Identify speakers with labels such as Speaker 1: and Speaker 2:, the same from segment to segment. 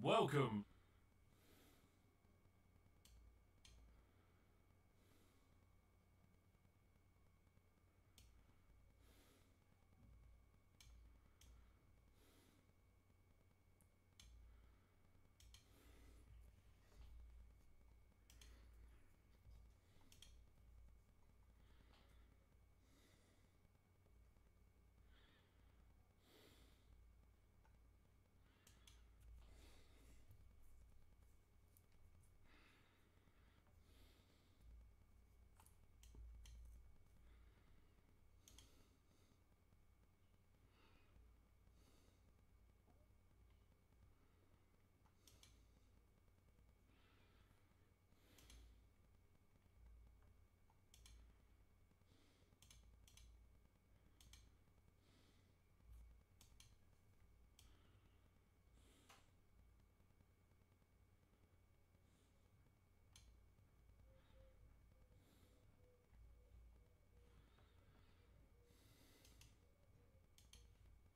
Speaker 1: Welcome.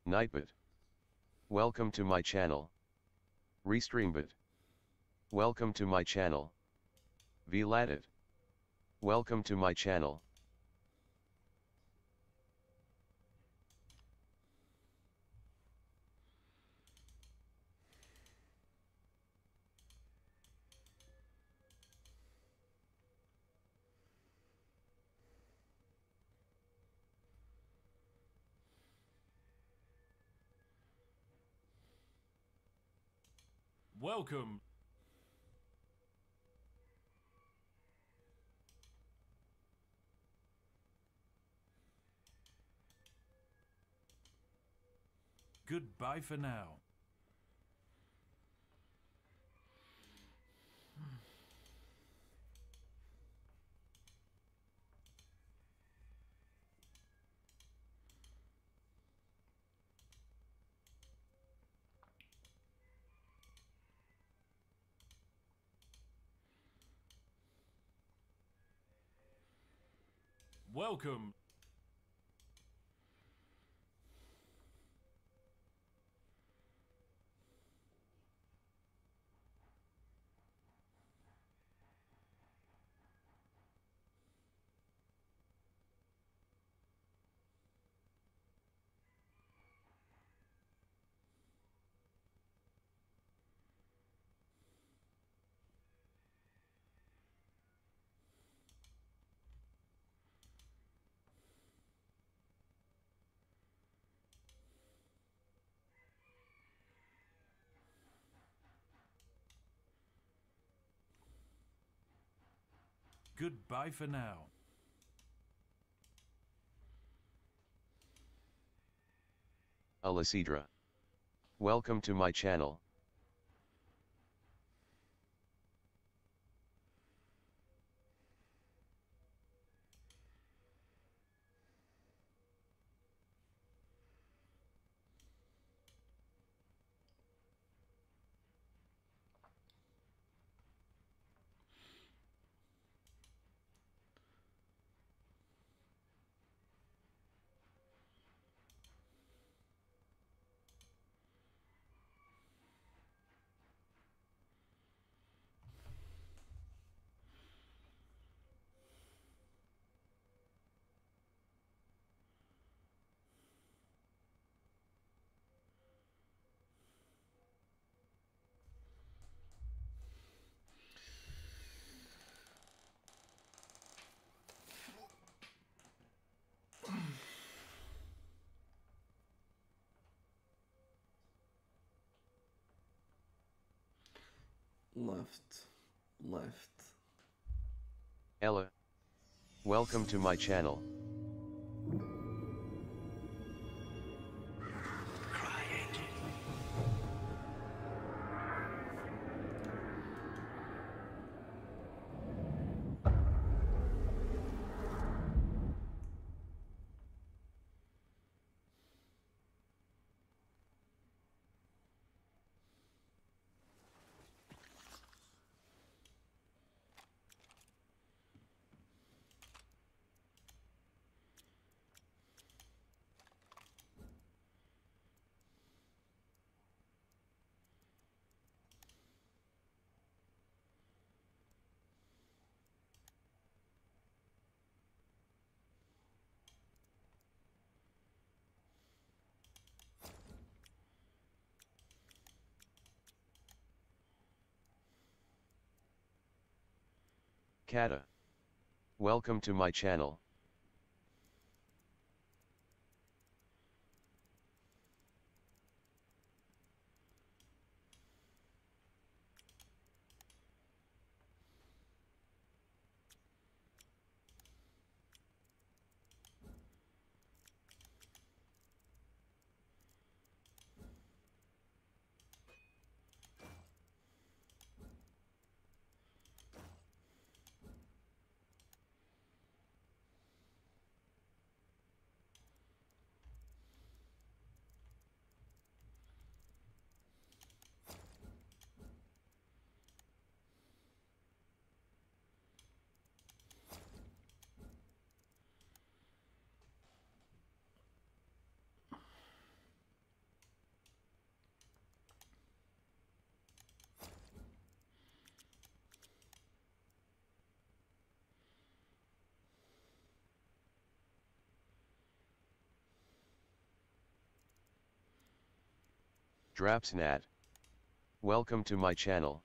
Speaker 2: Nightbot. Welcome to my channel. Restreambot. Welcome to my channel. Vladit. Welcome to my channel.
Speaker 1: Welcome. Goodbye for now. Welcome. Goodbye for now.
Speaker 2: Alicidra. Welcome to my channel.
Speaker 3: Left.
Speaker 2: Ella. Welcome to my channel. Kata. Welcome to my channel. Drapsnat. Welcome to my channel.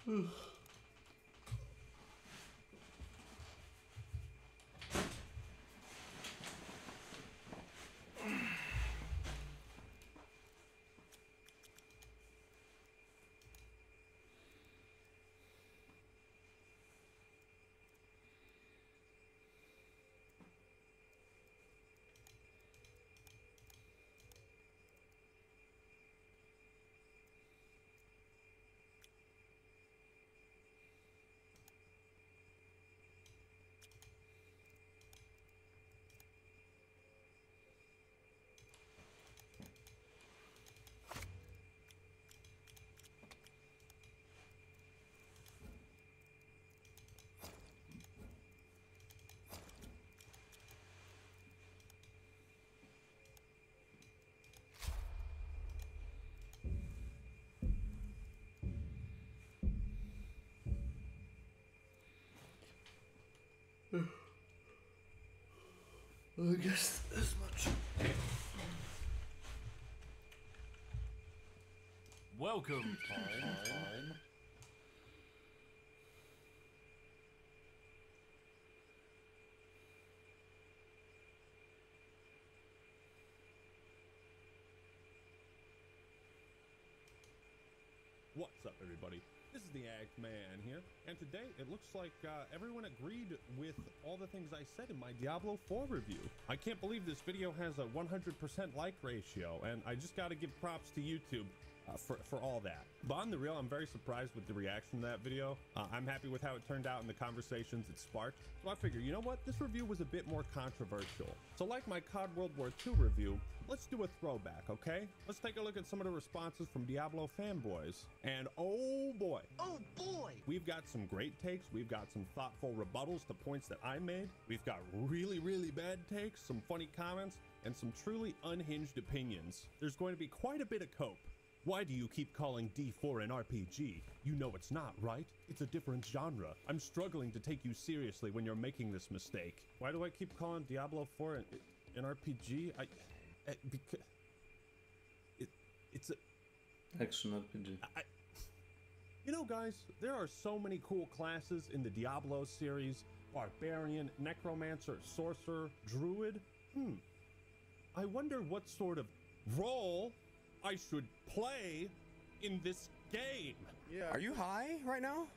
Speaker 3: I guess as much.
Speaker 1: Welcome.
Speaker 3: Time.
Speaker 4: What's up, everybody? This is the Act Man here, and today it looks like everyone agreed with all the things I said in my Diablo 4 review. I can't believe this video has a 100% like ratio, and I just got to give props to YouTube for all that. But on the real, I'm very surprised with the reaction to that video. I'm happy with how it turned out and the conversations it sparked. So I figure, you know what? This review was a bit more controversial. So like my COD World War II review, let's do a throwback, okay? Let's take a look at some of the responses from Diablo fanboys. And oh boy, we've got some great takes. We've got some thoughtful rebuttals to points that I made. We've got really, really bad takes, some funny comments, and some truly unhinged opinions. There's going to be quite a bit of cope. Why do you keep calling D4 an RPG? You know it's not, right? It's a different genre. I'm struggling to take you seriously when you're making this mistake. Why do I keep calling Diablo 4 an RPG? Because it's a
Speaker 3: Action RPG.
Speaker 4: You know, guys, there are so many cool classes in the Diablo series. Barbarian, Necromancer, Sorcerer, Druid. I wonder what sort of role I should play in this game.
Speaker 5: Yeah. Are you high right now?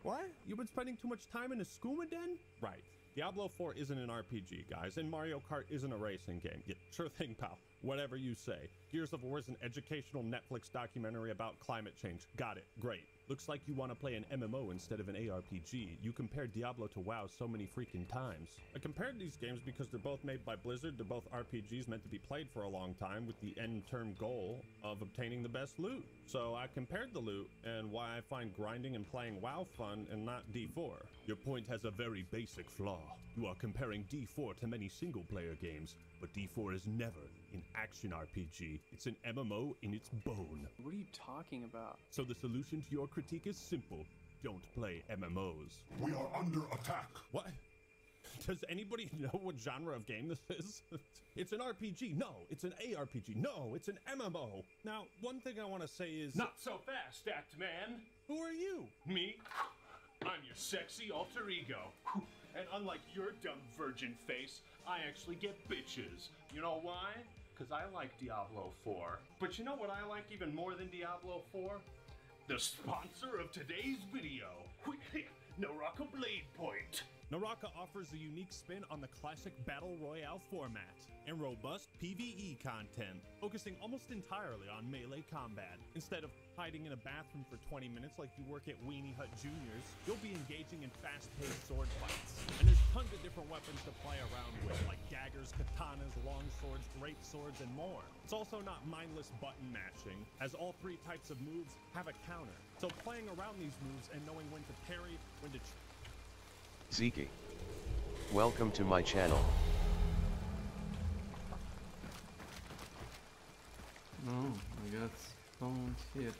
Speaker 5: What?
Speaker 4: You've been spending too much time in a skooma den? Right. Diablo 4 isn't an RPG, guys, and Mario Kart isn't a racing game. Yeah, sure thing, pal. Whatever you say. Gears of War is an educational Netflix documentary about climate change. Got it. Great. Looks like you want to play an MMO instead of an ARPG. You compared Diablo to WoW so many freaking times. I compared these games because they're both made by Blizzard. They're both RPGs meant to be played for a long time with the end-term goal of obtaining the best loot. So I compared the loot and why I find grinding and playing WoW fun and not D4. Your point has a very basic flaw. You are comparing D4 to many single-player games, but D4 is never an action RPG. It's an MMO in its bone.
Speaker 6: What are you talking about?
Speaker 4: So the solution to your critique is simple. Don't play MMOs.
Speaker 7: We are under attack.
Speaker 4: What? Does anybody know what genre of game this is? It's an RPG. No, it's an ARPG. No, it's an MMO. Now, one thing I want to say is...
Speaker 8: Not so fast, Act Man.
Speaker 4: Who are you?
Speaker 8: Me? I'm your sexy alter ego. And unlike your dumb virgin face, I actually get bitches. You know why? Because I like Diablo 4. But you know what I like even more than Diablo 4? The sponsor of today's video, Naraka Blade Point.
Speaker 4: Naraka offers a unique spin on the classic Battle Royale format and robust PvE content, focusing almost entirely on melee combat. Instead of hiding in a bathroom for 20 minutes like you work at Weenie Hut Juniors, you'll be engaging in fast-paced sword fights. And there's tons of different weapons to play around with, like daggers, katanas, long swords, great swords, and more. It's also not mindless button mashing, as all three types of moves have a counter. So playing around these moves and knowing when to parry, when to...
Speaker 2: Zeke. Welcome to my channel.
Speaker 3: Oh, I got spawned here.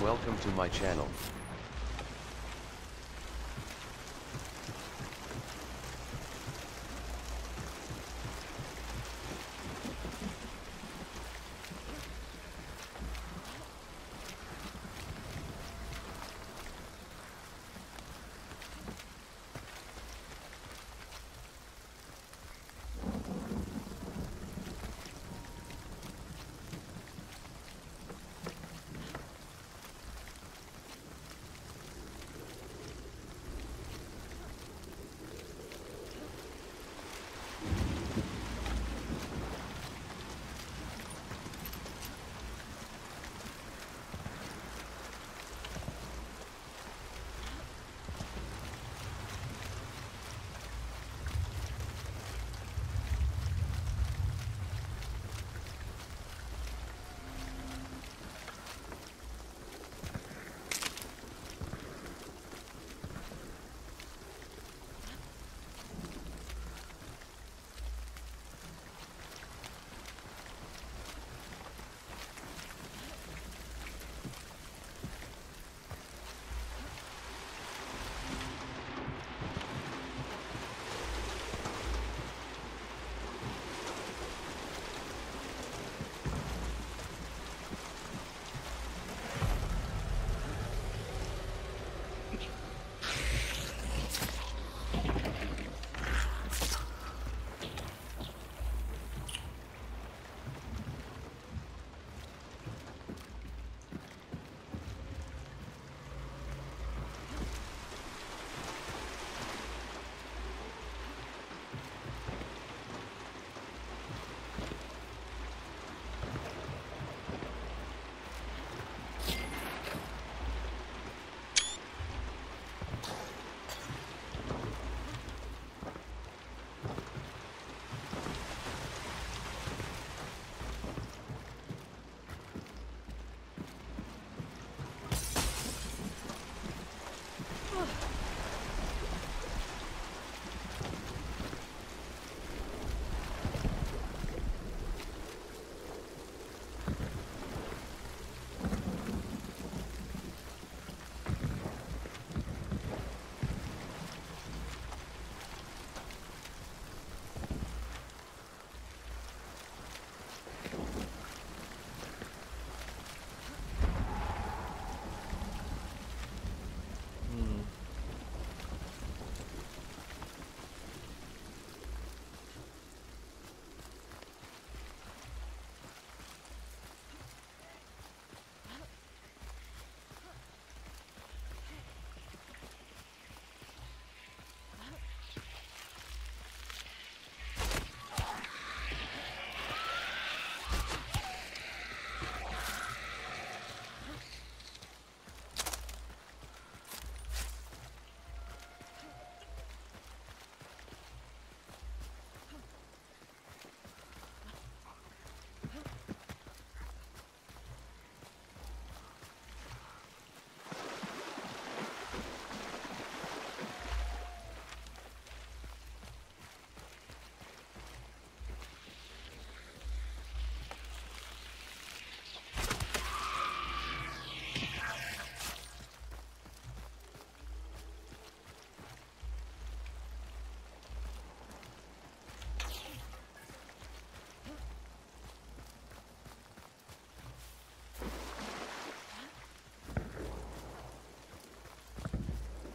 Speaker 2: Welcome to my channel.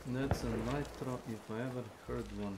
Speaker 3: That's a nitro if I ever heard one.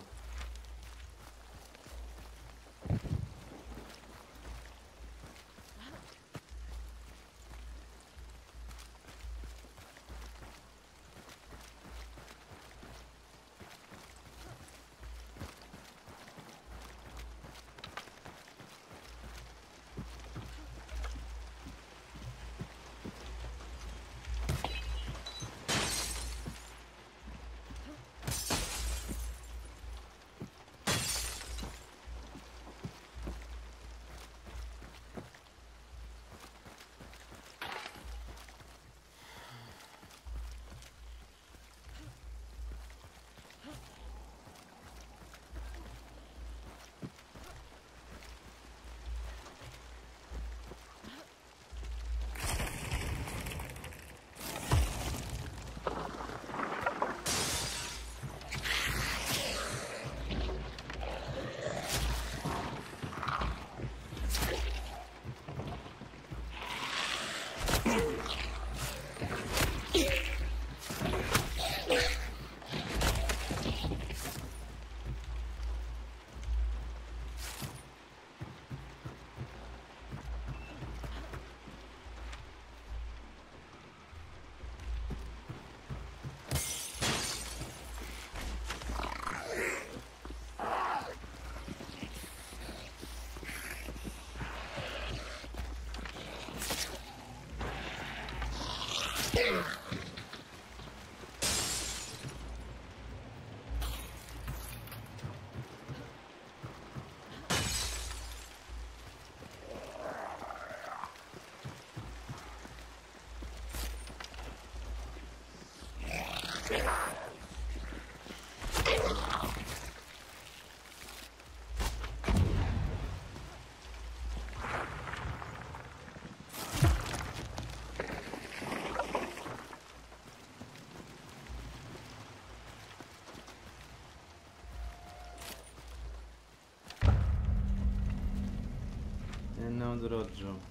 Speaker 3: And now the road jump.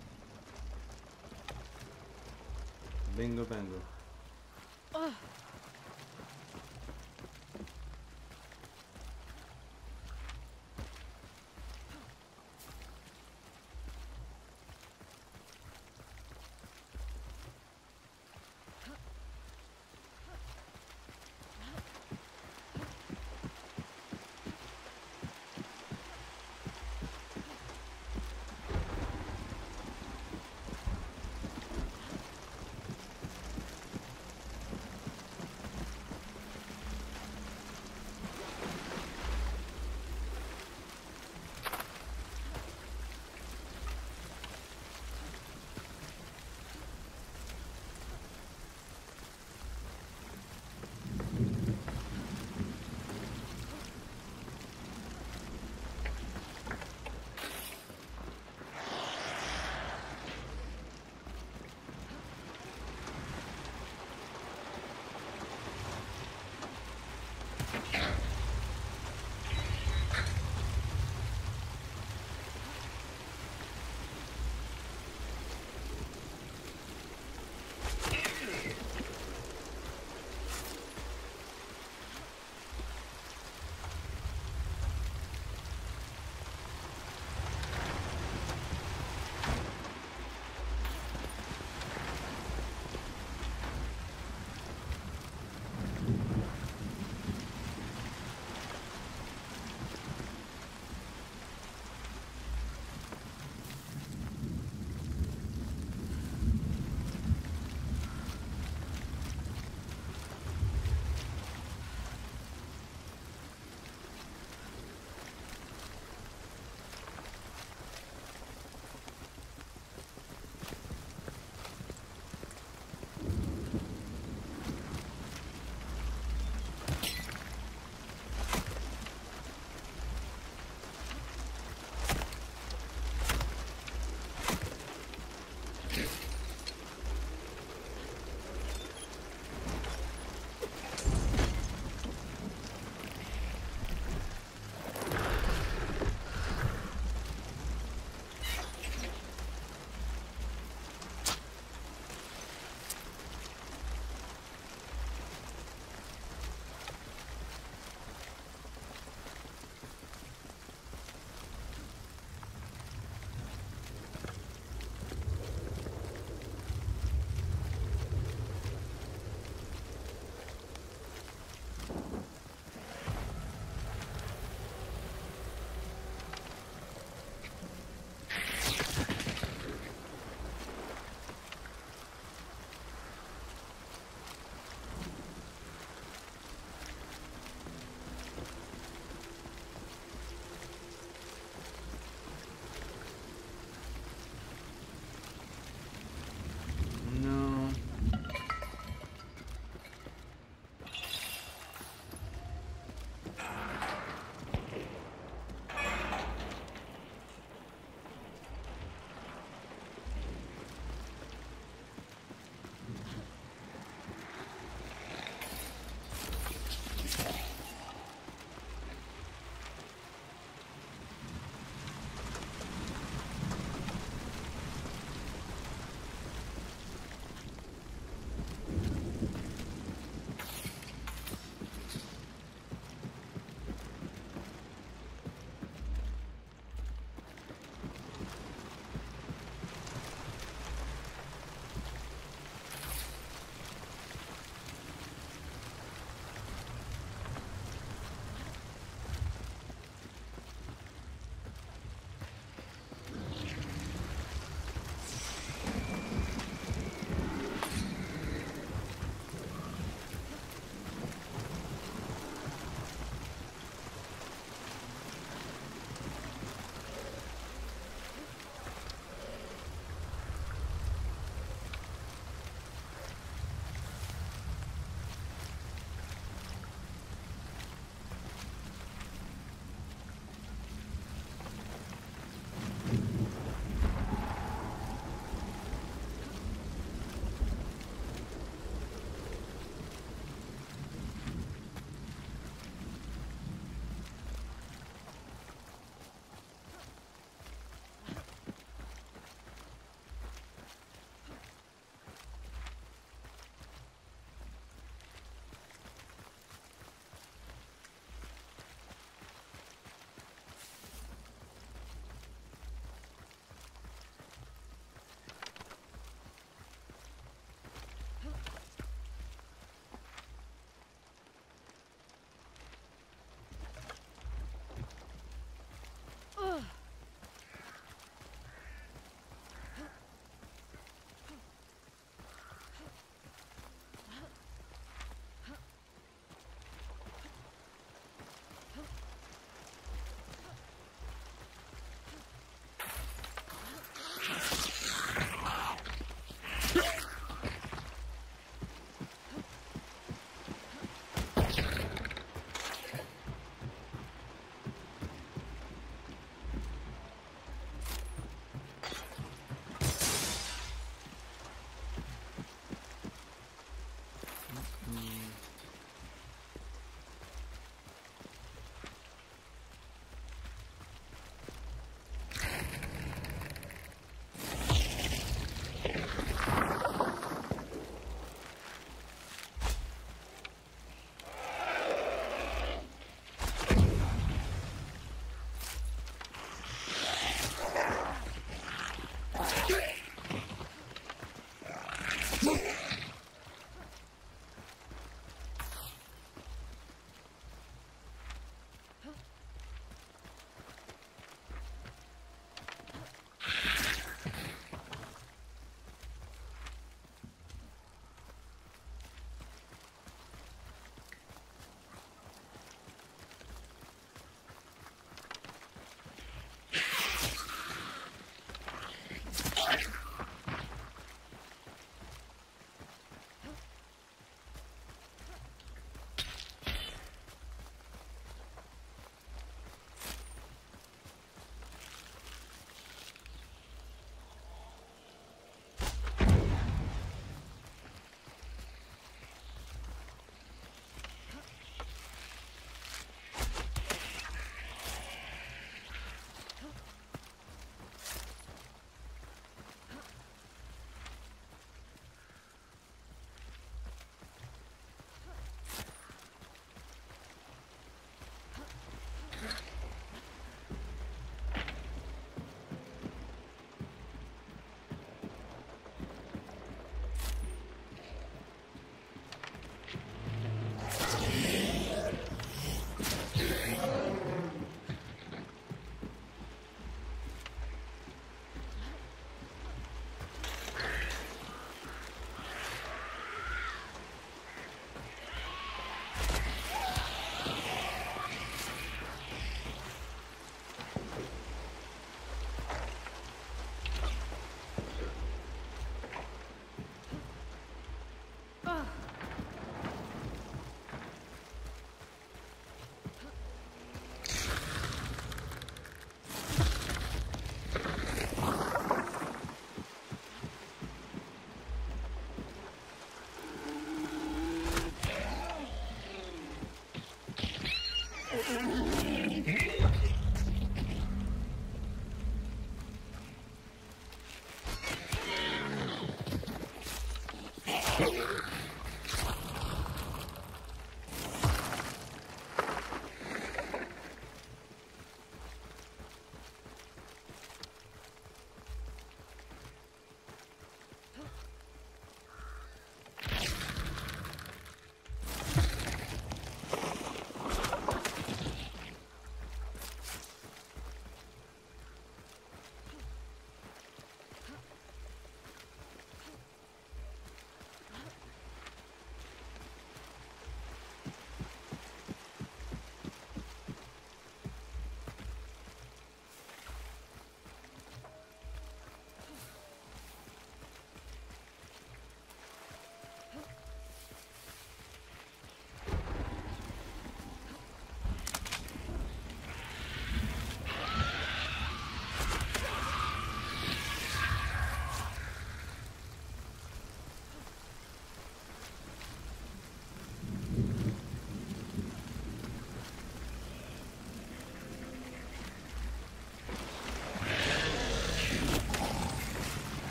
Speaker 3: Bingo bango.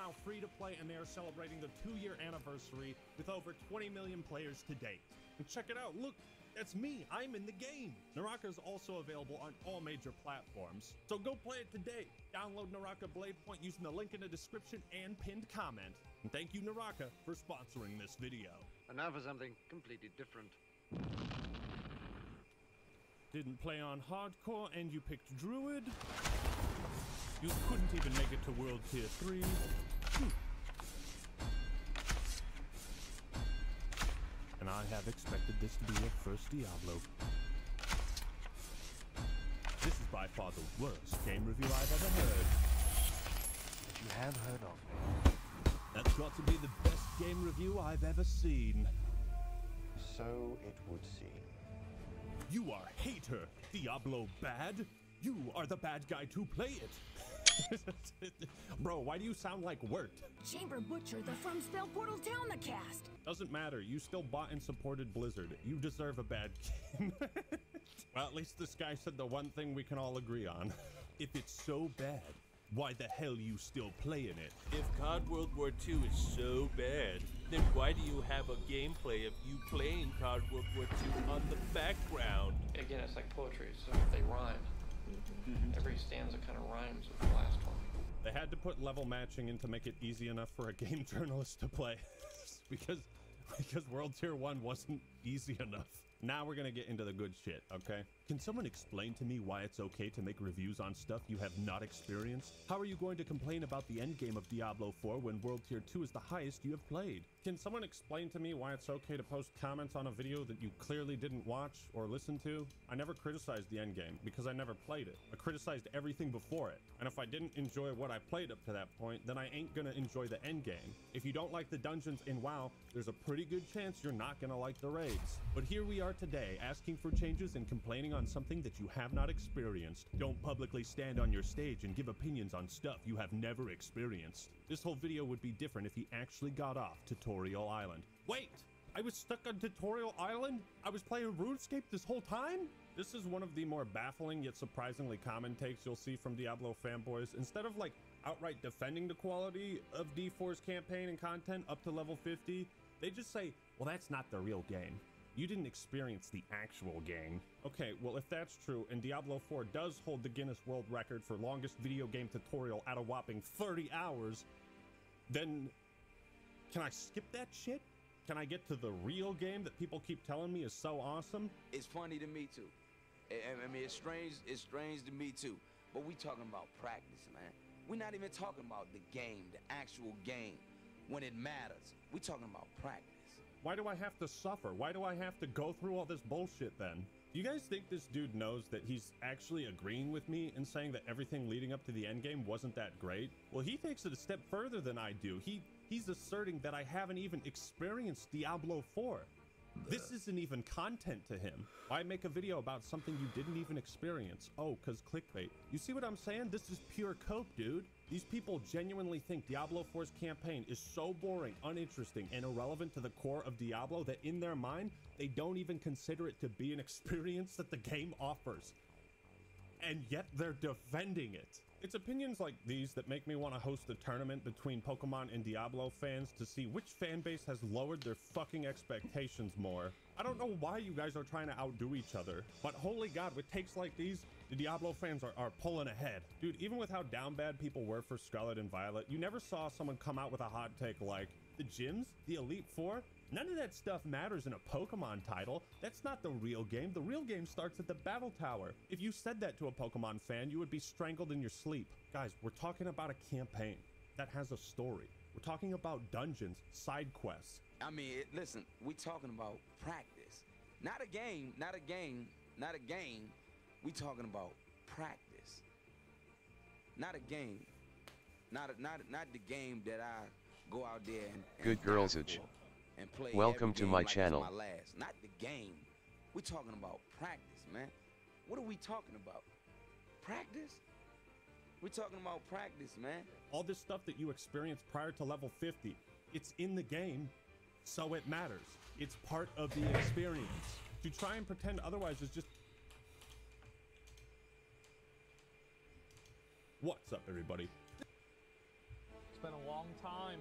Speaker 4: now free to play, and they are celebrating the 2-year anniversary with over 20 million players to date. And check it out, look, that's me, I'm in the game. Naraka is also available on all major platforms, so go play it today. Download Naraka Blade Point using the link in the description and pinned comment. And thank you, Naraka, for sponsoring this video.
Speaker 6: And now for something completely different.
Speaker 4: Didn't play on hardcore and you picked Druid? You couldn't even make it to World Tier 3. And I have expected this to be your first Diablo. This is by far the worst game review I've ever heard.
Speaker 1: You have heard of me.
Speaker 4: That's got to be the best game review I've ever seen.
Speaker 7: So it would seem.
Speaker 4: You are hater, Diablo bad. You are the bad guy to play it. Bro, why do you sound like Wirt?
Speaker 9: Chamber Butcher, the From Spell Portal Town the cast.
Speaker 4: Doesn't matter, you still bought and supported Blizzard. You deserve a bad game. Well, at least this guy said the one thing we can all agree on. If it's so bad, why the hell you still playing it?
Speaker 10: If COD World War II is so bad, then why do you have a gameplay of you playing COD World War II on the background?
Speaker 11: Again, it's like poetry, so they rhyme. Every stanza kind of rhymes with the last one.
Speaker 4: They had to put level matching in to make it easy enough for a game journalist to play. because World Tier 1 wasn't easy enough. Now we're gonna get into the good shit, okay? Can someone explain to me why it's okay to make reviews on stuff you have not experienced? How are you going to complain about the endgame of Diablo 4 when World Tier 2 is the highest you have played? Can someone explain to me why it's okay to post comments on a video that you clearly didn't watch or listen to? I never criticized the endgame because I never played it. I criticized everything before it. And if I didn't enjoy what I played up to that point, then I ain't gonna enjoy the endgame. If you don't like the dungeons in WoW, there's a pretty good chance you're not gonna like the raids. But here we are today, asking for changes and complaining on something that you have not experienced. Don't publicly stand on your stage and give opinions on stuff you have never experienced. This whole video would be different if he actually got off Tutorial Island. Wait! I was stuck on Tutorial Island? I was playing RuneScape this whole time? This is one of the more baffling yet surprisingly common takes you'll see from Diablo fanboys. Instead of like outright defending the quality of D4's campaign and content up to level 50, they just say, well, that's not the real game. You didn't experience the actual game. Okay, well, if that's true, and Diablo 4 does hold the Guinness World Record for longest video game tutorial at a whopping 30 hours, then can I skip that shit? Can I get to the real game that people keep telling me is so awesome?
Speaker 12: It's funny to me too. I mean, it's strange to me too. But we talking about practice, man. We're not even talking about the game, the actual game, when it matters. We talking about practice.
Speaker 4: Why do I have to suffer? Why do I have to go through all this bullshit then? Do you guys think this dude knows that he's actually agreeing with me and saying that everything leading up to the endgame wasn't that great? Well, he takes it a step further than I do. He's asserting that I haven't even experienced Diablo 4. This isn't even content to him. Why make a video about something you didn't even experience? Oh, cause clickbait. You see what I'm saying? This is pure cope, dude. These people genuinely think Diablo 4's campaign is so boring, uninteresting, and irrelevant to the core of Diablo that in their mind, they don't even consider it to be an experience that the game offers. And yet they're defending it. It's opinions like these that make me want to host a tournament between Pokemon and Diablo fans to see which fan base has lowered their fucking expectations more. I don't know why you guys are trying to outdo each other, but holy god, with takes like these, the Diablo fans are pulling ahead. Dude, even with how down bad people were for Scarlet and Violet, you never saw someone come out with a hot take like, the gyms, the Elite Four, none of that stuff matters in a Pokemon title. That's not the real game. The real game starts at the Battle Tower. If you said that to a Pokemon fan, you would be strangled in your sleep. Guys, we're talking about a campaign that has a story. We're talking about dungeons, side quests.
Speaker 12: I mean, listen, we talking about practice. Not a game, not a game, not a game. We talking about practice. Not a game. Not the game that I go out there and
Speaker 2: Good girlsage.
Speaker 12: And play.
Speaker 2: Welcome to my channel.
Speaker 12: It's my last. Not the game. We're talking about practice, man. What are we talking about? Practice? We're talking about practice, man.
Speaker 4: All this stuff that you experienced prior to level 50, it's in the game, so it matters. It's part of the experience. To try and pretend otherwise is just... What's up, everybody?
Speaker 13: been a long time.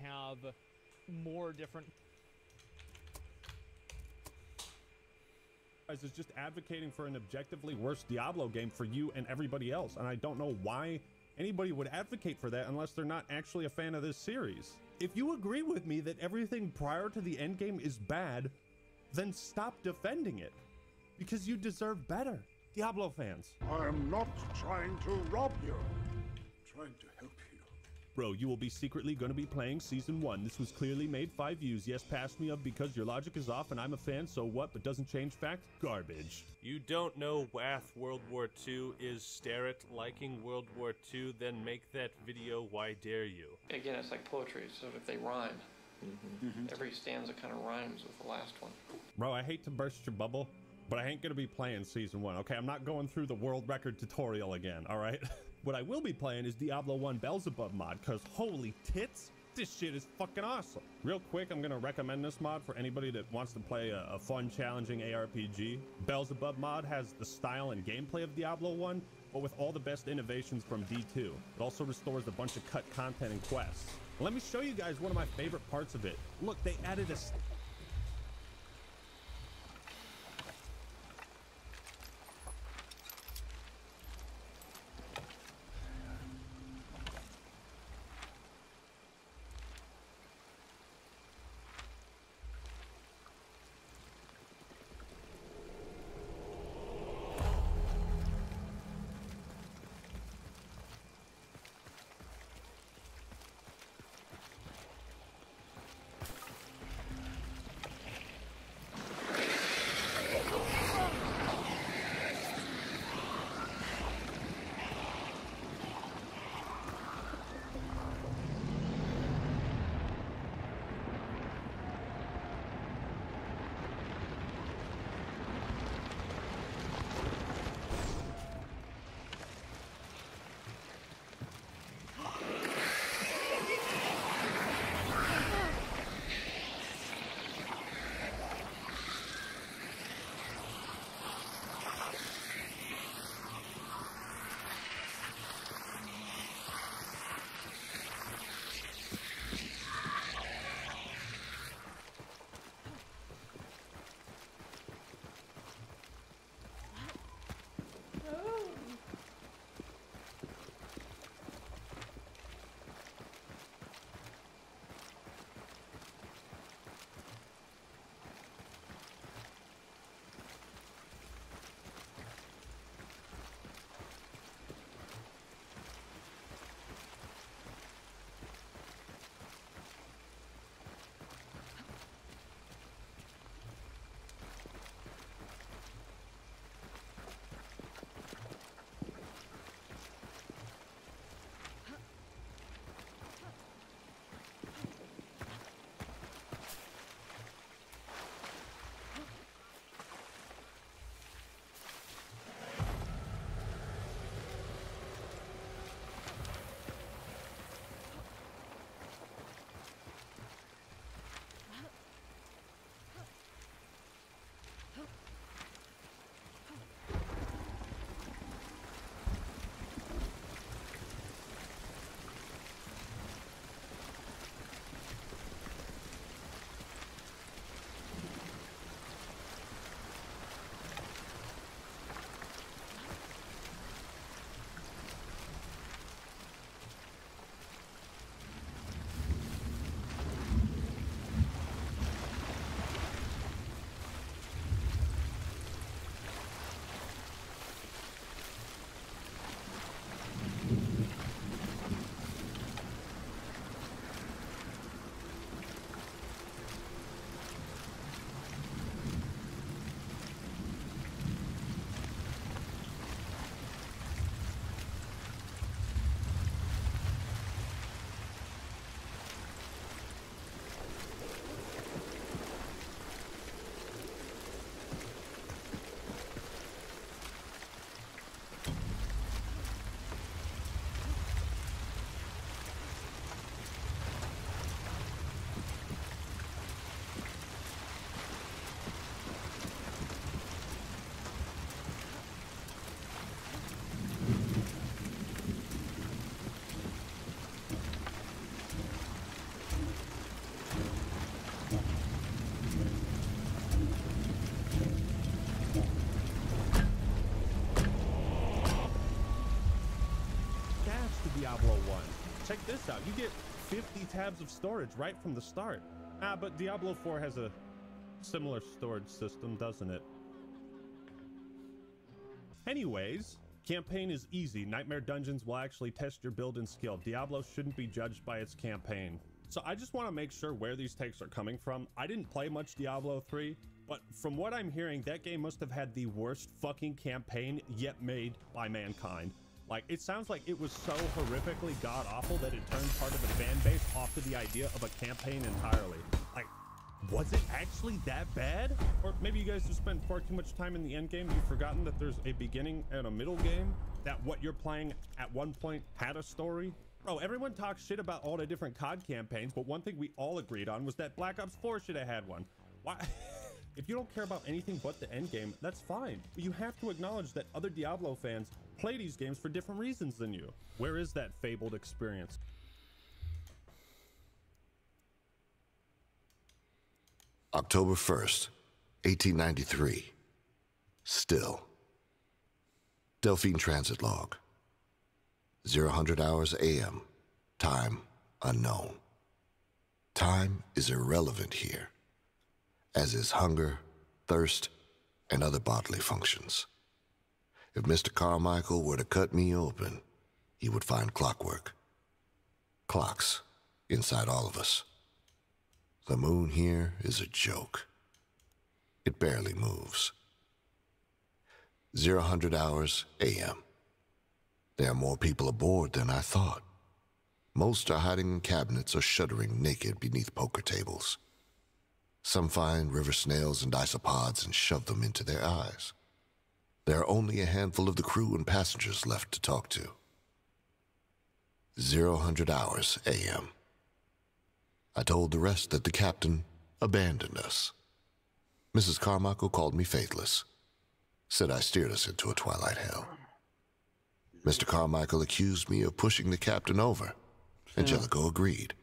Speaker 13: Have more different
Speaker 4: is just advocating for an objectively worse Diablo game for you and everybody else, and I don't know why anybody would advocate for that unless they're not actually a fan of this series. If you agree with me that everything prior to the end game is bad, then stop defending it, because you deserve better, Diablo fans.
Speaker 14: I am not trying to rob you. I'm trying to help you.
Speaker 4: Bro, you will be secretly going to be playing Season 1. This was clearly made 5 views. Yes, pass me up because your logic is off and I'm a fan, so what? But doesn't change fact? Garbage.
Speaker 10: You don't know WAF World War II is stare at liking World War II, then make that video, why dare you?
Speaker 11: Again, it's like poetry, so if they rhyme, every stanza kind of rhymes with the last one.
Speaker 4: Bro, I hate to burst your bubble, but I ain't going to be playing Season 1, okay? I'm not going through the world record tutorial again, all right? What I will be playing is Diablo 1 Beelzebub mod, because holy tits, this shit is fucking awesome. Real quick, I'm gonna recommend this mod for anybody that wants to play a fun, challenging ARPG. Beelzebub mod has the style and gameplay of Diablo 1, but with all the best innovations from D2. It also restores a bunch of cut content and quests. Let me show you guys one of my favorite parts of it. Look, they added a... Diablo 1. Check this out. You get 50 tabs of storage right from the start. But Diablo 4 has a similar storage system, doesn't it? Anyways, campaign is easy. Nightmare Dungeons will actually test your build and skill. Diablo shouldn't be judged by its campaign. So I just want to make sure where these takes are coming from. I didn't play much Diablo 3, but from what I'm hearing, that game must have had the worst fucking campaign yet made by mankind. Like, it sounds like it was so horrifically god-awful that it turned part of a fan base off to the idea of a campaign entirely. Like, was it actually that bad? Or maybe you guys have spent far too much time in the end game. You've forgotten that there's a beginning and a middle game, that what you're playing at one point had a story. Bro, everyone talks shit about all the different COD campaigns, but one thing we all agreed on was that Black Ops 4 should have had one. Why? If you don't care about anything but the end game, that's fine. But you have to acknowledge that other Diablo fans play these games for different reasons than you. Where is that fabled experience?
Speaker 14: October 1st, 1893. Still. Delphine Transit Log. 0000 hours AM. Time unknown. Time is irrelevant here, as is hunger, thirst, and other bodily functions. If Mr. Carmichael were to cut me open, he would find clockwork. Clocks inside all of us. The moon here is a joke. It barely moves. 0000 hours AM. There are more people aboard than I thought. Most are hiding in cabinets or shuddering naked beneath poker tables. Some find river snails and isopods and shove them into their eyes. There are only a handful of the crew and passengers left to talk to. 0000 hours AM. I told the rest that the captain abandoned us. Mrs. Carmichael called me faithless, said I steered us into a twilight hell. Mr. Carmichael accused me of pushing the captain over. Angelico agreed,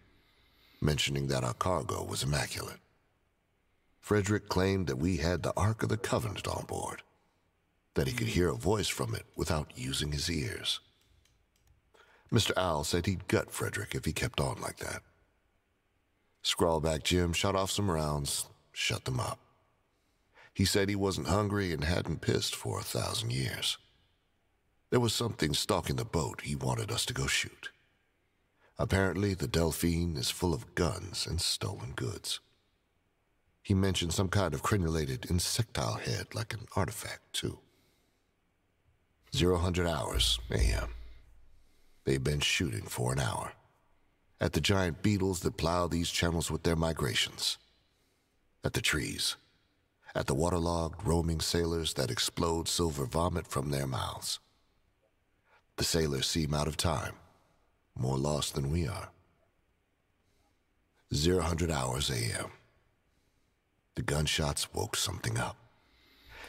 Speaker 14: mentioning that our cargo was immaculate. Frederick claimed that we had the Ark of the Covenant on board, that he could hear a voice from it without using his ears. Mr. Owl said he'd gut Frederick if he kept on like that. Scrawlback Jim shot off some rounds, shut them up. He said he wasn't hungry and hadn't pissed for 1,000 years. There was something stalking the boat he wanted us to go shoot. Apparently, the Delphine is full of guns and stolen goods. He mentioned some kind of crenulated insectile head like an artifact, too. 0000 hours AM. They've been shooting for an hour at the giant beetles that plow these channels with their migrations, at the trees, at the waterlogged roaming sailors that explode silver vomit from their mouths. The sailors seem out of time, more lost than we are. 0000 hours AM. The gunshots woke something up.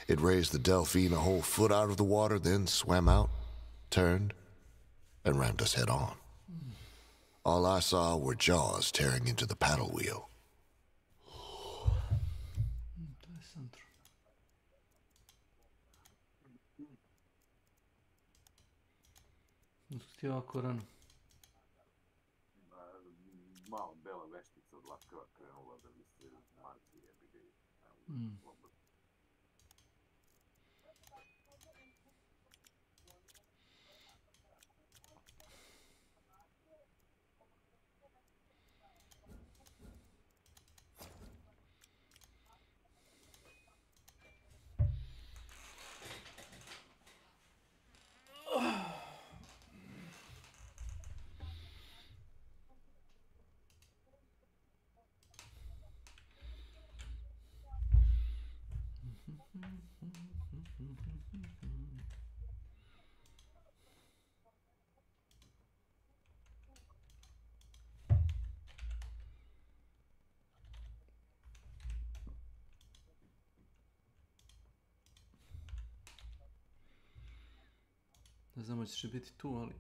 Speaker 14: It raised the Delphine a whole foot out of the water, then swam out, turned, and rammed us head on. All I saw were jaws tearing into the paddle wheel.
Speaker 15: Malo bela veštica od Laskava krenula da mi se marci jebi ga.
Speaker 3: Ne znam hoće će biti tu, ali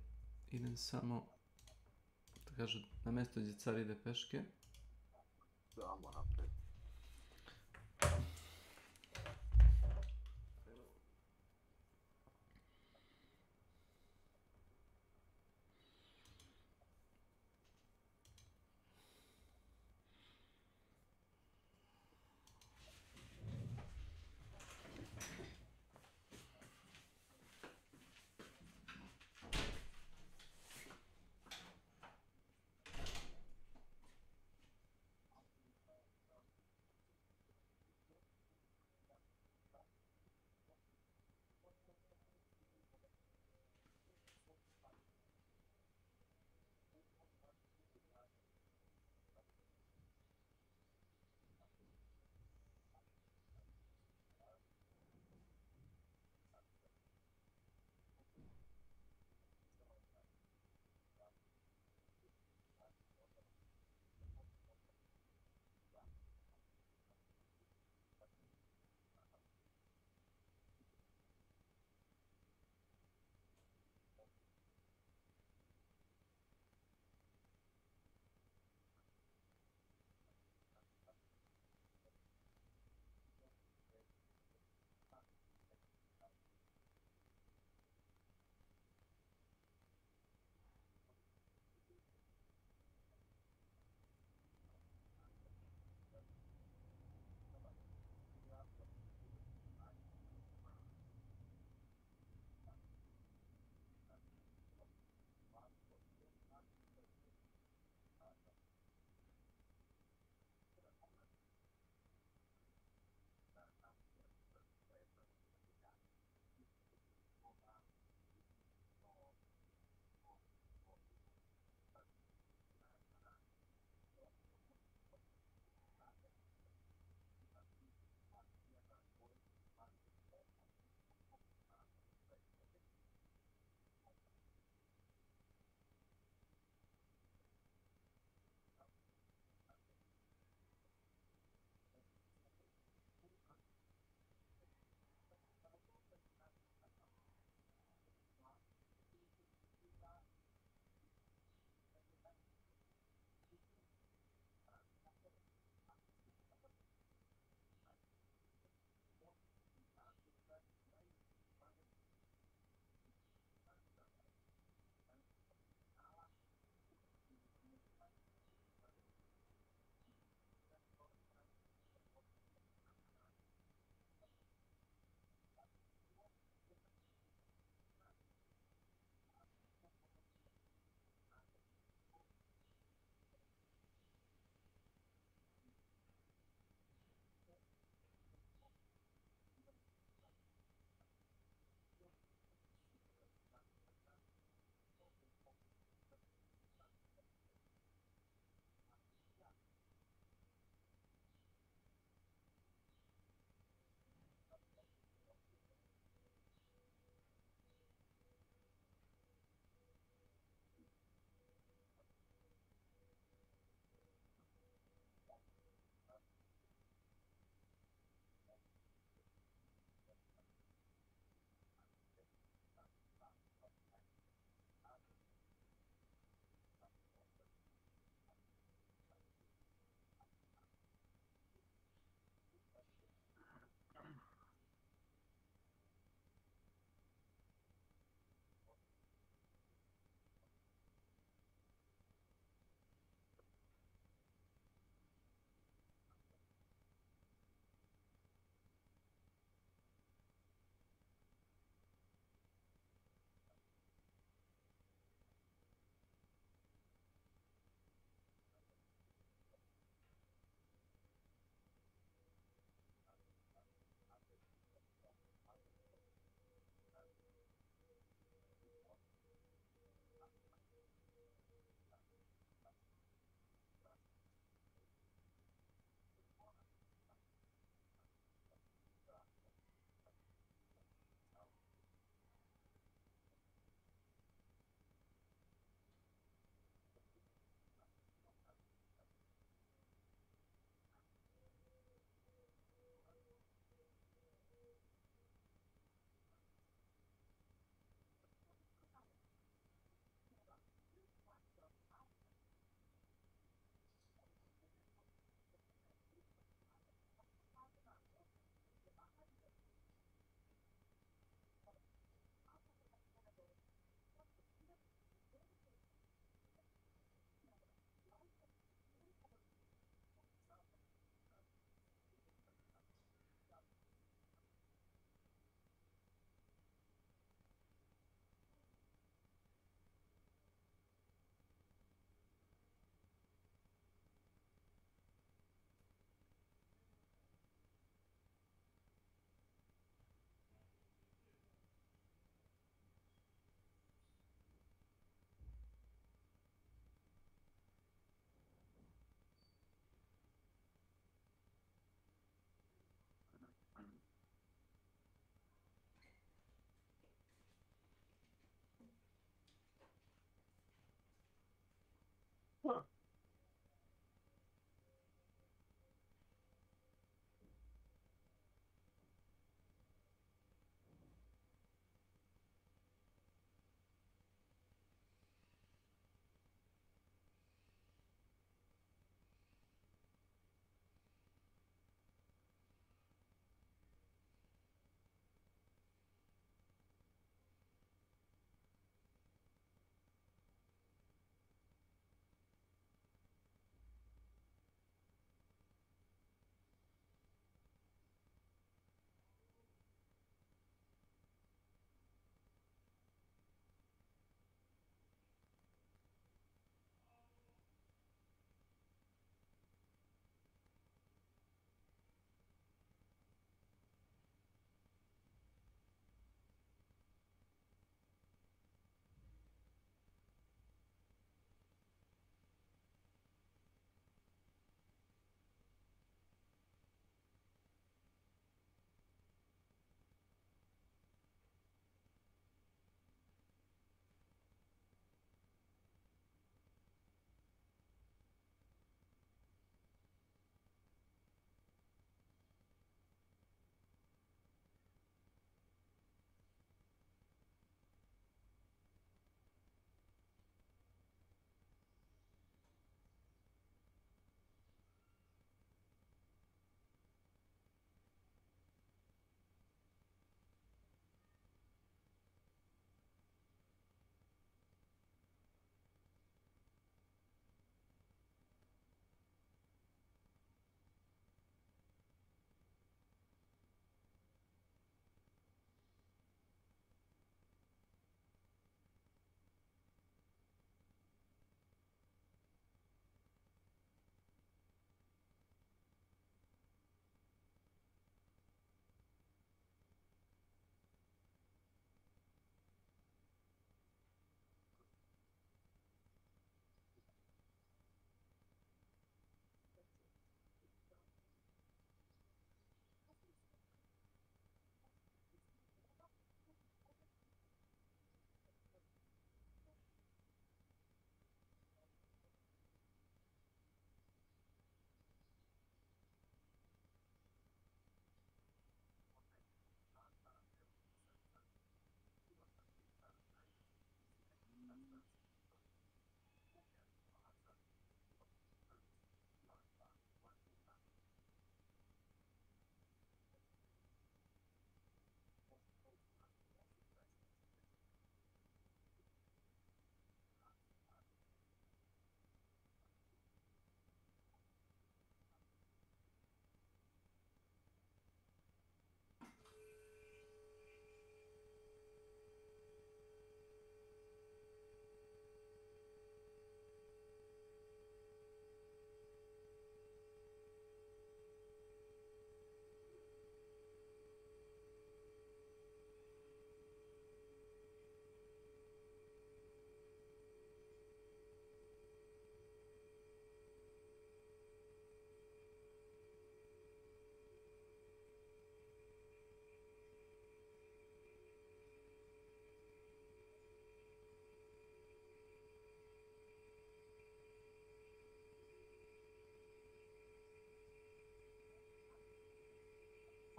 Speaker 3: idem samo, da kažu, na mjesto gdje car ide peške.
Speaker 15: Samo napred.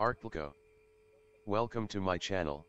Speaker 2: Artlico. Welcome to my channel.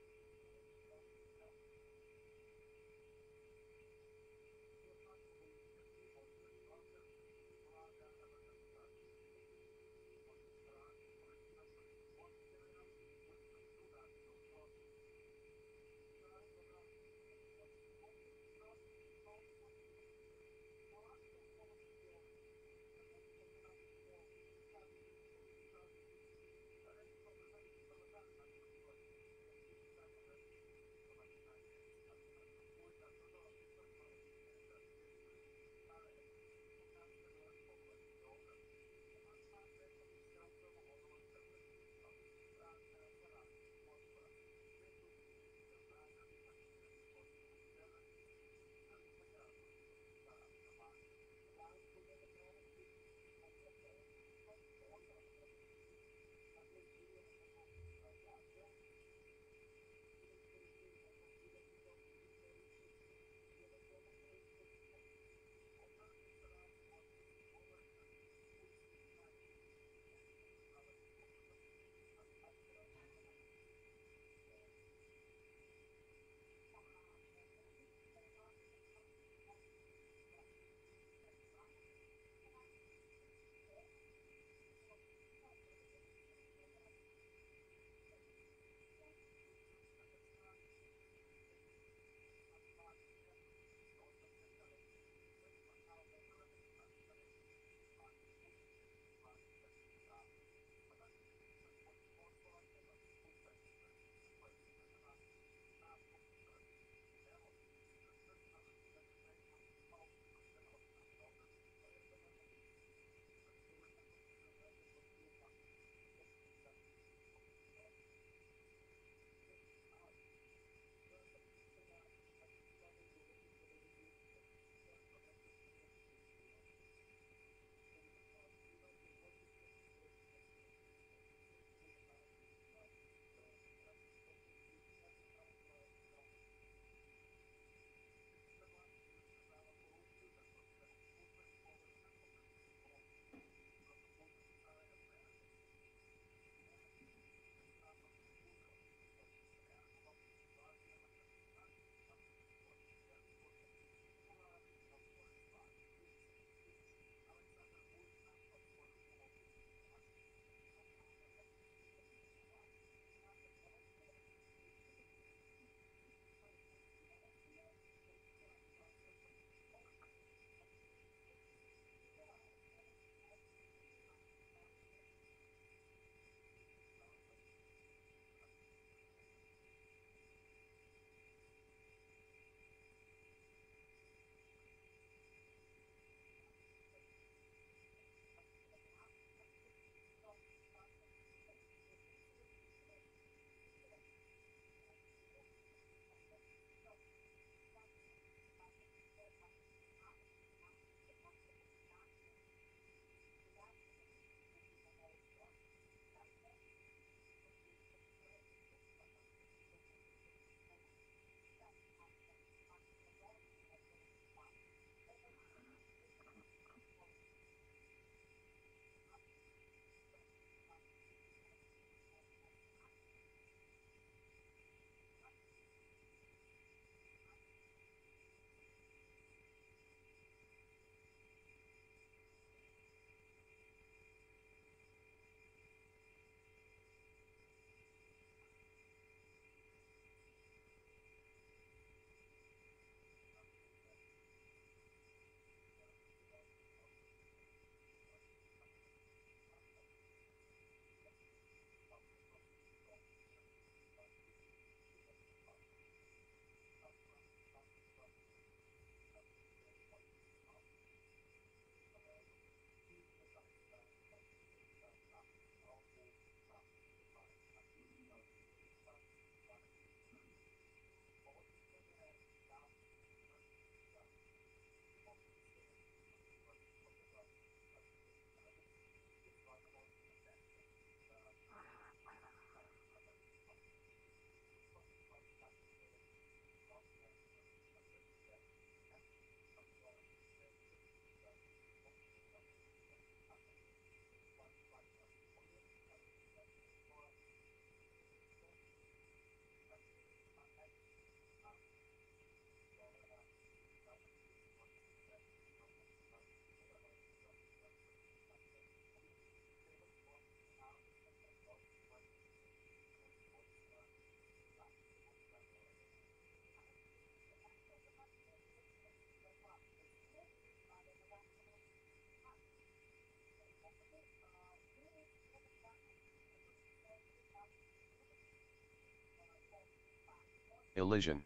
Speaker 2: Elysian.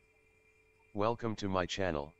Speaker 2: Welcome to my channel.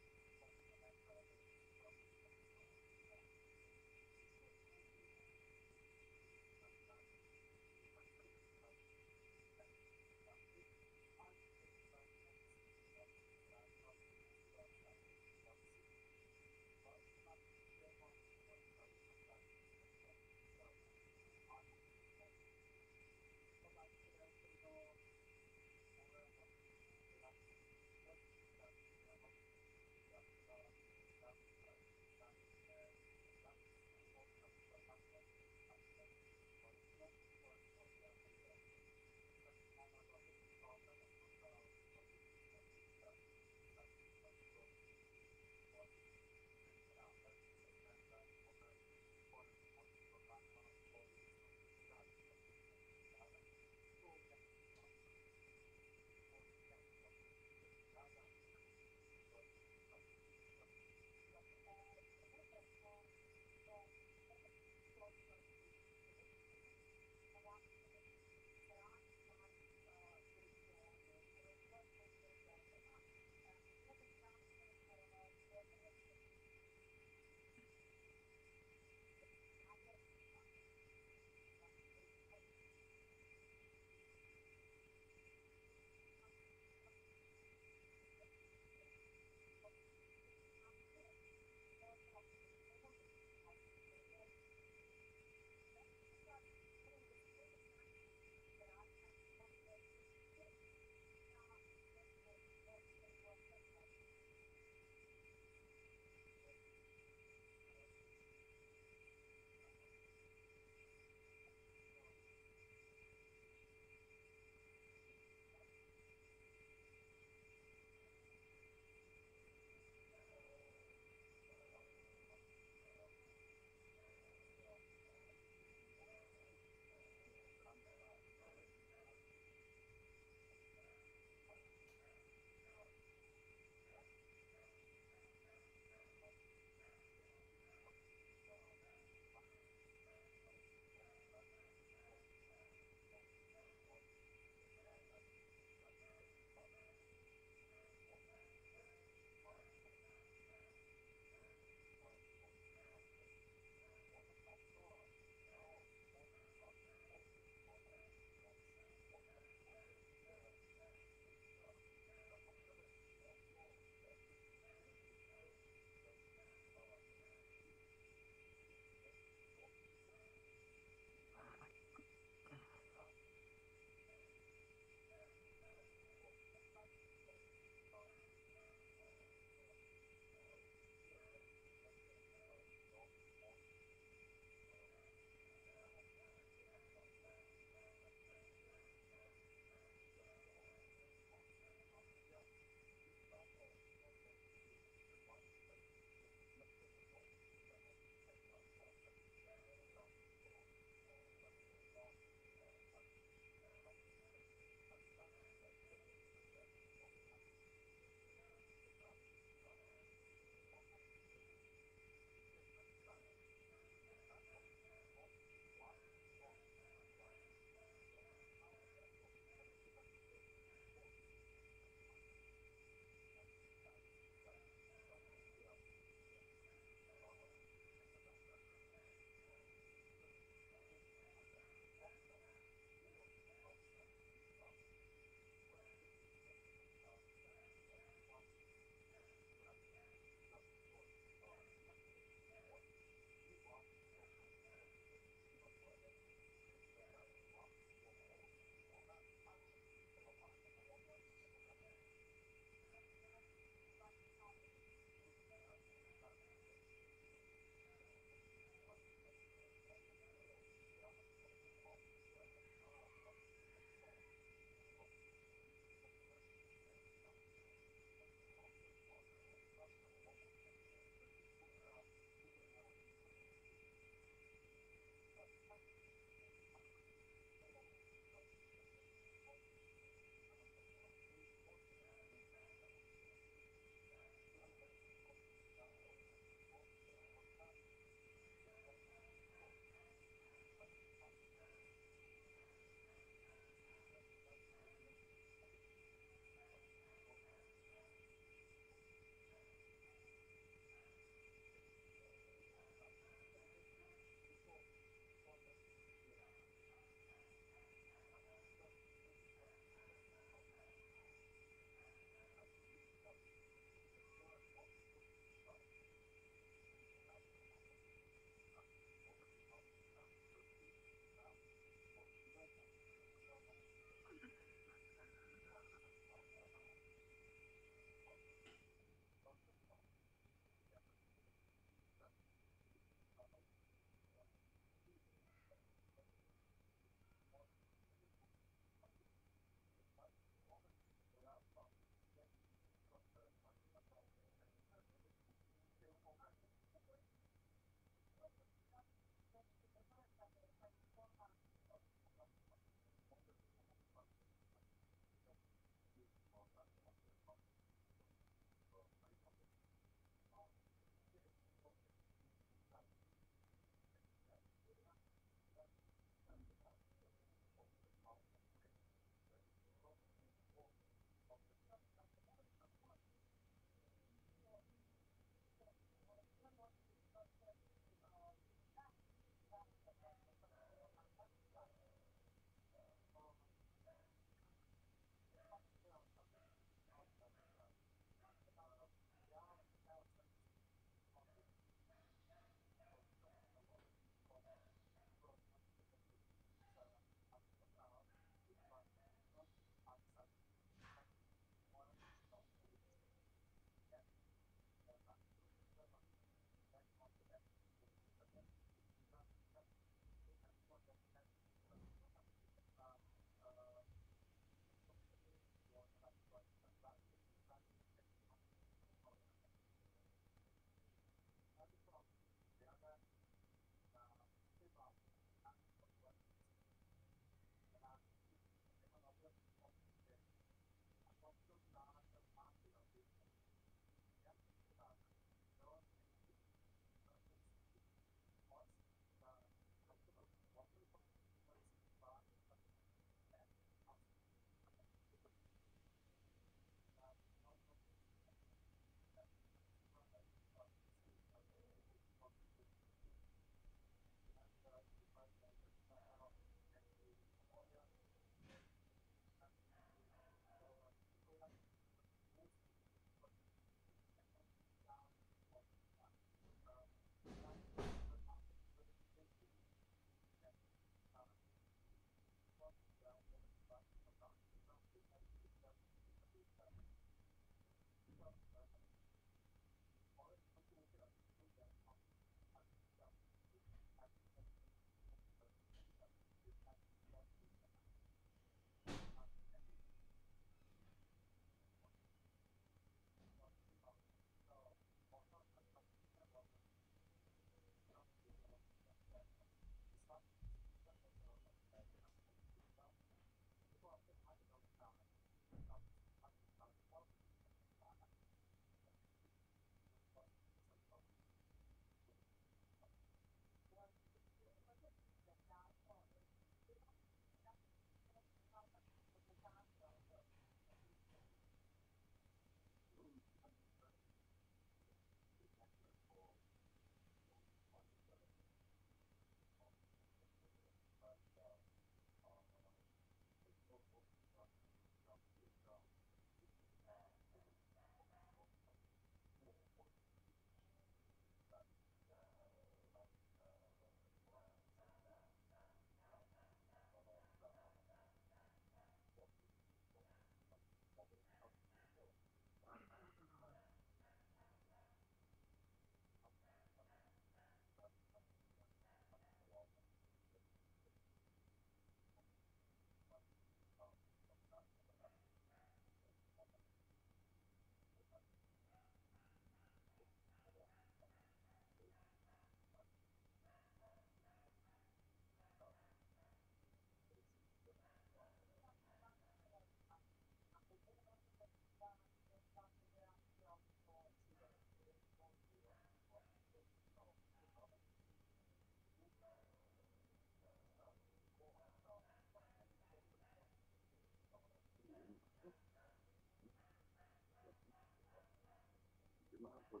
Speaker 15: Yeah.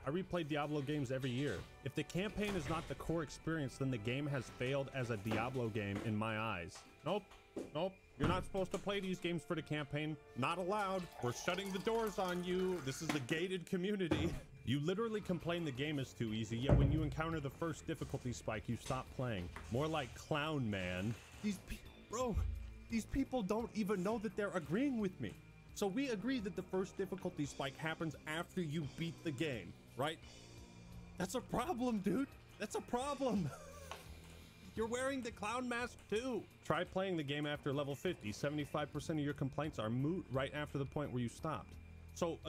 Speaker 4: I replay Diablo games every year. If the campaign is not the core experience, then the game has failed as a Diablo game in my eyes. Nope. You're not supposed to play these games for the campaign. Not allowed. We're shutting the doors on you. This is a gated community. You literally complain the game is too easy, yet when you encounter the first difficulty spike, you stop playing. More like Clown Man. These people don't even know that they're agreeing with me. So we agree that the first difficulty spike happens after you beat the game, right? That's a problem, dude. That's a problem. You're wearing the clown mask too. Try playing the game after level 50. 75% of your complaints are moot right after the point where you stopped. So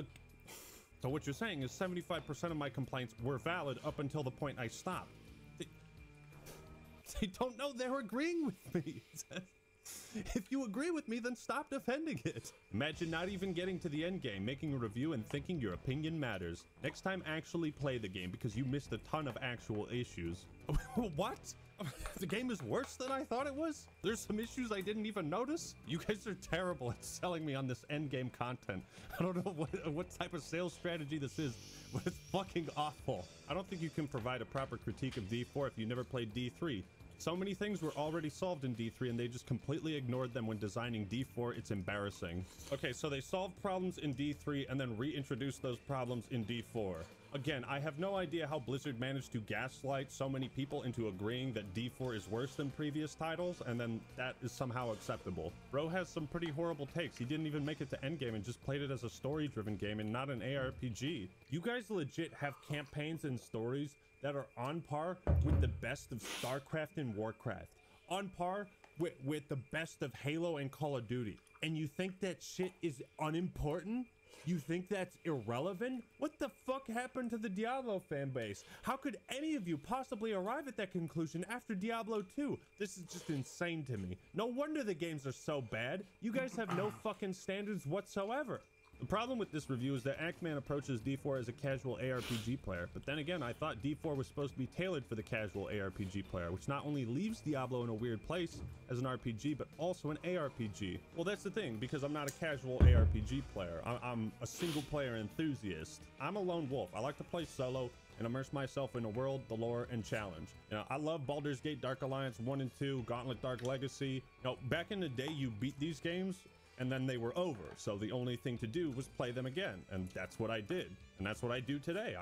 Speaker 4: what you're saying is 75% of my complaints were valid up until the point I stopped. They don't know they're agreeing with me. If you agree with me, then stop defending it. Imagine not even getting to the end game, making a review and thinking your opinion matters. Next time, actually play the game because you missed a ton of actual issues. What? The game is worse than I thought it was? There's some issues I didn't even notice? You guys are terrible at selling me on this end game content. I don't know what type of sales strategy this is, but it's fucking awful. I don't think you can provide a proper critique of D4 if you never played D3. So many things were already solved in D3 and they just completely ignored them when designing D4. It's embarrassing. Okay, so they solved problems in D3 and then reintroduced those problems in D4. Again, I have no idea how Blizzard managed to gaslight so many people into agreeing that D4 is worse than previous titles, and then that is somehow acceptable. Bro has some pretty horrible takes. He didn't even make it to endgame and just played it as a story-driven game and not an ARPG. You guys legit have campaigns and stories that are on par with the best of StarCraft and Warcraft. On par with the best of Halo and Call of Duty. And you think that shit is unimportant? You think that's irrelevant? What the fuck happened to the Diablo fan base? How could any of you possibly arrive at that conclusion after Diablo 2? This is just insane to me. No wonder the games are so bad. You guys have no fucking standards whatsoever. The problem with this review is that Ackman approaches D4 as a casual ARPG player, but then again, I thought D4 was supposed to be tailored for the casual ARPG player, which not only leaves Diablo in a weird place as an RPG, but also an ARPG. Well, that's the thing, because I'm not a casual ARPG player. I'm a single player enthusiast. I'm a lone wolf. I like to play solo and immerse myself in the world, the lore, and challenge. You know, I love Baldur's Gate Dark Alliance 1 and 2, Gauntlet Dark Legacy. You know, back in the day, you beat these games, and then they were over. So the only thing to do was play them again. And that's what I did. And that's what I do today.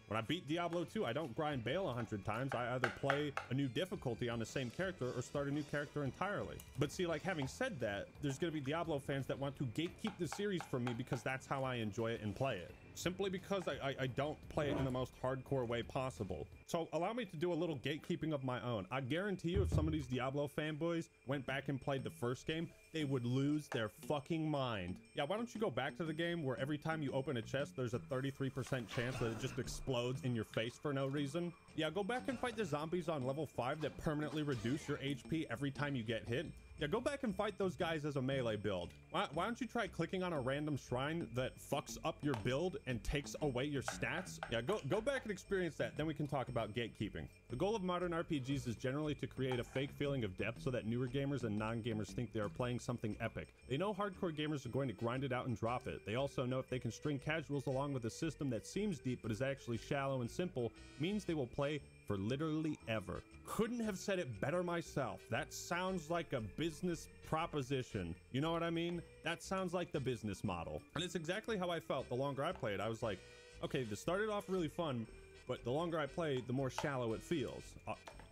Speaker 4: When I beat Diablo 2, I don't grind Bale 100 times. I either play a new difficulty on the same character or start a new character entirely. But see, like, having said that, there's gonna be Diablo fans that want to gatekeep the series from me because that's how I enjoy it and play it. Simply because I don't play it in the most hardcore way possible. So allow me to do a little gatekeeping of my own. I guarantee you if some of these Diablo fanboys went back and played the first game, they would lose their fucking mind. Yeah, why don't you go back to the game where every time you open a chest, there's a 33% chance that it just explodes in your face for no reason? Yeah, go back and fight the zombies on level 5 that permanently reduce your HP every time you get hit. Yeah, go back and fight those guys as a melee build. Why don't you try clicking on a random shrine that fucks up your build and takes away your stats? Yeah, go back and experience that, then we can talk about gatekeeping. The goal of modern RPGs is generally to create a fake feeling of depth so that newer gamers and non-gamers think they are playing something epic. They know hardcore gamers are going to grind it out and drop it. They also know if they can string casuals along with a system that seems deep but is actually shallow and simple, means they will play for literally ever. Couldn't have said it better myself. That sounds like a business proposition. You know what I mean? That sounds like the business model. And it's exactly how I felt the longer I played. I was like, okay, this started off really fun, but the longer I play, the more shallow it feels.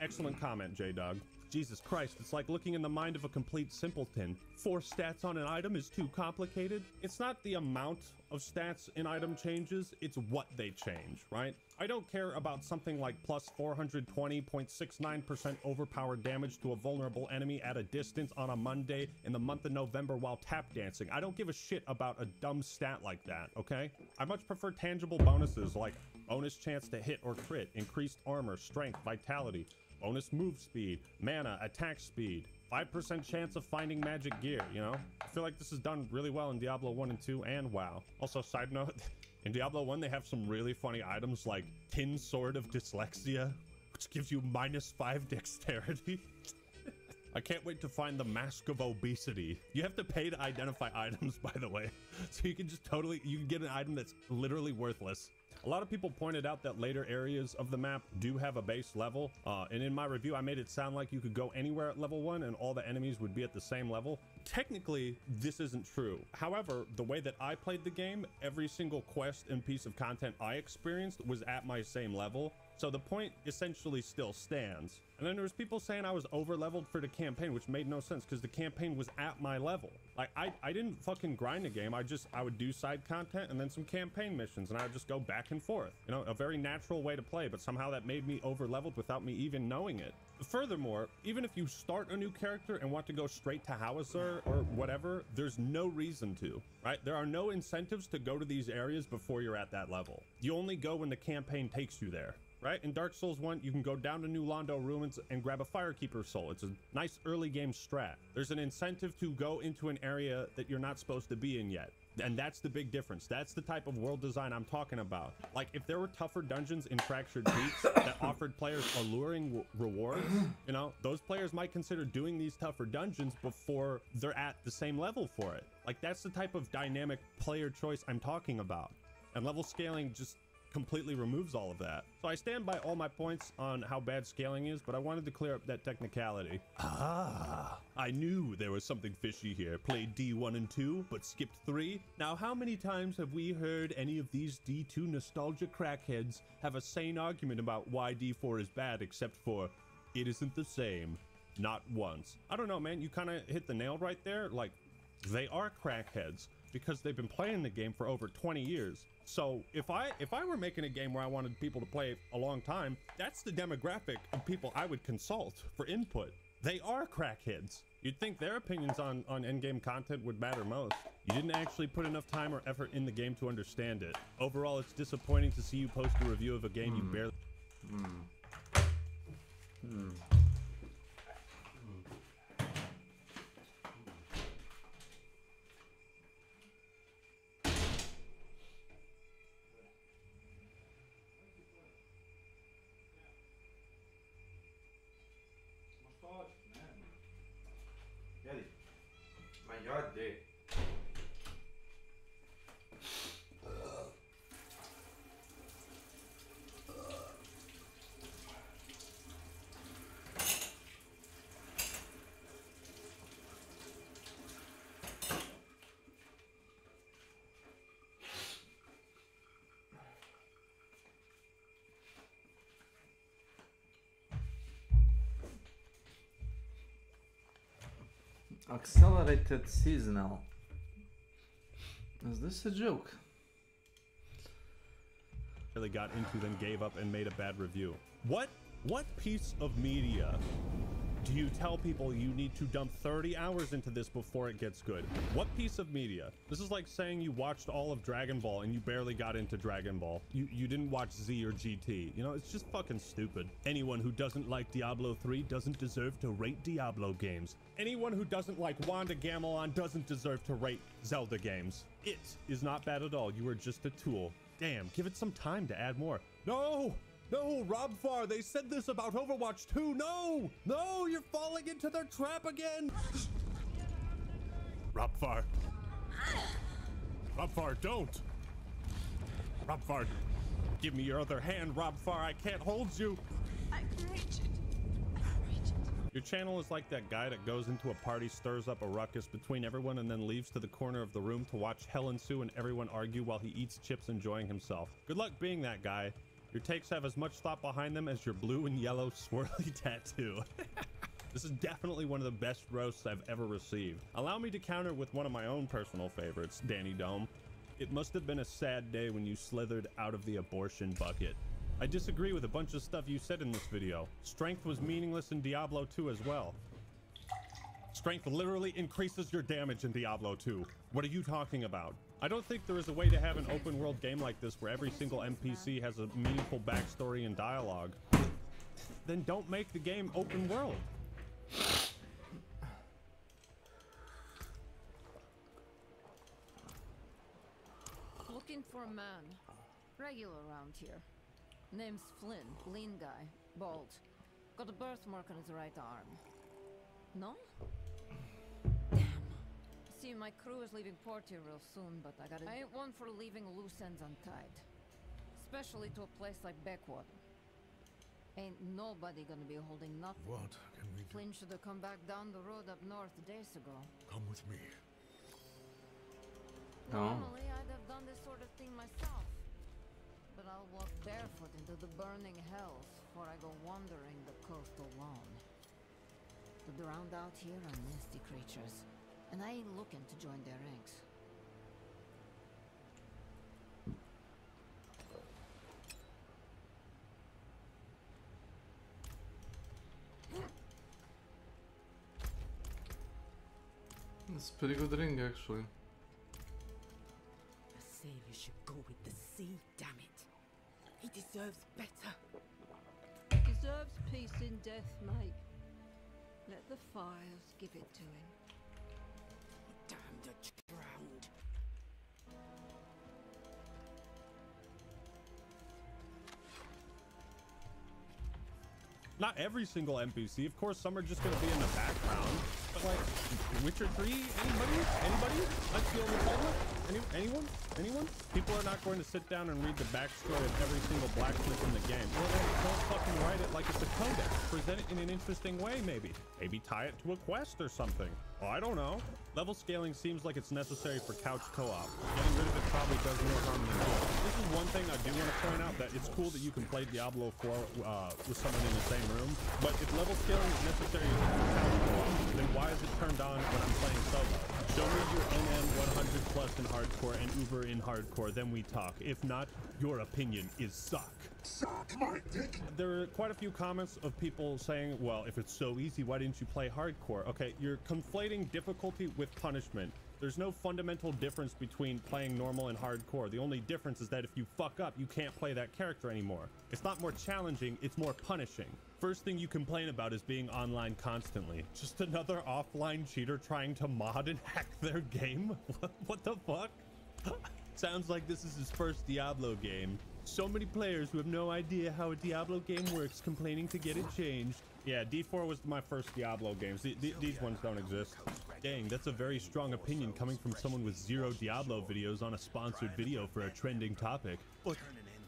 Speaker 4: Excellent comment, J-Dog. Jesus Christ, it's like looking in the mind of a complete simpleton. 4 stats on an item is too complicated. It's not the amount of stats an item changes, it's what they change, right? I don't care about something like plus 420.69% overpowered damage to a vulnerable enemy at a distance on a Monday in the month of November while tap dancing. I don't give a shit about a dumb stat like that, okay? I much prefer tangible bonuses like bonus chance to hit or crit, increased armor, strength, vitality, bonus move speed, mana, attack speed, 5% chance of finding magic gear, you know? I feel like this is done really well in Diablo 1 and 2 and WoW. Also, side note, in Diablo 1 they have some really funny items like Tin Sword of Dyslexia, which gives you -5 dexterity. I can't wait to find the Mask of Obesity. You have to pay to identify items, by the way. So you can just you can get an item that's literally worthless. A lot of people pointed out that later areas of the map do have a base level, and in my review I made it sound like you could go anywhere at level 1 and all the enemies would be at the same level. Technically, this isn't true. However, the way that I played the game, every single quest and piece of content I experienced was at my same level. So the point essentially still stands. And then there was people saying I was over leveled for the campaign, which made no sense because the campaign was at my level. Like I didn't fucking grind the game. I would do side content and then some campaign missions and I would just go back and forth. You know, a very natural way to play, but somehow that made me over leveled without me even knowing it. Furthermore, even if you start a new character and want to go straight to Howitzer or whatever, there's no reason to, right? There are no incentives to go to these areas before you're at that level. You only go when the campaign takes you there. Right? In Dark Souls 1, you can go down to New Londo Ruins and grab a Firekeeper soul. It's a nice early game strat. There's an incentive to go into an area that you're not supposed to be in yet. And that's the big difference. That's the type of world design I'm talking about. Like, if there were tougher dungeons in Fractured Peaks that offered players alluring rewards, you know, those players might consider doing these tougher dungeons before they're at the same level for it. Like, that's the type of dynamic player choice I'm talking about. And level scaling just completely removes all of that. So I stand by all my points on how bad scaling is, but I wanted to clear up that technicality. Ah, I knew there was something fishy here. Played D1 and 2, but skipped 3. Now, how many times have we heard any of these D2 nostalgia crackheads have a sane argument about why D4 is bad, except for it isn't the same? Not once. I don't know, man. You kind of hit the nail right there. Like, they are crackheads because they've been playing the game for over 20 years. So if I were making a game where I wanted people to play a long time, that's the demographic of people I would consult for input. They are crackheads. You'd think their opinions on endgame content would matter most. You didn't actually put enough time or effort in the game to understand it. Overall, it's disappointing to see you post a review of a game you barely...
Speaker 3: Accelerated seasonal. Is this a joke?
Speaker 4: Really got into, then gave up and made a bad review. What piece of media do you tell people you need to dump 30 hours into this before it gets good? What piece of media? This is like saying you watched all of Dragon Ball and you barely got into Dragon Ball. You didn't watch Z or GT. You know, it's just fucking stupid. Anyone who doesn't like Diablo 3 doesn't deserve to rate Diablo games. Anyone who doesn't like Wanda Gamelon doesn't deserve to rate Zelda games. It is not bad at all. You are just a tool. Damn, give it some time to add more. No! No, Robfar, they said this about Overwatch 2. No! No, you're falling into their trap again! Robfar. Robfar, don't! Robfar, give me your other hand, Robfar. I can't hold you.
Speaker 9: I can reach it. I can reach it.
Speaker 4: Your channel is like that guy that goes into a party, stirs up a ruckus between everyone, and then leaves to the corner of the room to watch Hell ensue and everyone argue while he eats chips enjoying himself. Good luck being that guy. Your takes have as much thought behind them as your blue and yellow swirly tattoo. This is definitely one of the best roasts I've ever received. Allow me to counter with one of my own personal favorites, Danny Dome. It must have been a sad day when you slithered out of the abortion bucket. I disagree with a bunch of stuff you said in this video. Strength was meaningless in Diablo 2 as well. Strength literally increases your damage in Diablo 2. What are you talking about? I don't think there is a way to have an open world game like this where every single NPC has a meaningful backstory and dialogue. Then don't make the game open world.
Speaker 16: Looking for a man. Regular around here. Name's Flynn. Lean guy. Bald. Got a birthmark on his right arm. No? Damn. See, my crew is leaving port here real soon, but I ain't one for leaving loose ends untied. Especially to a place like Backwater. Ain't nobody gonna be holding nothing.
Speaker 17: What can we do?
Speaker 16: Flynn should have come back down the road up north days ago.
Speaker 17: Come with me.
Speaker 16: Normally, I'd have done this sort of thing myself. But I'll walk barefoot into the burning hells before I go wandering the coast alone. The drowned out here are nasty creatures, and I ain't looking to join their ranks.
Speaker 3: It's a pretty good ring, actually.
Speaker 18: The savior should go with the sea, damn it. He deserves better.
Speaker 19: He deserves peace in death, mate. Let the fires give it to him.
Speaker 18: Damn the drowned.
Speaker 4: Not every single NPC, of course, some are just gonna be in the background. But like, Witcher 3, anybody? Let's feel the public? Anyone? People are not going to sit down and read the backstory of every single blacksmith in the game. Well, then don't fucking write it like it's a codex. Present it in an interesting way, maybe. Maybe tie it to a quest or something. Oh, I don't know. Level scaling seems like it's necessary for couch co-op. Getting rid of it probably does more harm than good. This is one thing I do want to point out, that it's cool that you can play Diablo 4 with someone in the same room, but if level scaling is necessary for couch co-op, then why is it turned on when I'm playing solo? Show me your NM 100 plus in hardcore and Uber in hardcore, then we talk. If not, your opinion is suck. Suck my dick. There are quite a few comments of people saying, well, if it's so easy, why didn't you play hardcore? Okay, you're conflating difficulty with punishment. There's no fundamental difference between playing normal and hardcore. The only difference is that if you fuck up, you can't play that character anymore. It's not more challenging, it's more punishing. First thing you complain about is being online constantly. Just another offline cheater trying to mod and hack their game? What the fuck? Sounds like this is his first Diablo game. So many players who have no idea how a Diablo game works complaining to get it changed. Yeah, D4 was my first Diablo games. These ones don't exist. Dang, that's a very strong opinion coming from someone with 0 Diablo videos on a sponsored video for a trending topic. But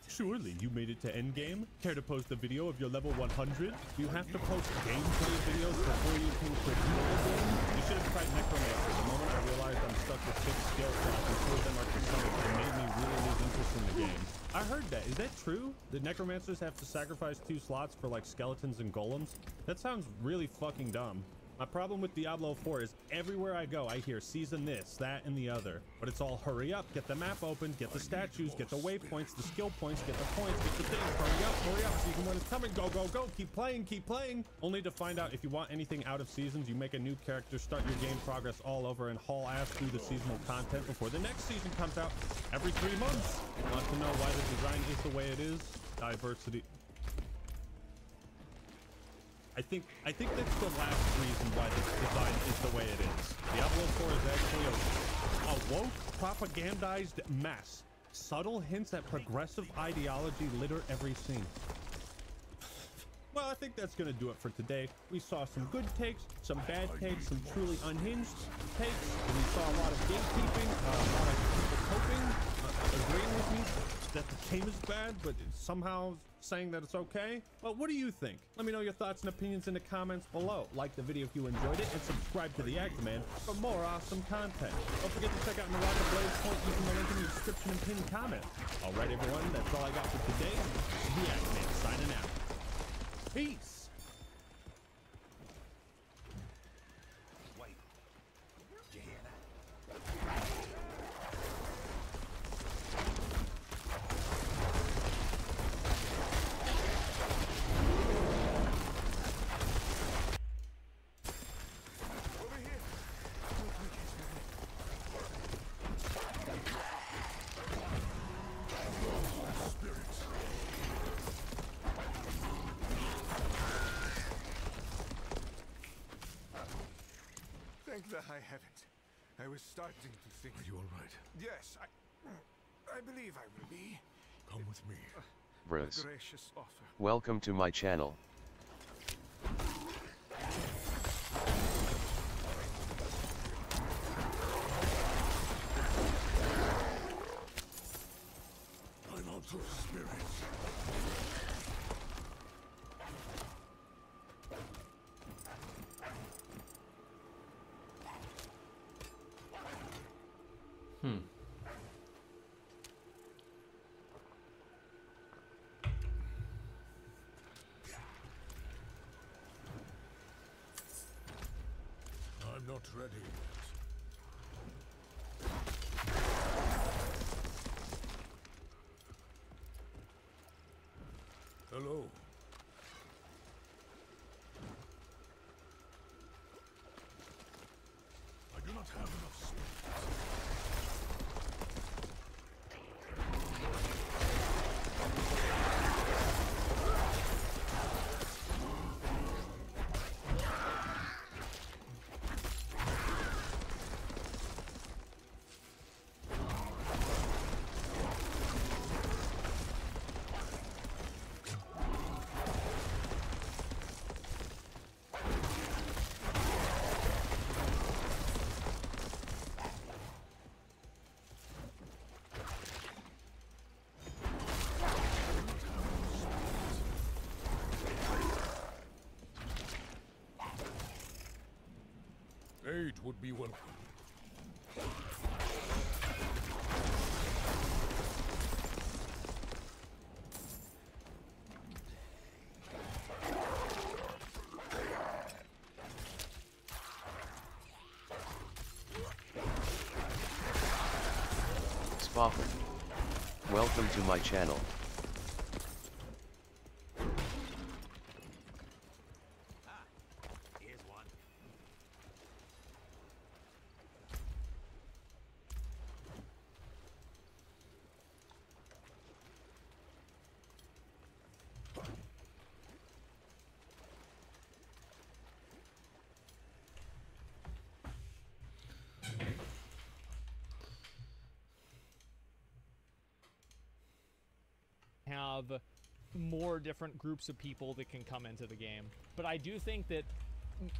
Speaker 4: surely you made it to endgame? Care to post a video of your level 100? You have to post gameplay videos before you can critique the game? You should have tried Necromancer. The moment I realized I'm stuck with 6 skill slots and 2 of them are cosmetic, it made me really lose interest in the game. I heard that. Is that true? Did Necromancers have to sacrifice 2 slots for like skeletons and golems? That sounds really fucking dumb. My problem with Diablo 4 is everywhere I go, I hear season this, that, and the other. But it's all hurry up, get the map open, get the statues, get the waypoints, the skill points, get the points, get the things, hurry up, season 1 is coming, go, go, go, keep playing. Only to find out if you want anything out of seasons, you make a new character, start your game progress all over, and haul ass through the seasonal content before the next season comes out every 3 months. Want to know why the design is the way it is? Diversity. I think that's the last reason why this design is the way it is. Diablo 4 is actually a woke, propagandized mess. Subtle hints at progressive ideology litter every scene. Well, I think that's gonna do it for today. We saw some good takes, some bad takes, some truly unhinged takes. We saw a lot of gatekeeping, a lot of people coping, agreeing with me that the game is bad, but somehow saying that it's okay. Well, what do you think? Let me know your thoughts and opinions in the comments below. Like the video if you enjoyed it, and subscribe to the Actman for more awesome content. Don't forget to check out my Rocket Blaze point using the link in the description and pinned comment. All right, everyone, that's all I got for today. The Actman signing out. Peace.
Speaker 17: Thank the High Heavens. I was starting to think... Are you all right? Yes, I believe I will be. Come with me.
Speaker 2: Bruce.
Speaker 17: Gracious offer.
Speaker 2: Welcome to my channel.
Speaker 17: I'm out. of spirits. I'm not ready yet. Hello. I do not have enough space. Aid would be welcome.
Speaker 2: Spofford. Welcome to my channel.
Speaker 20: Here's one.
Speaker 13: Have more different groups of people that can come into the game. But I do think that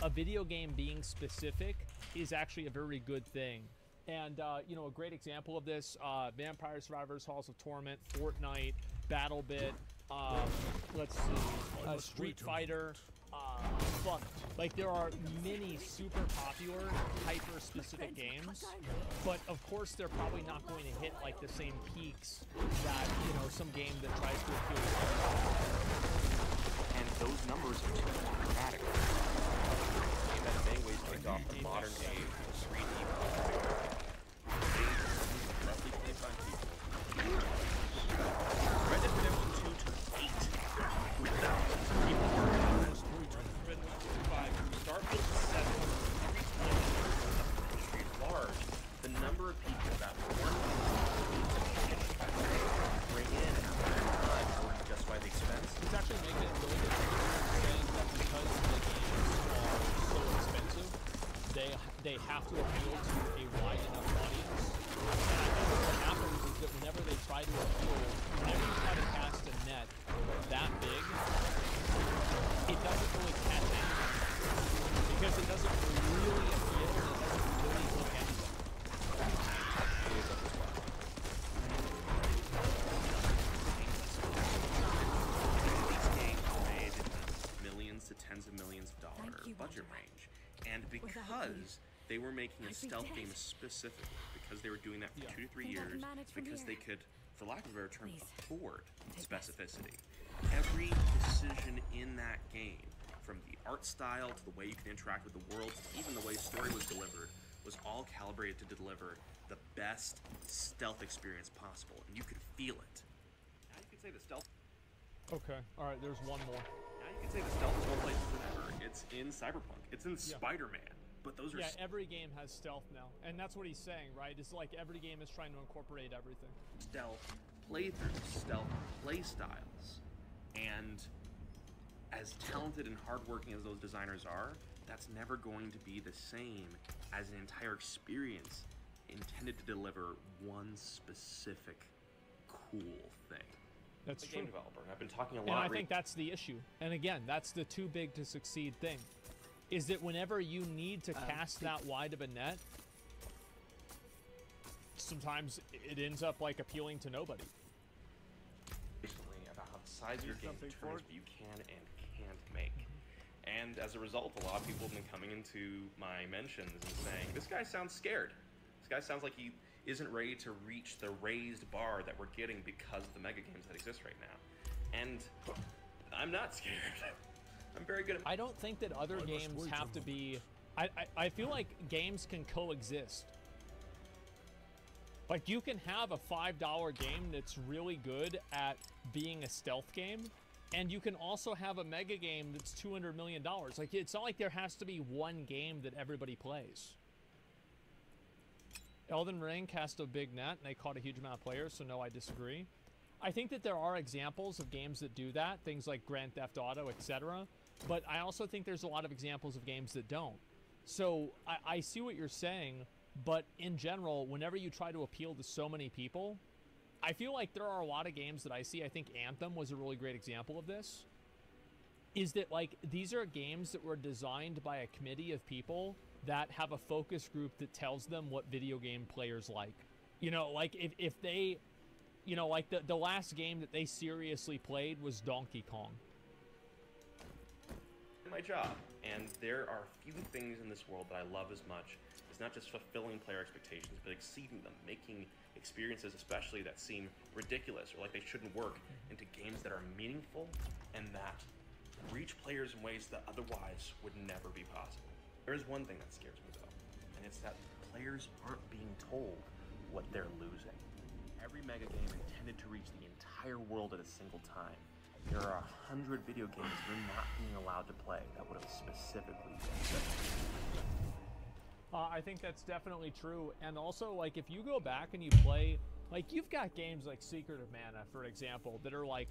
Speaker 13: a video game being specific is actually a very good thing. And, you know, a great example of this, Vampire Survivors, Halls of Torment, Fortnite, BattleBit, let's see, Street Fighter, fuck. Like, there are many super popular, hyper-specific games, but of course they're probably not going to hit, like, the same peaks that, you know, some game that tries to appeal to everyone.
Speaker 21: And those numbers are too dramatic. A game that in many ways kicked off the modern age 3D roughly 25 people. Red Dead Redemption 2 took 8 with thousands of people working on this. Red Dead 5 start with 7. Industry at large, the number of people that one bring in after time in order to justify the expense.
Speaker 13: It's actually making it really difficult saying that because the games are so expensive, they have to appeal to a wide enough audience. And I think what happens is that whenever they try to appeal, whenever you try to cast a net that big, it doesn't really catch anything. Because it doesn't really appeal, and it doesn't really hook anything.
Speaker 21: These games are made in the millions to tens of millions of dollar budget range. And because they were making a stealth game specifically, because they were doing that for 2 to 3 years, because they could, for lack of a better term, afford specificity. Every decision in that game, from the art style to the way you can interact with the world, to even the way story was delivered, was all calibrated to deliver the best stealth experience possible, and you could feel it. Now you could say the stealth.
Speaker 13: Okay, alright, there's one more.
Speaker 21: Now you can say the stealth is more places than ever. It's in Cyberpunk. It's in Spider-Man. But those are...
Speaker 13: Yeah, every game has stealth now. And that's what he's saying, right? It's like every game is trying to incorporate everything.
Speaker 21: Stealth playthroughs, stealth playstyles. And as talented and hardworking as those designers are, that's never going to be the same as an entire experience intended to deliver one specific cool thing.
Speaker 13: That's
Speaker 21: a
Speaker 13: true.
Speaker 21: game developer. I've been talking a lot.
Speaker 13: And I think that's the issue. And again, that's the too big to succeed thing. Is that whenever you need to cast that wide of a net, sometimes it ends up like appealing to nobody.
Speaker 21: size of your game determines what you can and can't make. And as a result, a lot of people have been coming into my mentions and saying, this guy sounds scared. This guy sounds like he isn't ready to reach the raised bar that we're getting because of the mega games that exist right now. And I'm not scared. I'm very good at...
Speaker 13: I don't think that other games have to be... I feel like games can coexist. Like, you can have a $5 game that's really good at being a stealth game, and you can also have a mega game that's $200 million. Like, it's not like there has to be one game that everybody plays. Elden Ring cast a big net, and they caught a huge amount of players, so no, I disagree. I think that there are examples of games that do that, things like Grand Theft Auto, etc. But I also think there's a lot of examples of games that don't. So I see what you're saying, but in general, whenever you try to appeal to so many people, I feel like there are a lot of games that I see. I think Anthem was a really great example of this. Is that, like, these are games that were designed by a committee of people that have a focus group that tells them what video game players like. You know, like, if they, you know, like, the last game that they seriously played was Donkey Kong.
Speaker 21: My job, and there are few things in this world that I love as much. It's not just fulfilling player expectations, but exceeding them, making experiences especially that seem ridiculous or like they shouldn't work into games that are meaningful and that reach players in ways that otherwise would never be possible. There is one thing that scares me though, and it's that players aren't being told what they're losing. Every mega game intended to reach the entire world at a single time. There are 100 video games you're not being allowed to play that would have specifically been set.
Speaker 13: I think that's definitely true. And also, like, if you go back and you play, like, you've got games like Secret of Mana, for example, that are like,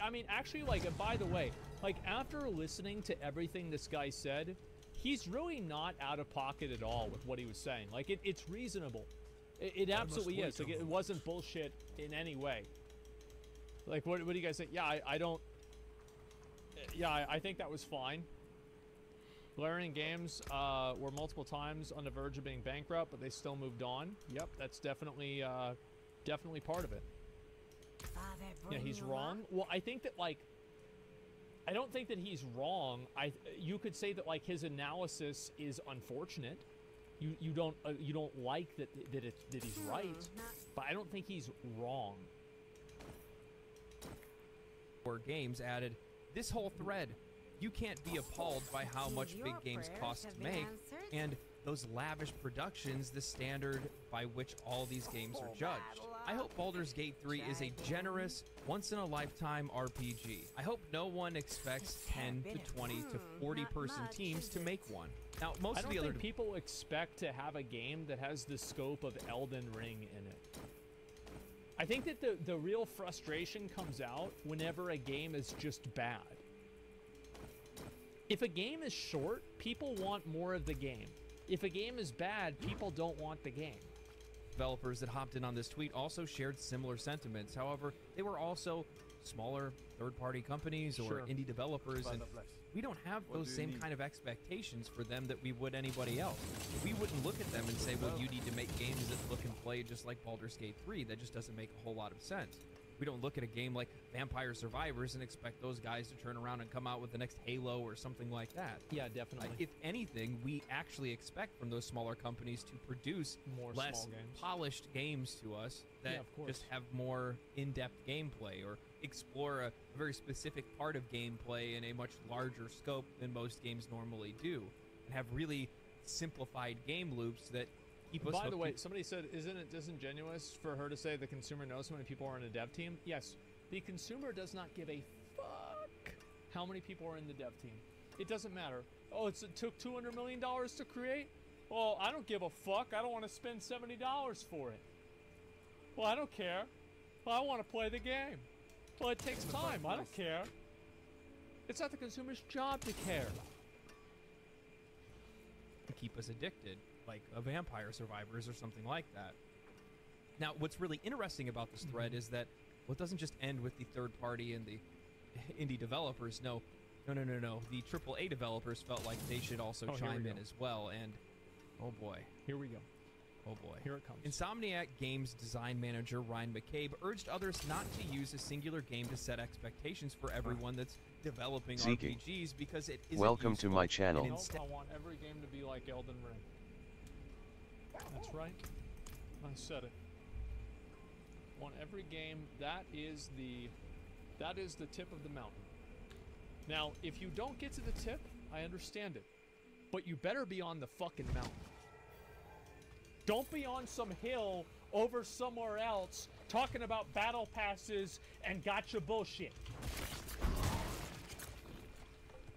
Speaker 13: I mean, actually, like, and by the way, like, after listening to everything this guy said, he's really not out of pocket at all with what he was saying. Like, it's reasonable. It absolutely is. Like, it wasn't bullshit in any way. Like, what do you guys think? Yeah, I don't... Yeah, I think that was fine. Larian Games were multiple times on the verge of being bankrupt, but they still moved on. Yep, that's definitely definitely part of it. Yeah, he's wrong. Well, I think that, like... I don't think that he's wrong. You could say that, like, his analysis is unfortunate. You don't like that he's right, but I don't think he's wrong.
Speaker 20: Or games added this whole thread. You can't be appalled by how much big games cost to make, and those lavish productions, the standard by which all these games are judged. I hope Baldur's Gate 3 is a generous, once-in-a-lifetime RPG. I hope no one expects 10 to 20 to 40-person teams to make one. Now, most of the other
Speaker 13: people expect to have a game that has the scope of Elden Ring in it. I think that the real frustration comes out whenever a game is just bad. If a game is short, people want more of the game. If a game is bad, people don't want the game.
Speaker 20: Developers that hopped in on this tweet also shared similar sentiments. However, they were also smaller third-party companies or indie developers, and we don't have those same kind of expectations for them that we would anybody else. We wouldn't look at them and say, well, you need to make games that look and play just like Baldur's Gate 3. That just doesn't make a whole lot of sense. We don't look at a game like Vampire Survivors and expect those guys to turn around and come out with the next Halo or something like that.
Speaker 13: Yeah, definitely.
Speaker 20: If anything, we actually expect from those smaller companies to produce less polished games to us that just have more in-depth gameplay or explore a very specific part of gameplay in a much larger scope than most games normally do, and have really simplified game loops that keep us.
Speaker 13: By the way, somebody said, isn't it disingenuous for her to say the consumer knows how many people are in a dev team? Yes, the consumer does not give a fuck how many people are in the dev team. It doesn't matter. Oh, it took $200 million to create? Well, I don't give a fuck. I don't want to spend $70 for it. Well, I don't care. Well, I want to play the game. Well, it takes time. I don't care. It's not the consumer's job to care.
Speaker 20: To keep us addicted, like a Vampire Survivors or something like that. Now, what's really interesting about this thread is that, well, it doesn't just end with the third party and the indie developers. No. The AAA developers felt like they should also chime in as well. And, oh boy.
Speaker 13: Here we go.
Speaker 20: Oh boy.
Speaker 13: Here it comes.
Speaker 20: Insomniac Games design manager Ryan McCabe urged others not to use a singular game to set expectations for everyone that's developing
Speaker 2: Seeking.
Speaker 20: RPGs because it isn't
Speaker 2: Welcome to
Speaker 20: useful,
Speaker 2: my channel.
Speaker 20: and
Speaker 13: Nope,
Speaker 20: instead-
Speaker 13: I want every game to be like Elden Ring. That's right. I said it. I want every game, that is the tip of the mountain. Now, if you don't get to the tip, I understand it. But you better be on the fucking mountain. Don't be on some hill over somewhere else talking about battle passes and gotcha bullshit.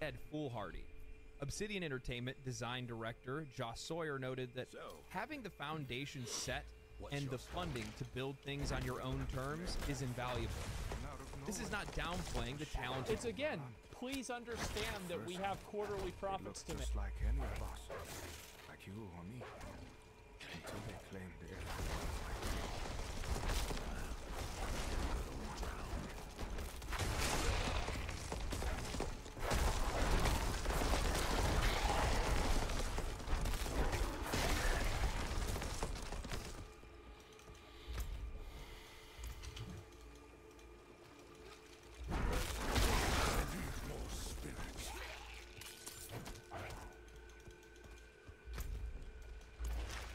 Speaker 20: Ed Foolhardy. Obsidian Entertainment design director Josh Sawyer noted that having the foundation set and the funding to build things on your own terms is invaluable. This is not downplaying the talent.
Speaker 13: It's again, please understand that we have quarterly profits to make.
Speaker 17: Just like any of us. Like you or me. Until they claim they're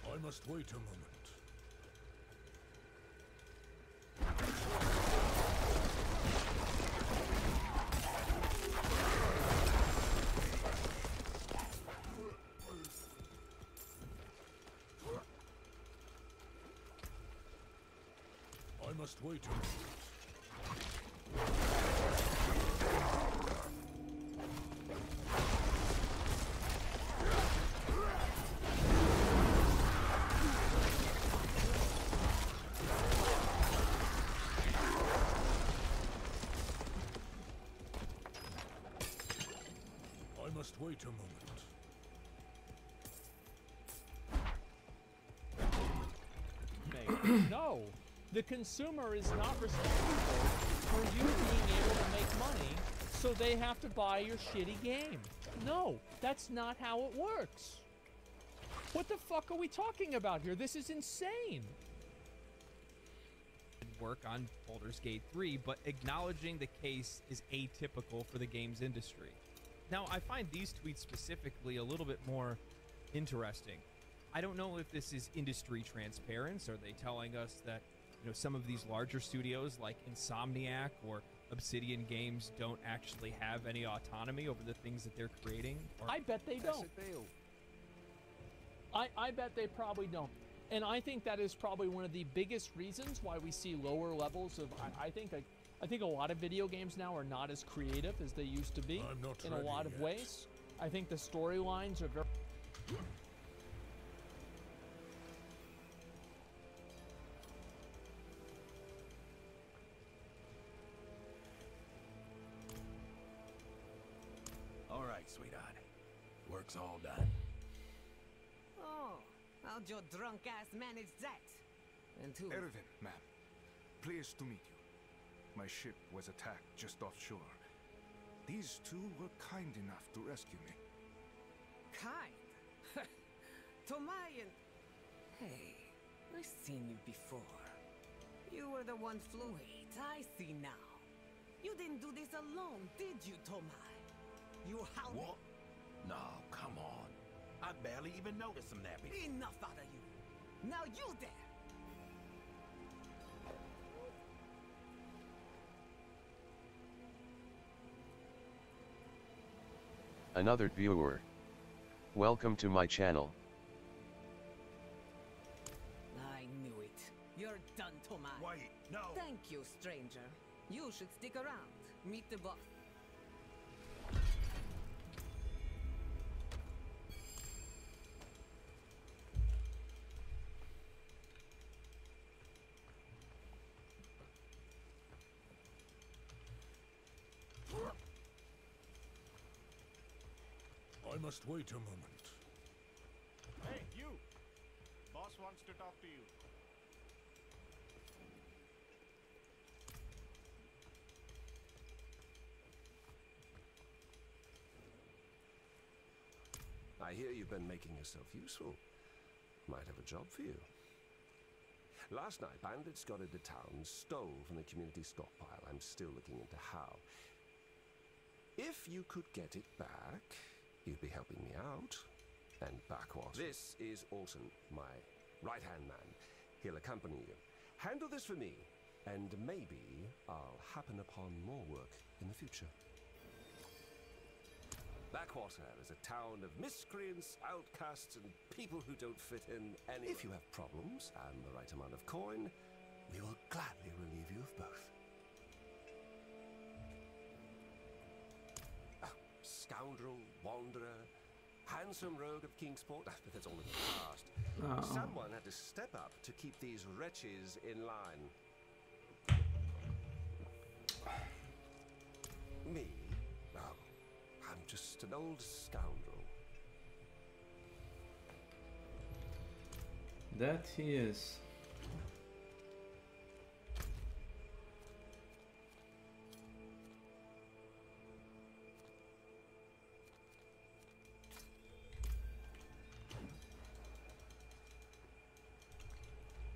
Speaker 5: I must wait a moment. I must wait a moment. I must wait a moment.
Speaker 13: No, the consumer is not responsible for you being able to make money, so they have to buy your shitty game. No, that's not how it works. What the fuck are we talking about here? This is insane.
Speaker 20: Work on Baldur's Gate 3, but acknowledging the case is atypical for the games industry. Now, I find these tweets specifically a little bit more interesting. I don't know if this is industry transparency. Are they telling us that, you know, some of these larger studios like Insomniac or Obsidian Games don't actually have any autonomy over the things that they're creating? Or
Speaker 13: I bet they don't. I bet they probably don't. And I think that is probably one of the biggest reasons why we see lower levels of. I think a lot of video games now are not as creative as they used to be in a lot of ways. I think the storylines are very.
Speaker 22: All right, sweetheart. Work's all done.
Speaker 18: Oh, how'd your drunk ass manage that? And who?
Speaker 17: Erwin, ma'am. Pleased to meet you. My ship was attacked just offshore. These two were kind enough to rescue me.
Speaker 18: Kind? Tomai and... Hey, I've seen you before. You were the one fluid. I see now. You didn't do this alone, did you, Tomai? You how?
Speaker 22: What? No, come on. I barely even noticed some nappies.
Speaker 18: Enough out of you. Now you there.
Speaker 2: Another viewer. Welcome to my channel.
Speaker 18: I knew it. You're done, Tomai.
Speaker 22: Wait, no.
Speaker 18: Thank you, stranger. You should stick around. Meet the boss.
Speaker 5: I must wait a moment.
Speaker 8: Hey, you! Boss wants to talk to you.
Speaker 23: I hear you've been making yourself useful.
Speaker 1: might have a job for you. Last night, bandits got into town, stole from the community stockpile. I'm still looking into how. If you could get it back, you'd be helping me out. And Backwater. This is Orton, my right-hand man. He'll accompany you. Handle this for me, and maybe I'll happen upon more work in the future. Backwater is a town of miscreants, outcasts, and people who don't fit in anywhere. If you have problems and the right amount of coin, we will gladly relieve you of both. Scoundrel, wanderer, handsome rogue of Kingsport, but that's all in the past. Someone had to step up to keep these wretches in line. Me? No, I'm just an old scoundrel.
Speaker 3: That he is.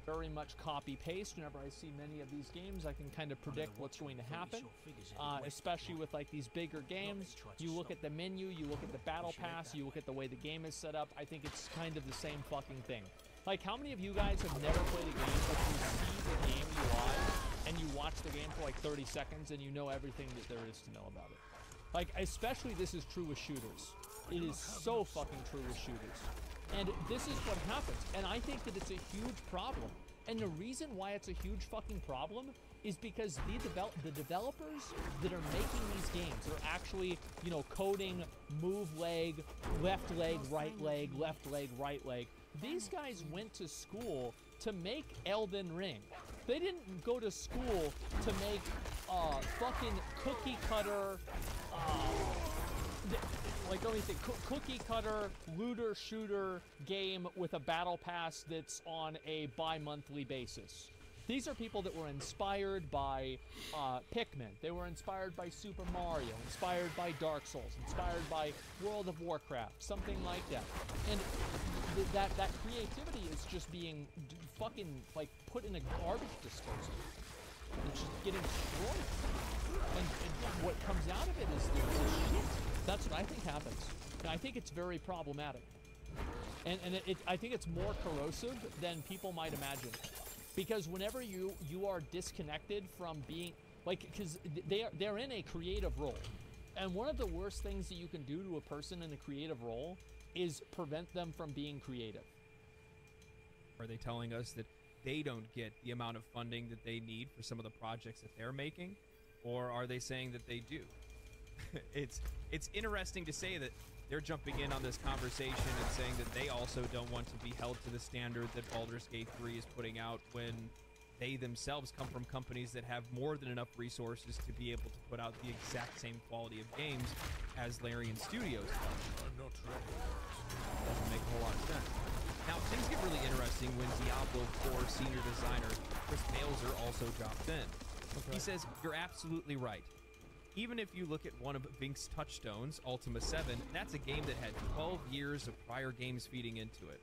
Speaker 13: Very much copy paste. Whenever I see many of these games, I can kind of predict what's going to happen, especially with like these bigger games. You look at the menu, you look at the battle pass, you look at the way the game is set up. I think it's kind of the same fucking thing. Like, how many of you guys have never played a game, but you see the game UI and you watch the game for like 30 seconds and you know everything that there is to know about it? Like, especially this is true with shooters. It is so fucking true with shooters. And this is what happens. And I think that it's a huge problem. And the reason why it's a huge fucking problem is because the developers that are making these games are actually, you know, coding move leg, left leg, right leg, left leg, right leg. These guys went to school to make Elden Ring. They didn't go to school to make fucking cookie cutter, like, let me think, cookie cutter looter shooter game with a battle pass that's on a bi-monthly basis. These are people that were inspired by Pikmin. They were inspired by Super Mario, inspired by Dark Souls, inspired by World of Warcraft, something like that. And that creativity is just being fucking like put in a garbage disposal. It's just getting destroyed. And what comes out of it is shit. That's what I think happens. And I think it's very problematic. And I think it's more corrosive than people might imagine. Because whenever you are disconnected from being, like, because they're in a creative role. And one of the worst things that you can do to a person in a creative role is prevent them from being creative.
Speaker 20: Are they telling us that they don't get the amount of funding that they need for some of the projects that they're making? Or are they saying that they do? It's interesting to say that they're jumping in on this conversation and saying that they also don't want to be held to the standard that Baldur's Gate 3 is putting out when they themselves come from companies that have more than enough resources to be able to put out the exact same quality of games as Larian Studios.
Speaker 5: I'm not ready.
Speaker 20: Doesn't make a whole lot of sense. Now, things get really interesting when Diablo 4 senior designer Chris Maelzer also dropped in. Okay. He says, "You're absolutely right. Even if you look at one of Vink's touchstones, Ultima 7, that's a game that had 12 years of prior games feeding into it.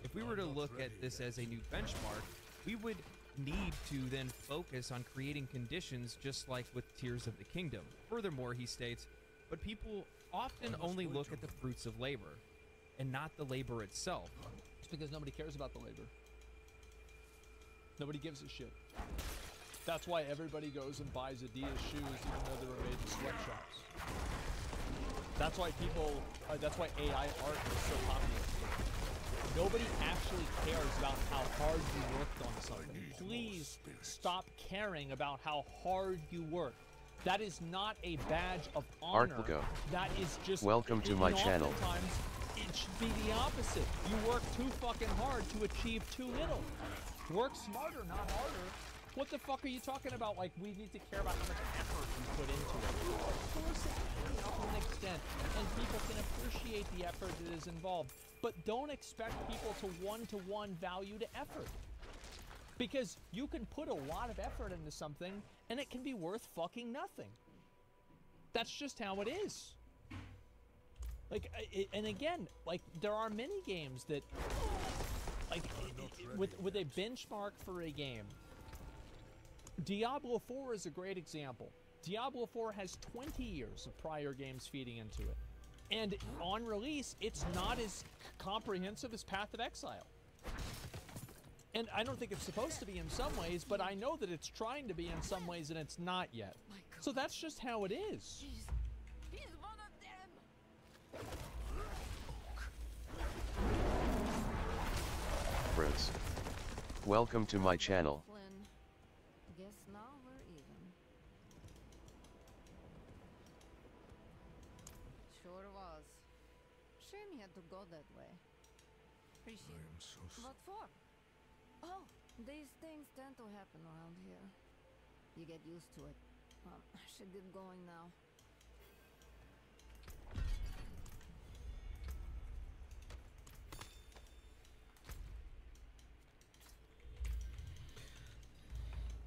Speaker 20: If we were to look at this as a new benchmark, we would need to then focus on creating conditions just like with Tears of the Kingdom." Furthermore, he states, "But people often only look at the fruits of labor and not the labor itself."
Speaker 13: It's because nobody cares about the labor. Nobody gives a shit. That's why everybody goes and buys Adidas shoes even though they were made in sweatshops. That's why people, that's why AI art is so popular. Nobody actually cares about how hard you worked on something. Please stop caring about how hard you work. That is not a badge of honor.
Speaker 2: Artlago.
Speaker 13: That is just...
Speaker 2: Welcome to my channel.
Speaker 13: Oftentimes, it should be the opposite. You work too fucking hard to achieve too little. Work smarter, not harder. What the fuck are you talking about? Like, we need to care about how much effort you put into it. Of course it can, to an extent, and people can appreciate the effort that is involved. But don't expect people to one-to-one value to effort. Because you can put a lot of effort into something, and it can be worth fucking nothing. That's just how it is. Like, and again, like, there are many games that... Like, with a benchmark for a game, Diablo 4 is a great example. Diablo 4 has 20 years of prior games feeding into it. And on release, it's not as comprehensive as Path of Exile. And I don't think it's supposed to be in some ways, but I know that it's trying to be in some ways, and it's not yet. So that's just how it is.
Speaker 16: He's one of them.
Speaker 2: Friends, welcome to my channel.
Speaker 16: Flynn, guess now we're even. Sure was. Shame he had to go that way. Appreciate it. What for? Oh, these things tend to happen around here. You get used to it. I should get going now.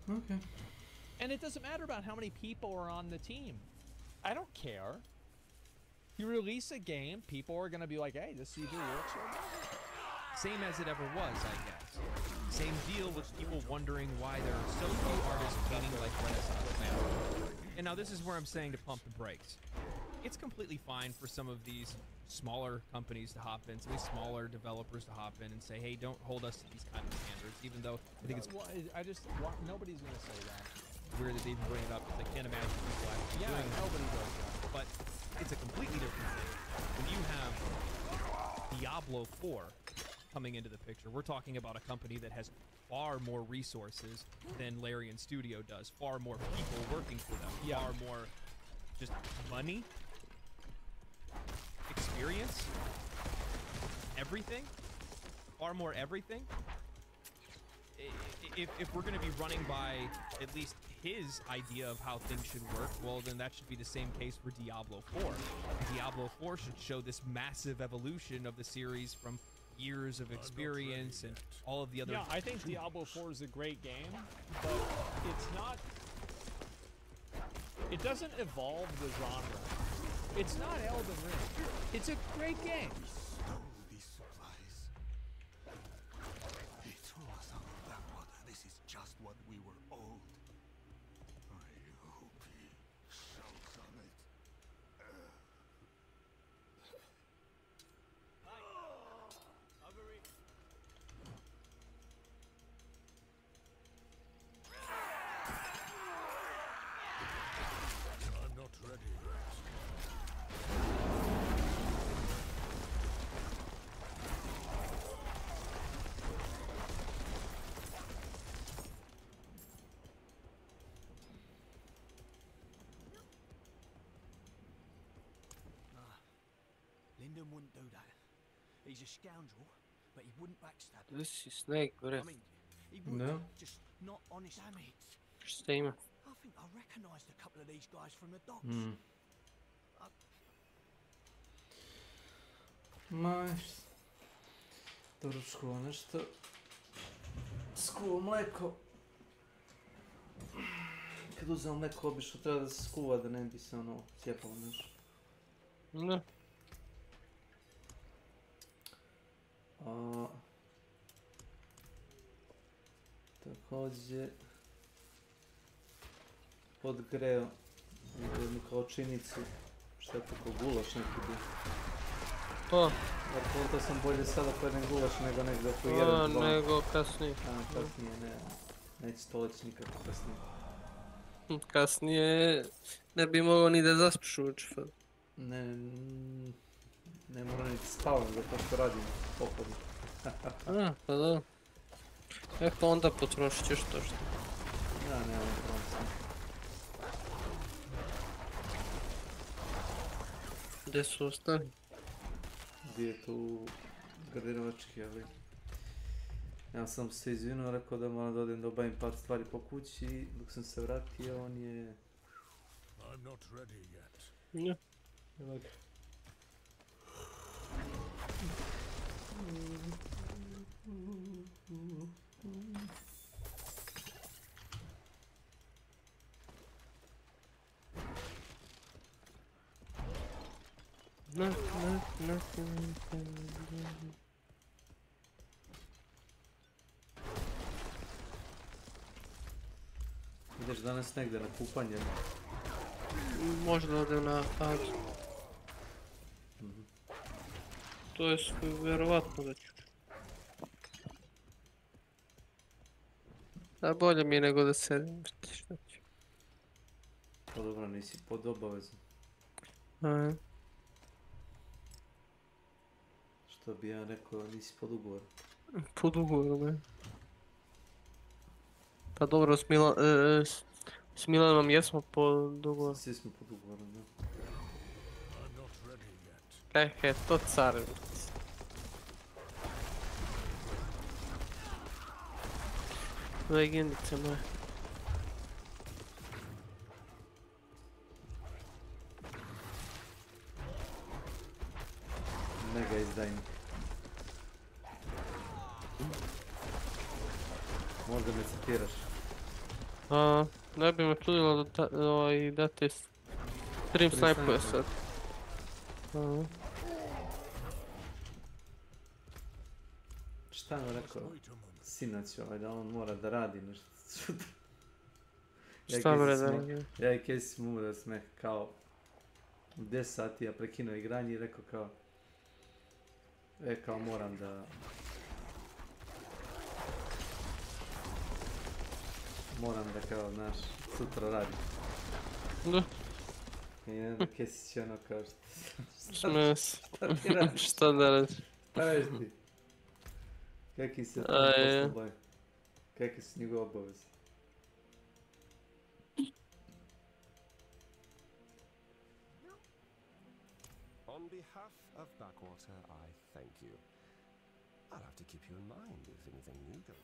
Speaker 3: Okay.
Speaker 13: And it doesn't matter about how many people are on the team. I don't care. You release a game, people are going to be like, hey, this CD works.
Speaker 20: Same as it ever was, I guess. Same deal with people wondering why there are so few artists painting like Renaissance man. And now this is where I'm saying to pump the brakes. It's completely fine for some of these smaller companies to hop in, some of these smaller developers to hop in and say, hey, don't hold us to these kind of standards, even though I think it's...
Speaker 13: Well, nobody's going to say that.
Speaker 20: Weird that they even bring it up, because I can't imagine people actually doing it.
Speaker 13: Nobody does that.
Speaker 20: But it's a completely different thing. When you have Diablo 4 coming into the picture, we're talking about a company that has far more resources than Larian Studio does, far more people working for them, far more just money, experience, everything, far more everything. If we're going to be running by at least his idea of how things should work, well, then that should be the same case for Diablo 4. Diablo 4 should show this massive evolution of the series from years of experience and all of the other...
Speaker 13: Yeah, I think Diablo 4 is a great game, but it's not... It doesn't evolve the genre. It's not Elden Ring. It's a great game.
Speaker 6: These supplies. He threw us out of Blackwater. This is just what we were owed. I hope he shows on it. I'm not ready yet.
Speaker 7: Lyndon wouldn't do that. He's a scoundrel, but he wouldn't backstab.
Speaker 23: This is Snake,
Speaker 7: I
Speaker 23: correct?
Speaker 7: mean, he would
Speaker 3: No.
Speaker 7: just not honest. Damn it!
Speaker 23: Same.
Speaker 7: I think I recognised a couple of these guys from the docks.
Speaker 3: Dobro, skuo nešto. Skuo mleko. Kad uzem mleko, obično treba da se skuva, da ne bi se ono cijepalo nešto.
Speaker 23: Ne.
Speaker 3: Također podgreo jednu kao činicu, šta je to kao gulaš neki bi.
Speaker 23: To?
Speaker 3: Dakle, to sam bolje sada pojedem gulaš nego negdje oko 1-2.
Speaker 23: Nego kasnije.
Speaker 3: Kasnije ne, neće to leći nikako kasnije.
Speaker 23: Kasnije ne bi mogao ni da zaspiš uoči.
Speaker 3: Ne moram niti spavam za to što radim pohodno.
Speaker 23: Pa da. Pa onda potrošit ćeš to što.
Speaker 3: Ja, nemam problem.
Speaker 23: Gdje su ostali?
Speaker 3: Gdje je tu garderovački, ali... Ja sam se izvinuo, rekao da moram da odem da obavim par stvari po kući i dok sam se vratio, on je...
Speaker 6: I'm not ready yet.
Speaker 23: Ne.
Speaker 3: Ideš danas negdje na kupanje?
Speaker 23: Možda odem na fazu. To je vjerovatno da ću. A bolje mi je nego da sedim. Šta ću?
Speaker 3: Pa dobro, nisi pod obavezom. Što bi ja rekao, nisi pod ugovorom.
Speaker 23: Pod ugovorom, je. Pa dobro, s Milanom jesmo pod ugovorom.
Speaker 3: Svi smo pod ugovorom, da.
Speaker 23: Kaj, to car. Legendice moje.
Speaker 3: Mega izdajnik. Možda me citiraš.
Speaker 23: Ne bi me čudilo da te stream snajpuje sad.
Speaker 3: Šta je rekao? Sinac da on mora da radi nešto sutra.
Speaker 23: Šta bre da radi?
Speaker 3: Ja i Casey smo umre da smeh kao u 10 sati ja prekinuo igranje i rekao kao moram da kao, znaš, sutra radim.
Speaker 23: Da.
Speaker 3: I onda Casey će ono kao
Speaker 23: šta da radiš?
Speaker 3: Pa veš ti. Kakvi se to posle boje? Kakvi su njegove obaveze?
Speaker 1: On behalf of Backwater, I thank you. I'll have to keep you in mind if anything new goes.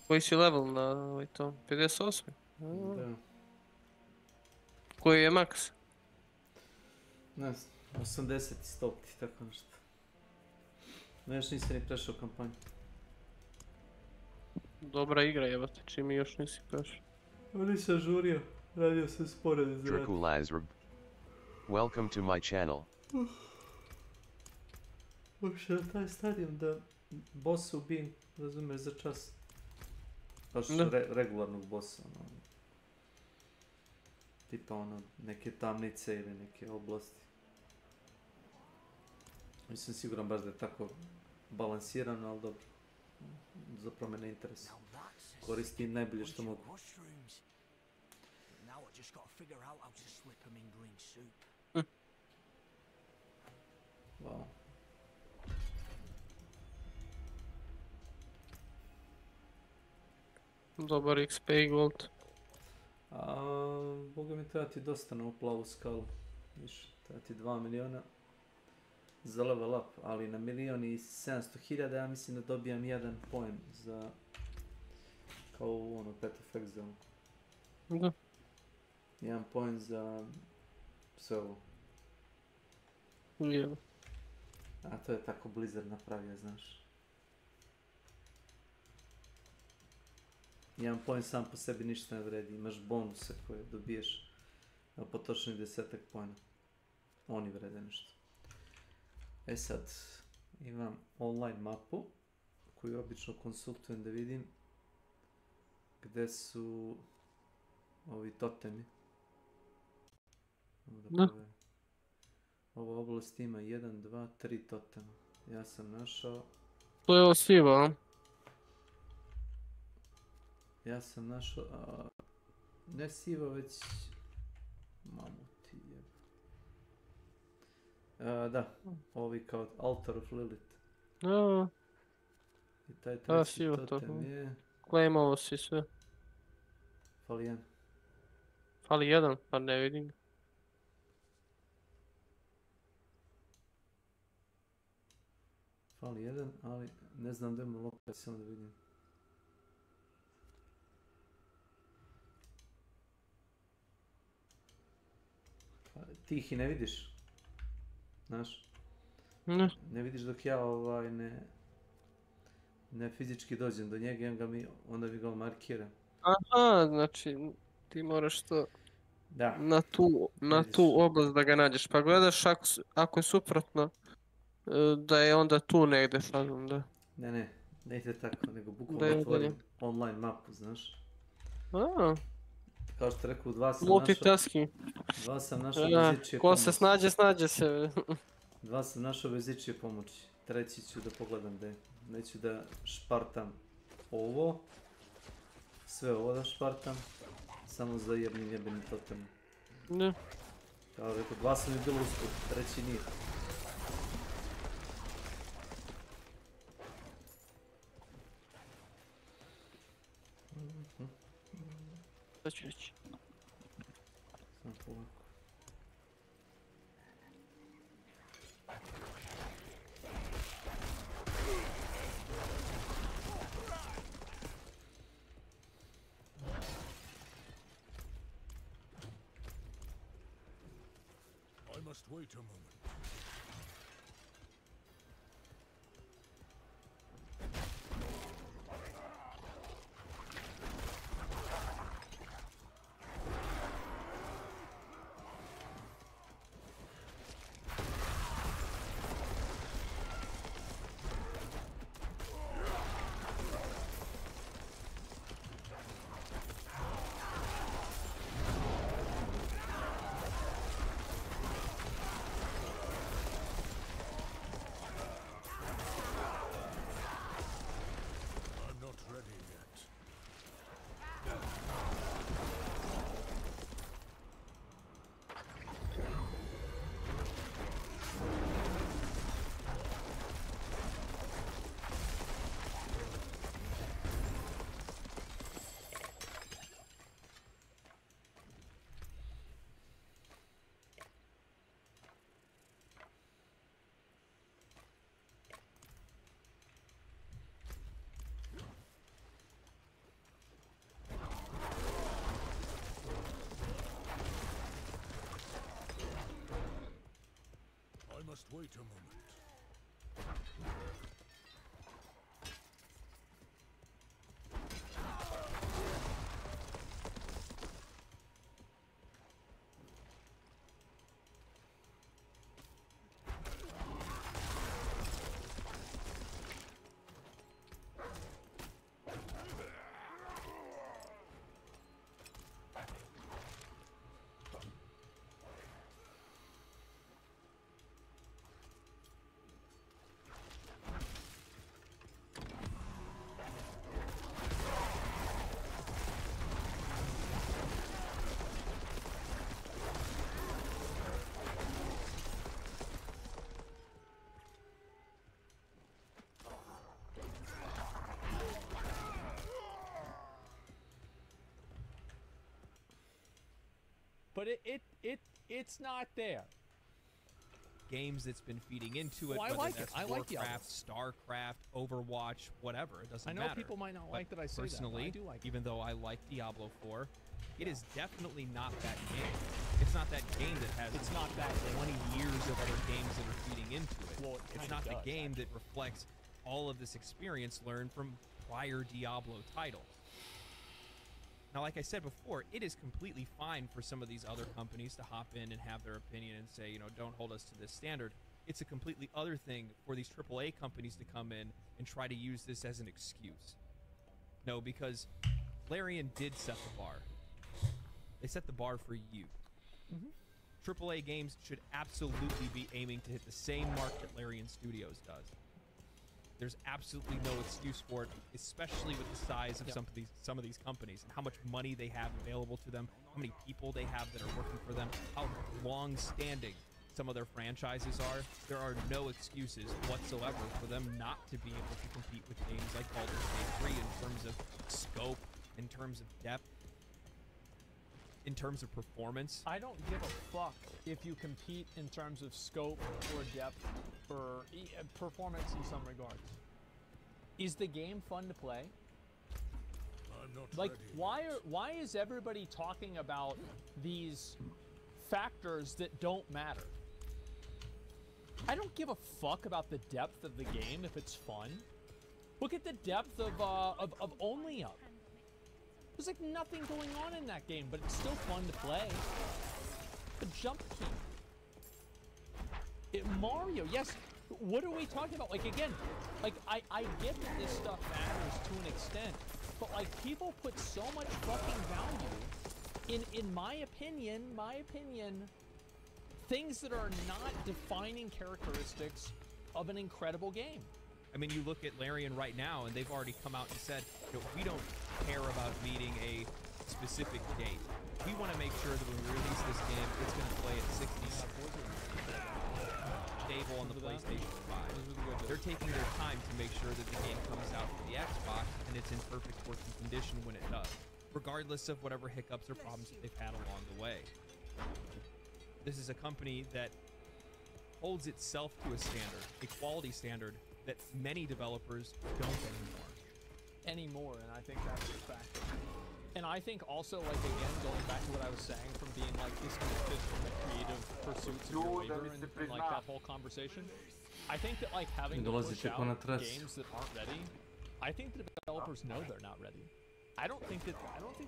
Speaker 23: Koji si level na ovaj to? 58?
Speaker 3: Da.
Speaker 23: Koji je max?
Speaker 3: Ne znam, 80 i 100 ti, tako nešto. No još nisi ni prešao kampanju.
Speaker 23: Dobra igra jebate, čim još nisi prešao.
Speaker 3: Nisam žurio, radio sam spored iz rata.
Speaker 2: Draculazrb. Welcome to my channel.
Speaker 3: Uopšte taj stadion da bossa ubijem, razumeš, za čas. Baš regularnog bossa, ono. Tipa ono, neke tamnice ili neke oblasti. Nisam siguran baš da je tako balansirano, ali dobro. Zapravo me ne interesuje. Koristim najbolje što mogu. Wow.
Speaker 23: Dobar XP i gold.
Speaker 3: Boga mi treba ti dosta na ovu plavu skalu. Više, treba ti 2 miliona za level up, ali na 1.700.000 ja mislim da dobijam 1 point za kao u ono pet effect zone.
Speaker 23: Da.
Speaker 3: 1 point za sve ovo.
Speaker 23: Jel.
Speaker 3: A to je tako Blizzard napravio, znaš. 1 point sam po sebi ništa ne vredi, imaš bonuse koje dobiješ na potrošenih 10 poena. Oni vrede nešto. E sad, imam online mapu koju obično konsultujem da vidim gdje su ovi totemi.
Speaker 23: Da.
Speaker 3: Ova oblast ima 1, 2, 3 totema. Ja sam našao...
Speaker 23: To je ovo siva, a?
Speaker 3: Ja sam našao... ne siva, već... Mamuti je... da, ovi kao Altar of Lilith.
Speaker 23: Da.
Speaker 3: I taj treći totem
Speaker 23: to.
Speaker 3: je...
Speaker 23: Claimovo si sve.
Speaker 3: Fali jedan.
Speaker 23: Fali jedan, pa ne vidim.
Speaker 3: Fali jedan, ali ne znam da ima lokaciju, da vidim. Ti ih i ne vidiš. Znaš?
Speaker 23: Ne.
Speaker 3: Ne vidiš dok ja ne fizički dođem do njega, onda mi ga markiram.
Speaker 23: Aha, znači ti moraš to...
Speaker 3: Da.
Speaker 23: na tu oblast da ga nađeš. Pa gledaš ako je suprotno, da je onda tu negde fazom, da.
Speaker 3: Ne ide tako, nego
Speaker 23: Da
Speaker 3: bukvalno
Speaker 23: je
Speaker 3: otvorim
Speaker 23: dalje.
Speaker 3: online mapu, znaš.
Speaker 23: A,
Speaker 3: Kao što rekao, dva sam
Speaker 23: multitasking.
Speaker 3: našao bez ičije
Speaker 23: Ko se
Speaker 3: pomoći.
Speaker 23: snađe se.
Speaker 3: Dva sam našao bez ičije pomoći. Treći ću da pogledam gde. Neću da špartam ovo. Sve ovo da špartam. Samo za jednim jebenim totemom.
Speaker 23: Ne.
Speaker 3: Kao rekao, dva sam mi bilo usput, treći nije.
Speaker 23: Šta ću reći?
Speaker 3: Samo polako.
Speaker 5: I must wait a moment. I'm not ready yet. I must wait a moment.
Speaker 13: But it's not there.
Speaker 20: Games that's been feeding into it,
Speaker 13: Well, I
Speaker 20: whether
Speaker 13: like it.
Speaker 20: that's
Speaker 13: I like Diablo.
Speaker 20: Warcraft, StarCraft, Overwatch, whatever. It doesn't
Speaker 13: I know
Speaker 20: matter.
Speaker 13: people might not
Speaker 20: But
Speaker 13: like that I say that, but I
Speaker 20: personally,
Speaker 13: do like it.
Speaker 20: even though I like Diablo 4, it is definitely not that game. It's not that game that has
Speaker 13: It's not that
Speaker 20: 20 years of other games that are feeding into it.
Speaker 13: Well,
Speaker 20: it's
Speaker 13: kinda
Speaker 20: not
Speaker 13: does,
Speaker 20: the game that reflects all of this experience learned from prior Diablo titles. Now, like I said before, it is completely fine for some of these other companies to hop in and have their opinion and say, you know, don't hold us to this standard. It's a completely other thing for these AAA companies to come in and try to use this as an excuse. No, because Larian did set the bar. They set the bar for you. AAA games should absolutely be aiming to hit the same mark that Larian Studios does. There's absolutely no excuse for it, especially with the size of some of these companies and how much money they have available to them, how many people they have that are working for them, how long-standing some of their franchises are. There are no excuses whatsoever for them not to be able to compete with games like Baldur's Gate 3 in terms of scope, in terms of depth, in terms of performance.
Speaker 13: I don't give a fuck if you compete in terms of scope or depth or performance in some regards. Is the game fun to play?
Speaker 5: I'm not
Speaker 13: Like,
Speaker 5: ready.
Speaker 13: why is everybody talking about these factors that don't matter? I don't give a fuck about the depth of the game if it's fun. Look at the depth of Only Up. There's like nothing going on in that game, but it's still fun to play. The jump key. Mario, yes. What are we talking about? Like, again, like, I get that this stuff matters to an extent, but like, people put so much fucking value in my opinion, things that are not defining characteristics of an incredible game.
Speaker 20: I mean, you look at Larian right now, and they've already come out and said, you know, we don't care about meeting a specific date. We want to make sure that when we release this game, it's going to play at 60 stable on the PlayStation 5. They're taking their time to make sure that the game comes out for the Xbox, and it's in perfect working condition when it does, regardless of whatever hiccups or problems that they've had along the way. This is a company that holds itself to a standard, a quality standard, that many developers don't anymore. And I think that's a factor. And I think also, like, again, going back to what I was saying from being, like, disconnected from the creative pursuits of your labor and like, that whole conversation, I think that, like, having to push out games that aren't ready, I think the developers know they're not ready. I don't think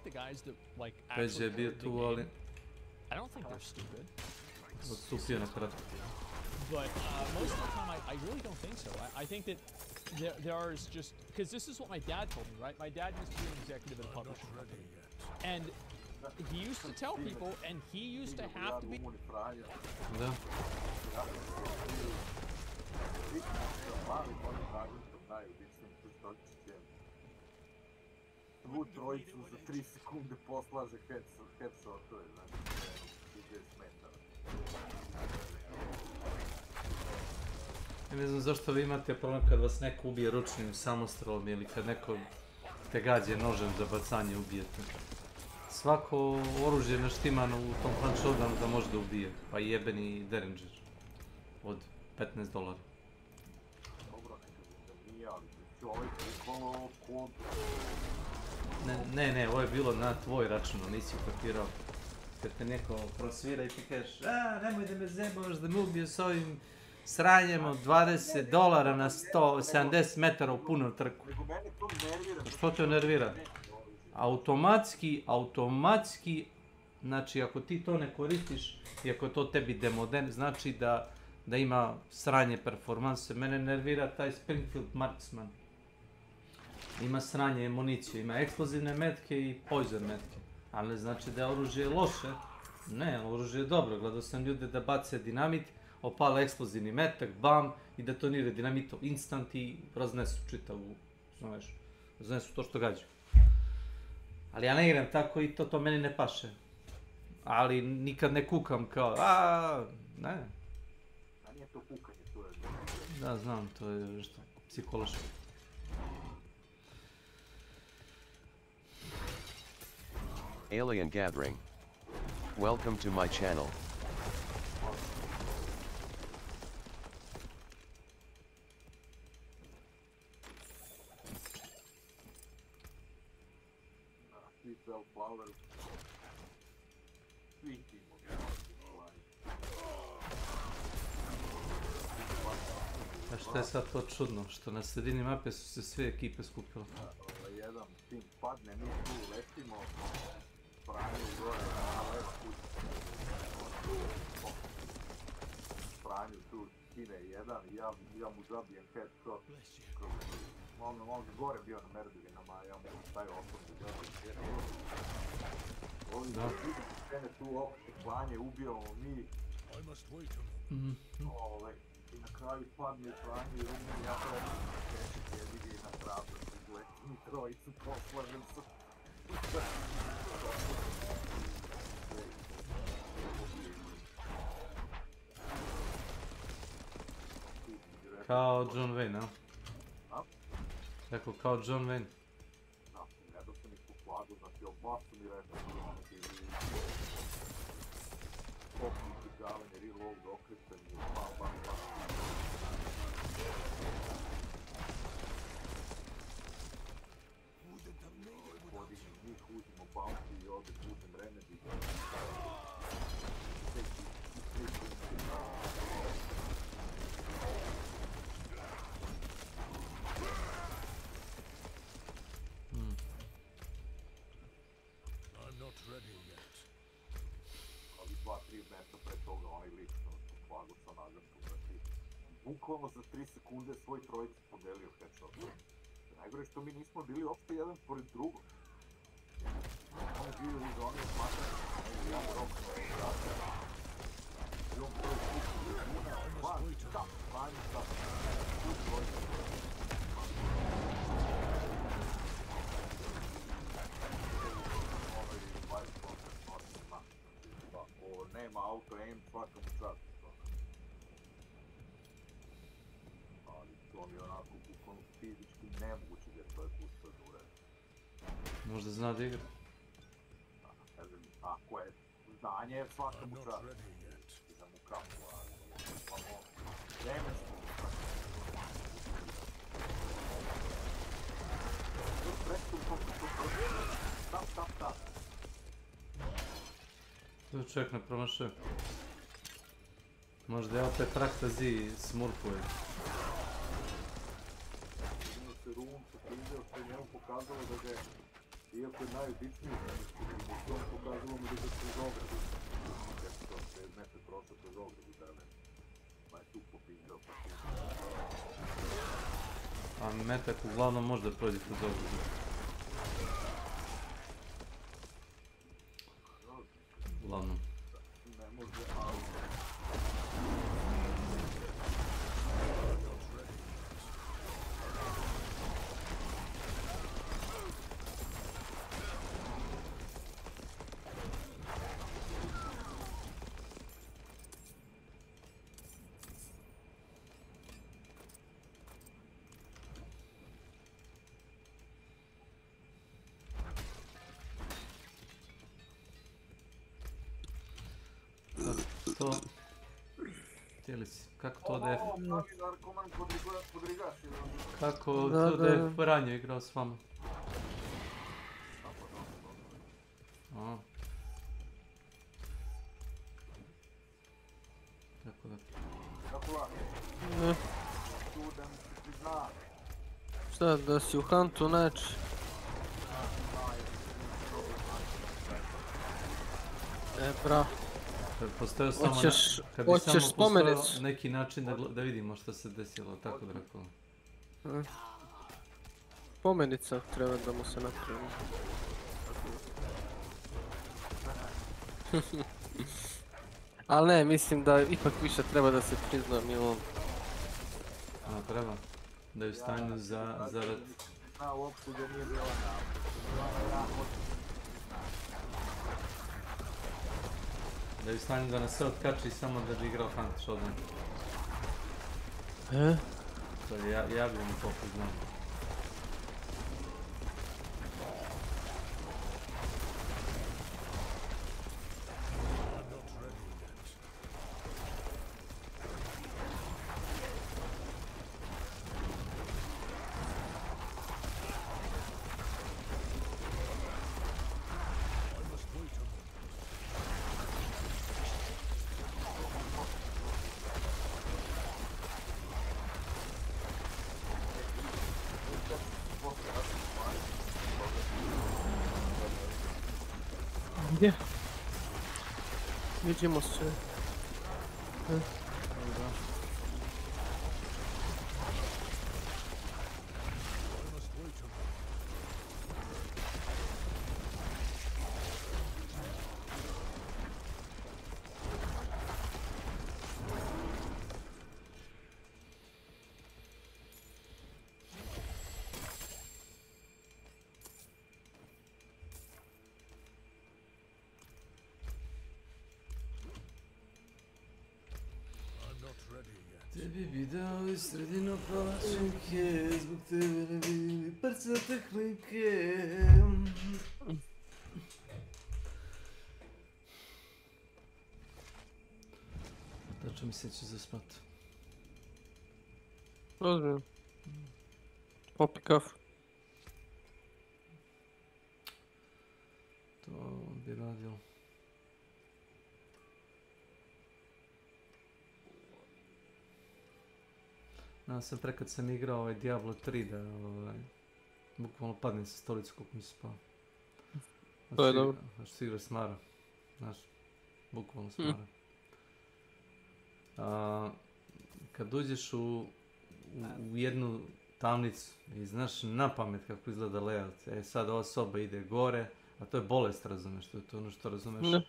Speaker 20: the guys that, like, actually the game, I don't think they're stupid. But most of the time, I really don't think so. I think that there is just, because this is what my dad told me, right? My dad used to be an executive at a publishing company. And he used to tell people, and he used to have to be...
Speaker 15: Svu trojicu za 3 sekunde poslaže headshotove, znači, ide smetara.
Speaker 3: Ja ne znam zašto vi imate problem kad vas neko ubije ručnim samostrelom ili kad neko te gađe nožem za bacanje ubijete. Svako oružje naštimano u tom punch shotgunu da može da ubije, pa i jebeni Derringer od $15.
Speaker 15: Dobro, nekada da nije, ali čovjek bukvalno kod...
Speaker 3: Ne, ovo je bilo na tvoj račun, nisi ukapirao. Kad te neko prosvira i ti kažeš, nemoj da me zebavaš, da me ubije s ovim sranjem od $20 na 170 metara u punom trku. Što te nervira? Automatski, znači ako ti to ne koristiš i ako to tebi demoden, znači da ima sranje performanse. Mene nervira taj Springfield Marksman. Ima sranje municiju, ima eksplozivne metke i poison metke. Ali ne znači da je oružje loše. Ne, oružje je dobro. Gledao sam ljude da bace dinamit, opale eksplozivni metak, bam, i detonira dinamitom instant i raznesu čitavu, znaš, raznesu to što gađu. Ali ja ne igram tako i to meni ne paše. Ali nikad ne kukam kao, ne.
Speaker 15: A nije to kukanje, to je...
Speaker 3: Da, znam, to je nešto psihološko.
Speaker 2: Alien Gathering. Welcome to my channel.
Speaker 15: Flower. Svi timovi.
Speaker 3: A što je sad to čudno? Što na sredini mape su se sve ekipe skupile?
Speaker 15: Jedan tim padne, mi tu letimo, Franju gore na levo kuću. Franju tu skine jedan i ja mu zabijem headshot. On gore bio na merdovinama, ja mu stavio osobno zabijem headshot. Ovi krene tu opšte klanje, ubijamo mi. I na kraju padne Franju i Rumi, ja trebam kešiti jedigi i na pravdu. Mi trojicu poslažem sa...
Speaker 3: Kao John Wayne, a? Rekao kao John Wayne.
Speaker 15: Da, gledao sam ih po flagu, znači oba su mi rekao popni izgavanje, reload, okretanje, bam. Uzimo bounty i ovdje uzim remedy. bukvalno za 3 sekunde svoj trojici podelio headshot. Najgore što mi nismo bili uopšte jedan pored drugog. On je bio u zoni od matraka, jedan rok na vrata. I on prvi kuću je una, van, tap, vanju, tap. Tu trojica. Nema auto aim, svaka mu čast. Ali to mi je onako bukvalno fizički nemoguće da je čovjek uspio da uredi.
Speaker 3: Možda zna da igra.
Speaker 15: Kažem, ako je znanje, svaka mu čast. I da mu kapu, ali ono, vremensko mu čast. Stop.
Speaker 3: Tu čovjek ne promašuje. Možda je opet traktaziji smurkuje.
Speaker 15: Jedino se Rum sakrizao što je njemu pokazalo da ga je, iako je najobičniji što on pokazalo mu da ga kroz ogradu. Kako to, 5 metra prošao kroz ogradu drvene. Pa je tu popizdao.
Speaker 3: A metak uglavnom može da prođe kroz ogradu. Uglavnom.
Speaker 15: Ne može, ali...
Speaker 3: To... Htjeli si, kako to da je... Kako to da je Franjo igrao s vama? Tako da...
Speaker 23: Šta, da si u Huntu neći? Bravo.
Speaker 3: Postojao samo
Speaker 23: hoćeš spomenicu?
Speaker 3: Neki način da vidimo što se desilo, tako da rekao.
Speaker 23: Spomenica treba da mu se napravi. Ali ne, mislim da ipak više treba da se prizna Milon.
Speaker 3: Treba? Da je u stanju za rat. Da je u stanju da nas sve otkači samo da bi igrao Hunt Shotgun. To je javljeno koliko znam.
Speaker 23: Gdje? Vidimo se.
Speaker 3: Tebi bi dao i sredino palačinke, zbog tebe ne vidim i prcate klinke. Tačno mi se će zaspat.
Speaker 23: Ozbiljno. Popi kafu.
Speaker 3: To bi radio. Nadam se prekad sam igrao Diablo 3 da bukvalno padnem sa stolicu koliko mi se spao.
Speaker 23: To je dobro.
Speaker 3: Znaš se igra smara. Znaš, bukvalno smara. kad uđeš u jednu tamnicu i znaš na pamet kako izgleda layout, sad ova soba ide gore, a to je bolest, razumeš, to je ono što razumeš.
Speaker 23: Ne.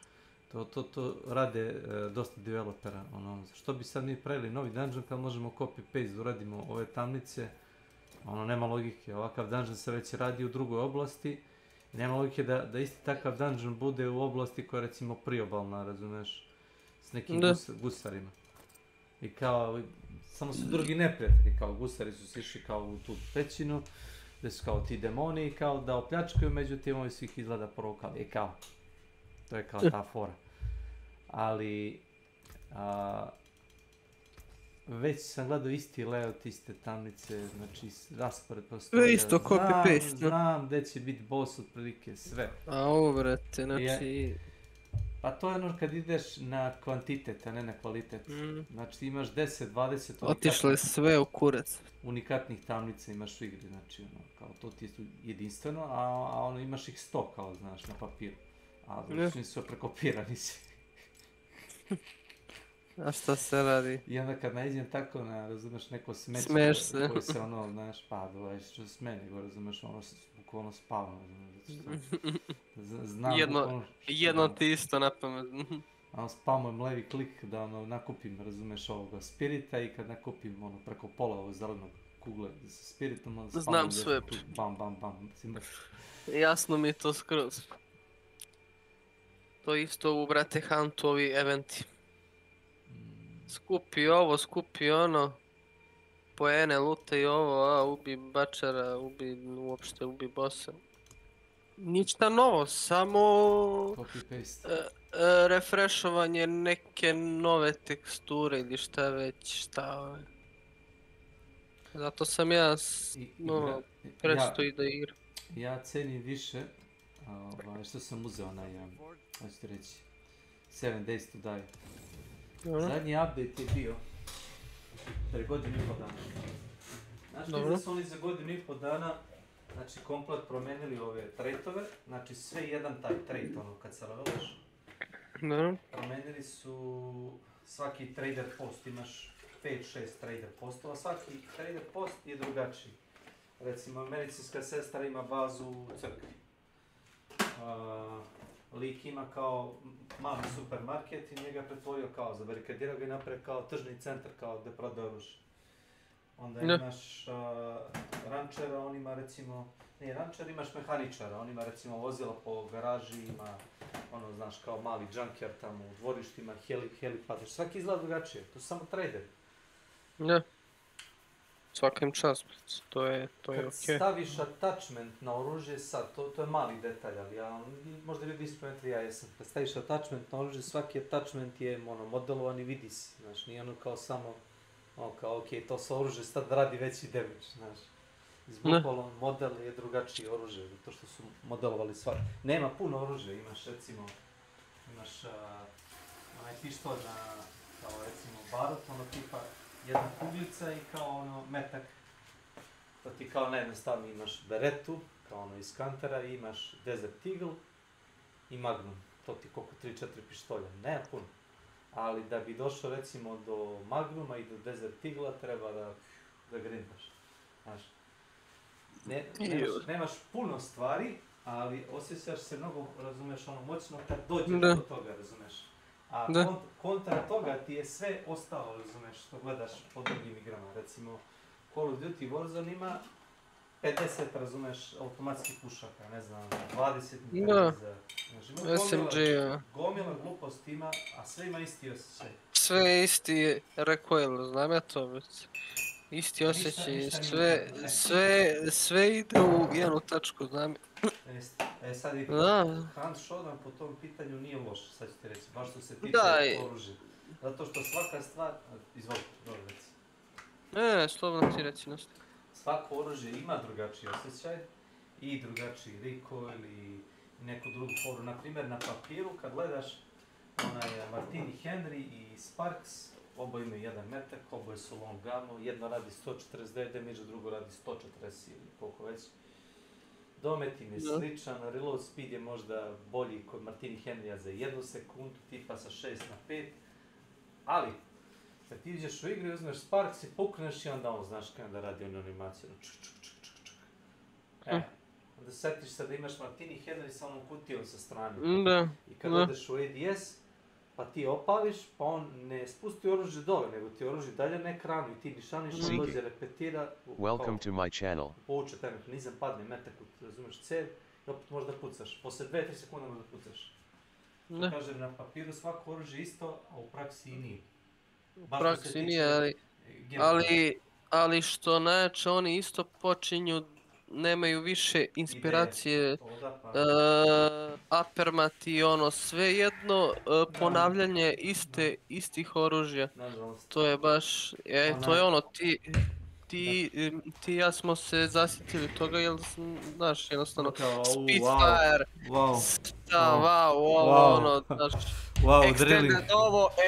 Speaker 3: To rade dosta developera, ono, što bi sad mi pravili novi dungeon kad možemo copy-paste da uradimo ove tamnice, ono, nema logike, ovakav dungeon se već radi u drugoj oblasti, nema logike da isti takav dungeon bude u oblasti koja je recimo priobalna, razumeš, s nekim gusarima. I kao, samo su drugi neprijatelji, kao gusari su se išli kao u tu pećinu, gdje su kao ti demoni i kao da opljačkaju, međutim ovi su ih izgleda provokali, kao. To je kao ta fora. Ali, već sam gledao isti layout, iste tamnice, znači raspored prostorija.
Speaker 23: Sve isto copy-paste.
Speaker 3: Znam gdje će biti boss otprilike, sve.
Speaker 23: A ovo, brate, znači...
Speaker 3: Pa to je ono kad ideš na kvantitet, a ne na kvalitet. Znači imaš 10, 20
Speaker 23: otišlo je sve u kurac.
Speaker 3: Unikatnih tamnica imaš u igri, znači ono, kao to ti je jedinstveno, a ono imaš ih 100 kao, znaš, na papiru. A znači su prekopirani svi.
Speaker 23: A šta se radi?
Speaker 3: I onda kad nađem tako na, razumeš, neko smeće koji se ono, znaš, pa dolazi što se smije, nego razumeš, ono bukvalno spavno, razumeš, znam
Speaker 23: jedno ti isto na pamet.
Speaker 3: Ono spamujem levi klik da ono nakupim, razumeš, ovoga spirita i kad nakupim ono preko pola ovog zelenog kugle sa spiritom, onda spamujem
Speaker 23: sve.
Speaker 3: Bam, bam, bam.
Speaker 23: Jasno mi je to skroz. To isto u brate Huntu ovi eventi. Skupi ovo, skupi ono. Poene, lutaj ovo, ubi bačara, ubi bossa. Ništa novo, samo refreshovanje neke nove teksture ili šta već, šta. Zato sam ja presto i da igram.
Speaker 3: Ja cenim više što sam uzeo onaj, hoćete reći, 7 Days to Die. Zadnji update je bio pre godinu i pol dana. Znaš da su oni za godinu i pol dana, znači komplet promenili ove traitove, znači sve jedan taj trait, ono kad se levelaš. Promenili su svaki trader post, imaš 5-6 trader postova, svaki trader post je drugačiji. Recimo, medicinska sestra ima bazu u crkvi. Lik ima kao mali supermarket i njega pretvorio kao, zabarikadirao ga i napravio kao tržni centar, kao gdje prodaje oružje. Onda imaš rančera, on ima recimo, nije rančer, imaš mehaničara, on ima recimo vozila po garaži, ima ono, znaš, kao mali junkyard tamo u dvorištima, helipad, svaki izgleda drugačije, to su samo trader.
Speaker 23: Ne. Svakim čast, to je okej.
Speaker 3: Kad staviš attachment na oružje sad, to je mali detalj, ali ja, možda ljudi ispometri, ja jesam. Kad staviš attachment na oružje, svaki attachment je modelovan i vidi se, znaš, nije ono kao samo, kao okej, to sa oružje sad radi veći damage, znaš. Izbukvalo model je drugačiji oružje, zato što su modelovali svaki. Nema puno oružja, imaš recimo, onaj pištolj na, kao recimo barut, ono tipa, jedna kuglica i kao ono metak. To ti kao najjednostavnije imaš beretu, kao ono iz kantera, i imaš Desert Eagle i Magnum. To ti koliko 3-4 pištolja, ne puno. Ali da bi došao recimo do Magnuma i do Desert Eagle treba da grindaš. Znaš, nemaš puno stvari, ali osjećaš se mnogo, razumeš, ono moćno kad dođeš do toga, razumeš. A kontra toga ti je sve ostalo, razumeš, što gledaš po drugim igrama. Recimo, Call of Duty Warzone ima 50, razumeš, automatskih pušaka, ne znam, 20 mitraljeza. Gomila glupost ima, a sve ima isti osjećaj.
Speaker 23: Sve isti recoil, znam ja to već. Isti osjećaj, sve ide u jednu tačku, znam.
Speaker 3: Sad i Hans Shodan po tom pitanju nije loš, sad ću ti reći, baš što se tiče oružja. Zato što svaka stvar, izvolite, dobro reci.
Speaker 23: Ne, slobodno ti reći nešto.
Speaker 3: Svako oružje ima drugačiji osjećaj i drugačiji recoil i neku drugu foru. Naprimjer, na papiru kad gledaš onaj Martini Henry i Sparks, oboje imaju jedan metak, oboje su long gun, jedno radi 149 damage, drugo radi 140 ili koliko već. Domet im je sličan, reload speed je možda bolji kod Martini Henrya za 1 sekundu, tipa sa 6 na 5, ali Kad ti iđeš u igru, uzmeš Sparks i pukneš i onda on, znaš, kada radi onu animaciju. Onda setiš se da imaš Martini Henry sa onom kutijom sa strane.
Speaker 23: Da.
Speaker 3: I kad odeš u ADS, pa ti opališ, pa on ne spusti oružje dole, nego ti oružje dalje na ekranu i ti nišaniš, on dođe repetira.
Speaker 2: Welcome to my channel.
Speaker 3: Povuče taj mehanizam, padne metak, razumeš, cev i opet možeš da pucaš. Posle 2-3 sekunde možeš da pucaš. To kažem, na papiru svako oružje isto, a u praksi i nije.
Speaker 23: U praksi nije, ali što najjače oni isto počinju, nemaju više inspiracije, apermat i ono, sve jedno ponavljanje istih oružja. To je baš, to je ono, ti i ja smo se zasjetili toga, jel, znaš, jednostavno, Spitfire, ono, znaš,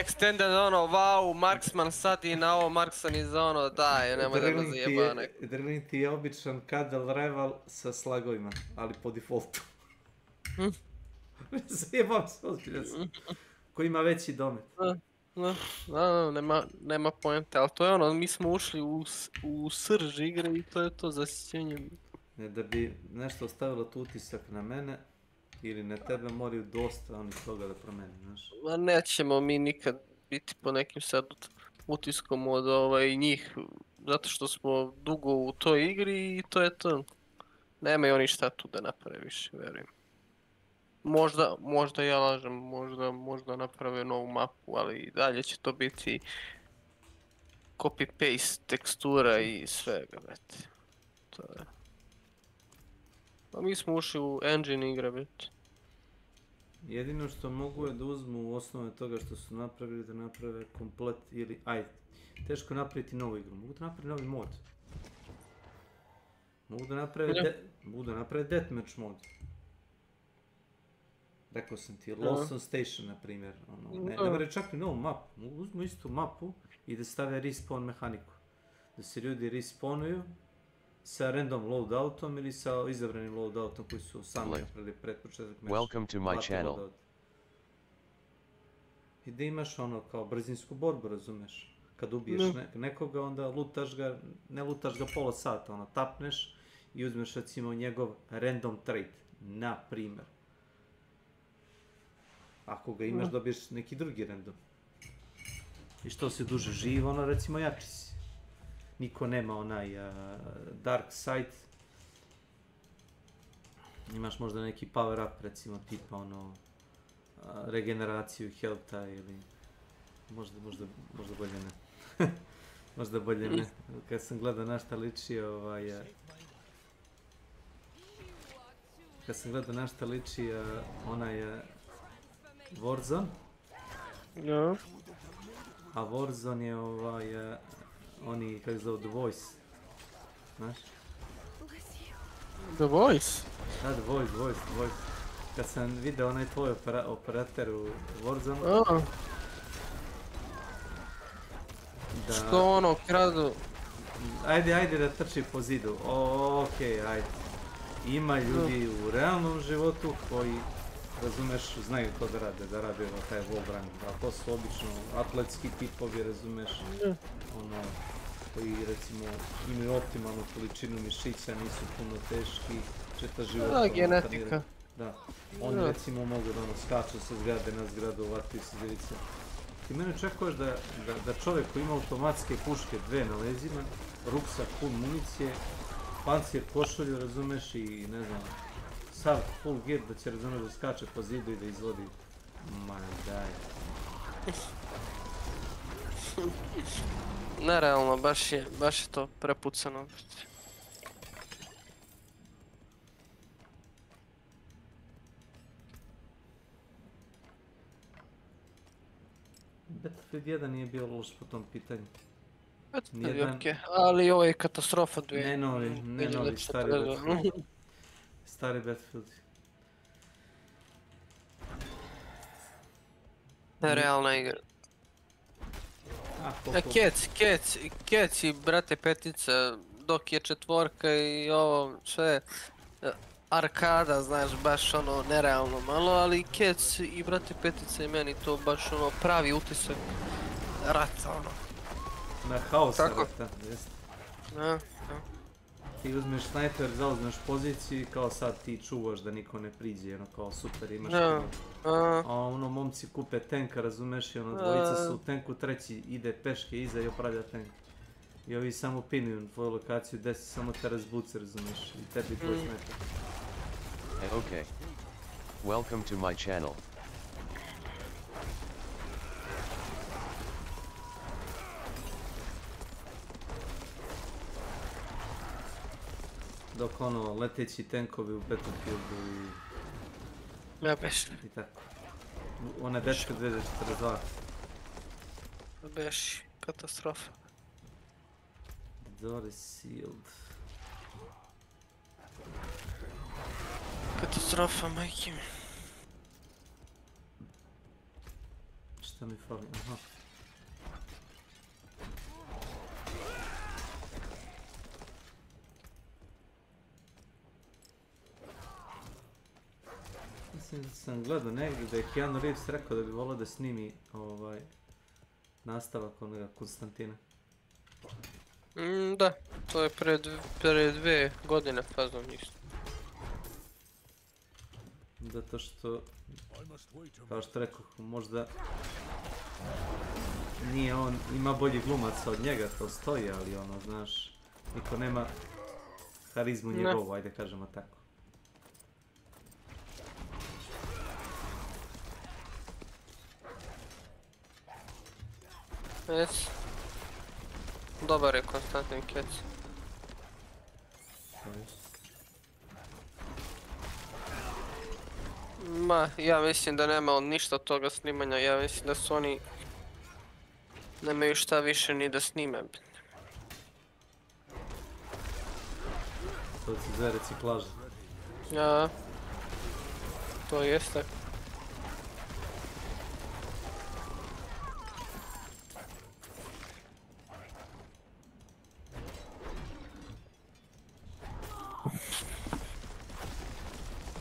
Speaker 23: extended ono, wow, Marksman sad i na ovo Marksman i za ono, daj, nemoj da me zajebane.
Speaker 3: Drling ti je običan Cadel Rival sa slagovima, ali po defaultu. Zajebam se, ozbiljno sam. Ko ima veći domet.
Speaker 23: Nema poente, ali to je ono, mi smo ušli u srž igre i to je to zasjećenje.
Speaker 3: Da bi nešto ostavilo tu utisak na mene ili na tebe, moraju dosta oni toga da promeni, znaš.
Speaker 23: Ma nećemo mi nikad biti po nekim sad utiskom od njih, zato što smo dugo u toj igri i to je to. Nemaju oni šta tu da naprave više, verujem. Možda ja lažem, možda naprave novu mapu, ali i dalje će to biti copy-paste tekstura i svega, brate. To je... Pa mi smo ušli u engine igre, brate.
Speaker 3: Jedino što mogu je da uzmu u osnovu toga što su napravili, da naprave komplet ili... teško napraviti novu igru, mogu da napravi novi mod. Mogu da naprave deathmatch mod. Rekao sam ti, Lost on Station, na primjer. Ne moraju čak i novu mapu. Uzmu istu mapu i da stave respawn mehaniku. Da se ljudi respawnuju sa random loadoutom ili sa izabranim loadoutom koji su sami napravili pred početak meča.
Speaker 2: Welcome to my channel.
Speaker 3: I da imaš ono kao brzinsku borbu, razumeš? Kad ubiješ nekoga, onda lutaš ga, ne lutaš ga pola sata, ono, tapneš i uzmeš recimo njegov random trait, na primjer. Ako ga imaš, dobiješ neki drugi random. I što si duže živ, ono, recimo, jači si. Niko nema onaj dark side. Imaš možda neki power up, recimo, tipa, ono, regeneraciju healtha ili... Možda bolje ne. Možda bolje ne. Kad sam gledao na šta liči onaj Warzone.
Speaker 23: Ja.
Speaker 3: A Warzone je oni, kako zove, The Voice. Znaš?
Speaker 23: The Voice?
Speaker 3: Da, The Voice. Kad sam vidio onaj tvoj operator u Warzone.
Speaker 23: Što ono, kradu?
Speaker 3: Ajde da trči po zidu. Okej, ajde. Ima ljudi u realnom životu koji, razumeš, znaju to da rade taj wallrun. A to su obično atletski tipovi, razumeš, ono, koji recimo imaju optimalnu količinu mišića, nisu puno teški, četa života.
Speaker 23: Da, genetika.
Speaker 3: Da, oni recimo mogu da ono skaču sa zgrade na zgradu, ovakvi se zvice. Ti mene očekuješ da čovjek koji ima automatske puške, 2 na lezima, ruksak pun municije, pancir, košulju, razumeš, i ne znam, sav full gear da će, razumeš, da skače po zidu i da izvodi. Ma daj.
Speaker 23: Nerealno, baš je to prepucano.
Speaker 3: Battlefield 1 nije bio loš po tom pitanju.
Speaker 23: Battlefield je okej, ali ovo je katastrofa
Speaker 3: Ne novi, stari Battlefield. Stari Battlefield.
Speaker 23: Nerealna igra. Kec i brate petica, dok je 4 i ovo sve arkada, znaš, baš ono nerealno malo, ali Kec i brate petica i meni to baš ono pravi utisak rata, ono.
Speaker 3: Na haosa, rata, jeste.
Speaker 23: Da.
Speaker 3: Ti uzmeš snajper, zauzmeš poziciju i kao sad ti čuvaš da niko ne priđe, ono kao super imaš a ono momci kupe tenka, razumeš, i ono dvojica su u tenku, treći ide peške iza i opravlja tenk. I ovi samo pinuju na tvoju lokaciju, desi samo te razbuce, razumeš, i tebi tvoj snajper.
Speaker 2: Okay. Welcome to my channel.
Speaker 3: Dok ono, leteći tenkovi u Battlefieldu i tako. One dečke 2042.
Speaker 23: Beši, katastrofa.
Speaker 3: Door is sealed.
Speaker 23: Katastrofa, majke mi.
Speaker 3: Šta mi fali? Aha. Mislim da sam gledao negdje da je Keanu Reeves rekao da bi volio da snimi nastavak onoga Konstantina.
Speaker 23: Da, to je pre 2 godine fazom isto.
Speaker 3: Zato što, kao što rekao, možda nije on, ima bolji glumaca od njega, to stoji, ali ono, znaš, niko nema harizmu njegovu, ajde kažemo tako.
Speaker 23: Dobar je Konstantin Kec. Ma, ja mislim da nema on ništa od toga snimanja, ja mislim da su oni nemaju šta više ni da snime.
Speaker 3: To se zove reciklaža.
Speaker 23: Ja, to jeste.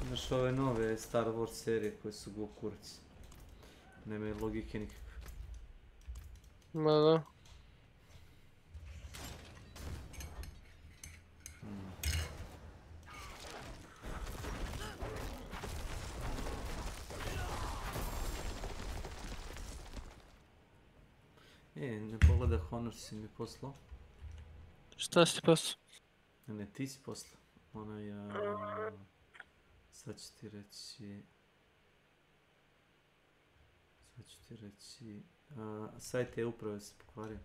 Speaker 3: Imaš ove nove Star Wars serije koje su go kurci. Nemaju logike nikakve.
Speaker 23: Ma da.
Speaker 3: Ne pogleda Honor si mi poslao.
Speaker 23: Šta si poslao?
Speaker 3: Ne, ti si poslao. Sad ću ti reći... sajt je upravo se pokvario.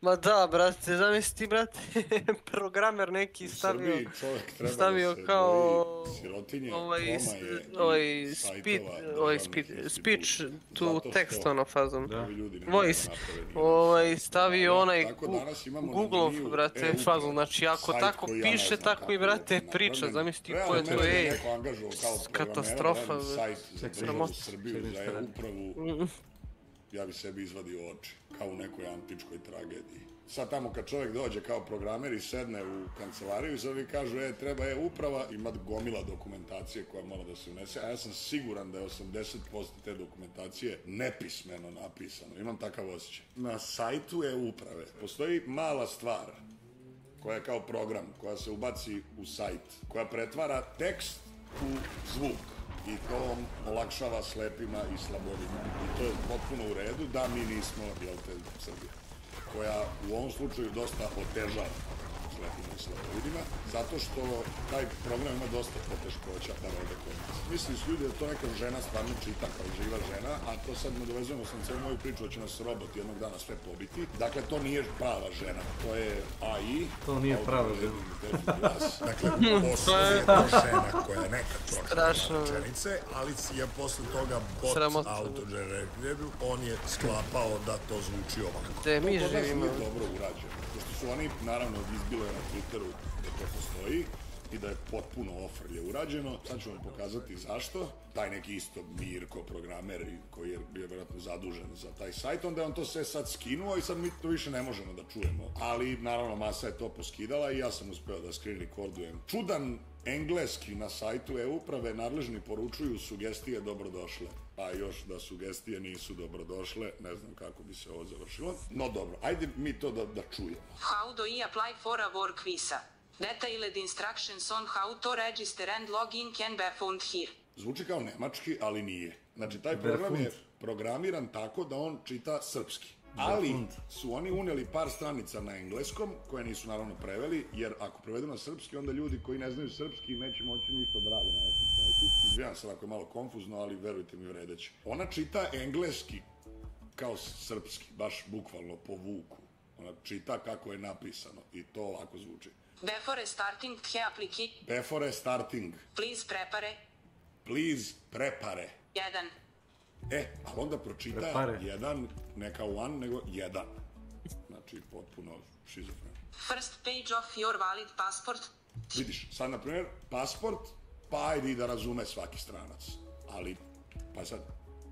Speaker 23: Ma da, brate, zamisli ti, brate, programer neki stavio kao speech to text ono fazom. Voice. Stavio onaj Google-ov, brate, fazom. Znači, ako tako piše, tako i, brate, priča. Zamisli ti ko je to, katastrofa.
Speaker 6: Sramota. Ja bi sebi izvadio oči, kao u nekoj antičkoj tragediji. Sad tamo kad čovjek dođe kao programer i sedne u kancelariju i sad vi kažu, treba uprava, ima gomila dokumentacije koja mora da se unese, a ja sam siguran da je 80% te dokumentacije nepismeno napisano, imam takav osjećaj. Na sajtu uprave postoji mala stvar koja je kao program, koja se ubaci u sajt, koja pretvara tekst u zvuk. I to olakšava slepima i slabovima. I to je potpuno u redu da mi nismo, Srbija, koja u ovom slučaju dosta otežava slepima i slabovidima, zato što taj program ima dosta poteškoća da rode kod nas. Misli su ljudi da to neka žena stvarno čita kao živa žena, a to sad nadovezujemo sam cijelu moju priču da će nas robot jednog dana sve pobiti. Dakle, to nije prava žena, to je AI.
Speaker 3: To nije prava žena.
Speaker 6: Dakle, postoji je to žena koja je nekad pročitala rečenice, ali je posle toga bot auto-generated, on je sklapao da to zvuči ovako.
Speaker 23: Te mi živimo.
Speaker 6: To nije dobro urađeno. Pošto su oni, naravno, izbilo je na Twitteru da to postoji, i da je potpuno ofrlje urađeno. Sad ću vam pokazati zašto. Taj neki isto Mirko, programer koji je bio vjerojatno zadužen za taj sajt, onda je on to sve sad skinuo i sad mi to više ne možemo da čujemo. Ali naravno masa je to poskidala i ja sam uspeo da screen recordujem. Čudan engleski na sajtu e-uprave, nadležni poručuju sugestije dobrodošle. Pa još da sugestije nisu dobrodošle, ne znam kako bi se ovo završilo. No dobro, ajde mi to da čujemo.
Speaker 10: How do I apply for a work visa? Detailed instructions on how to register and log in can be found here.
Speaker 6: Zvuči kao nemački, ali nije. Znači, taj program je programiran tako da on čita srpski. Ali su oni uneli par stranica na engleskom, koje nisu naravno preveli, jer ako prevedu na srpski, onda ljudi koji ne znaju srpski neće moći ništa da rade na nekom sajtu. Izvijam se ako je malo konfuzno, ali verujte mi, vredeće. Ona čita engleski kao srpski, baš bukvalno po vuku. Ona čita kako je napisano i to ovako zvuči.
Speaker 10: Before starting the application.
Speaker 6: Before starting.
Speaker 10: Please prepare.
Speaker 6: Please prepare.
Speaker 10: 1.
Speaker 6: A onda pročita
Speaker 3: Prepare.
Speaker 6: 1, ne kao 1, nego 1. Znači, potpuno šizofren.
Speaker 10: First page of your valid passport.
Speaker 6: Vidiš, sad, na primjer, pasport, pa ajde i da razume svaki stranac. Ali, pa sad...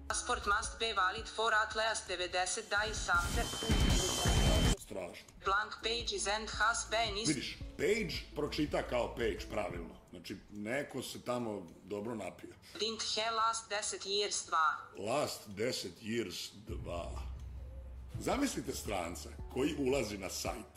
Speaker 10: Passport must be valid for at least 90 days after.
Speaker 6: Strašno.
Speaker 10: Blank pages and has been is...
Speaker 6: Vidiš, page pročita kao page, pravilno. Znači, neko se tamo dobro napio.
Speaker 10: Didn't have last 10 years 2.
Speaker 6: Last 10 years 2. Zamislite stranca koji ulazi na sajt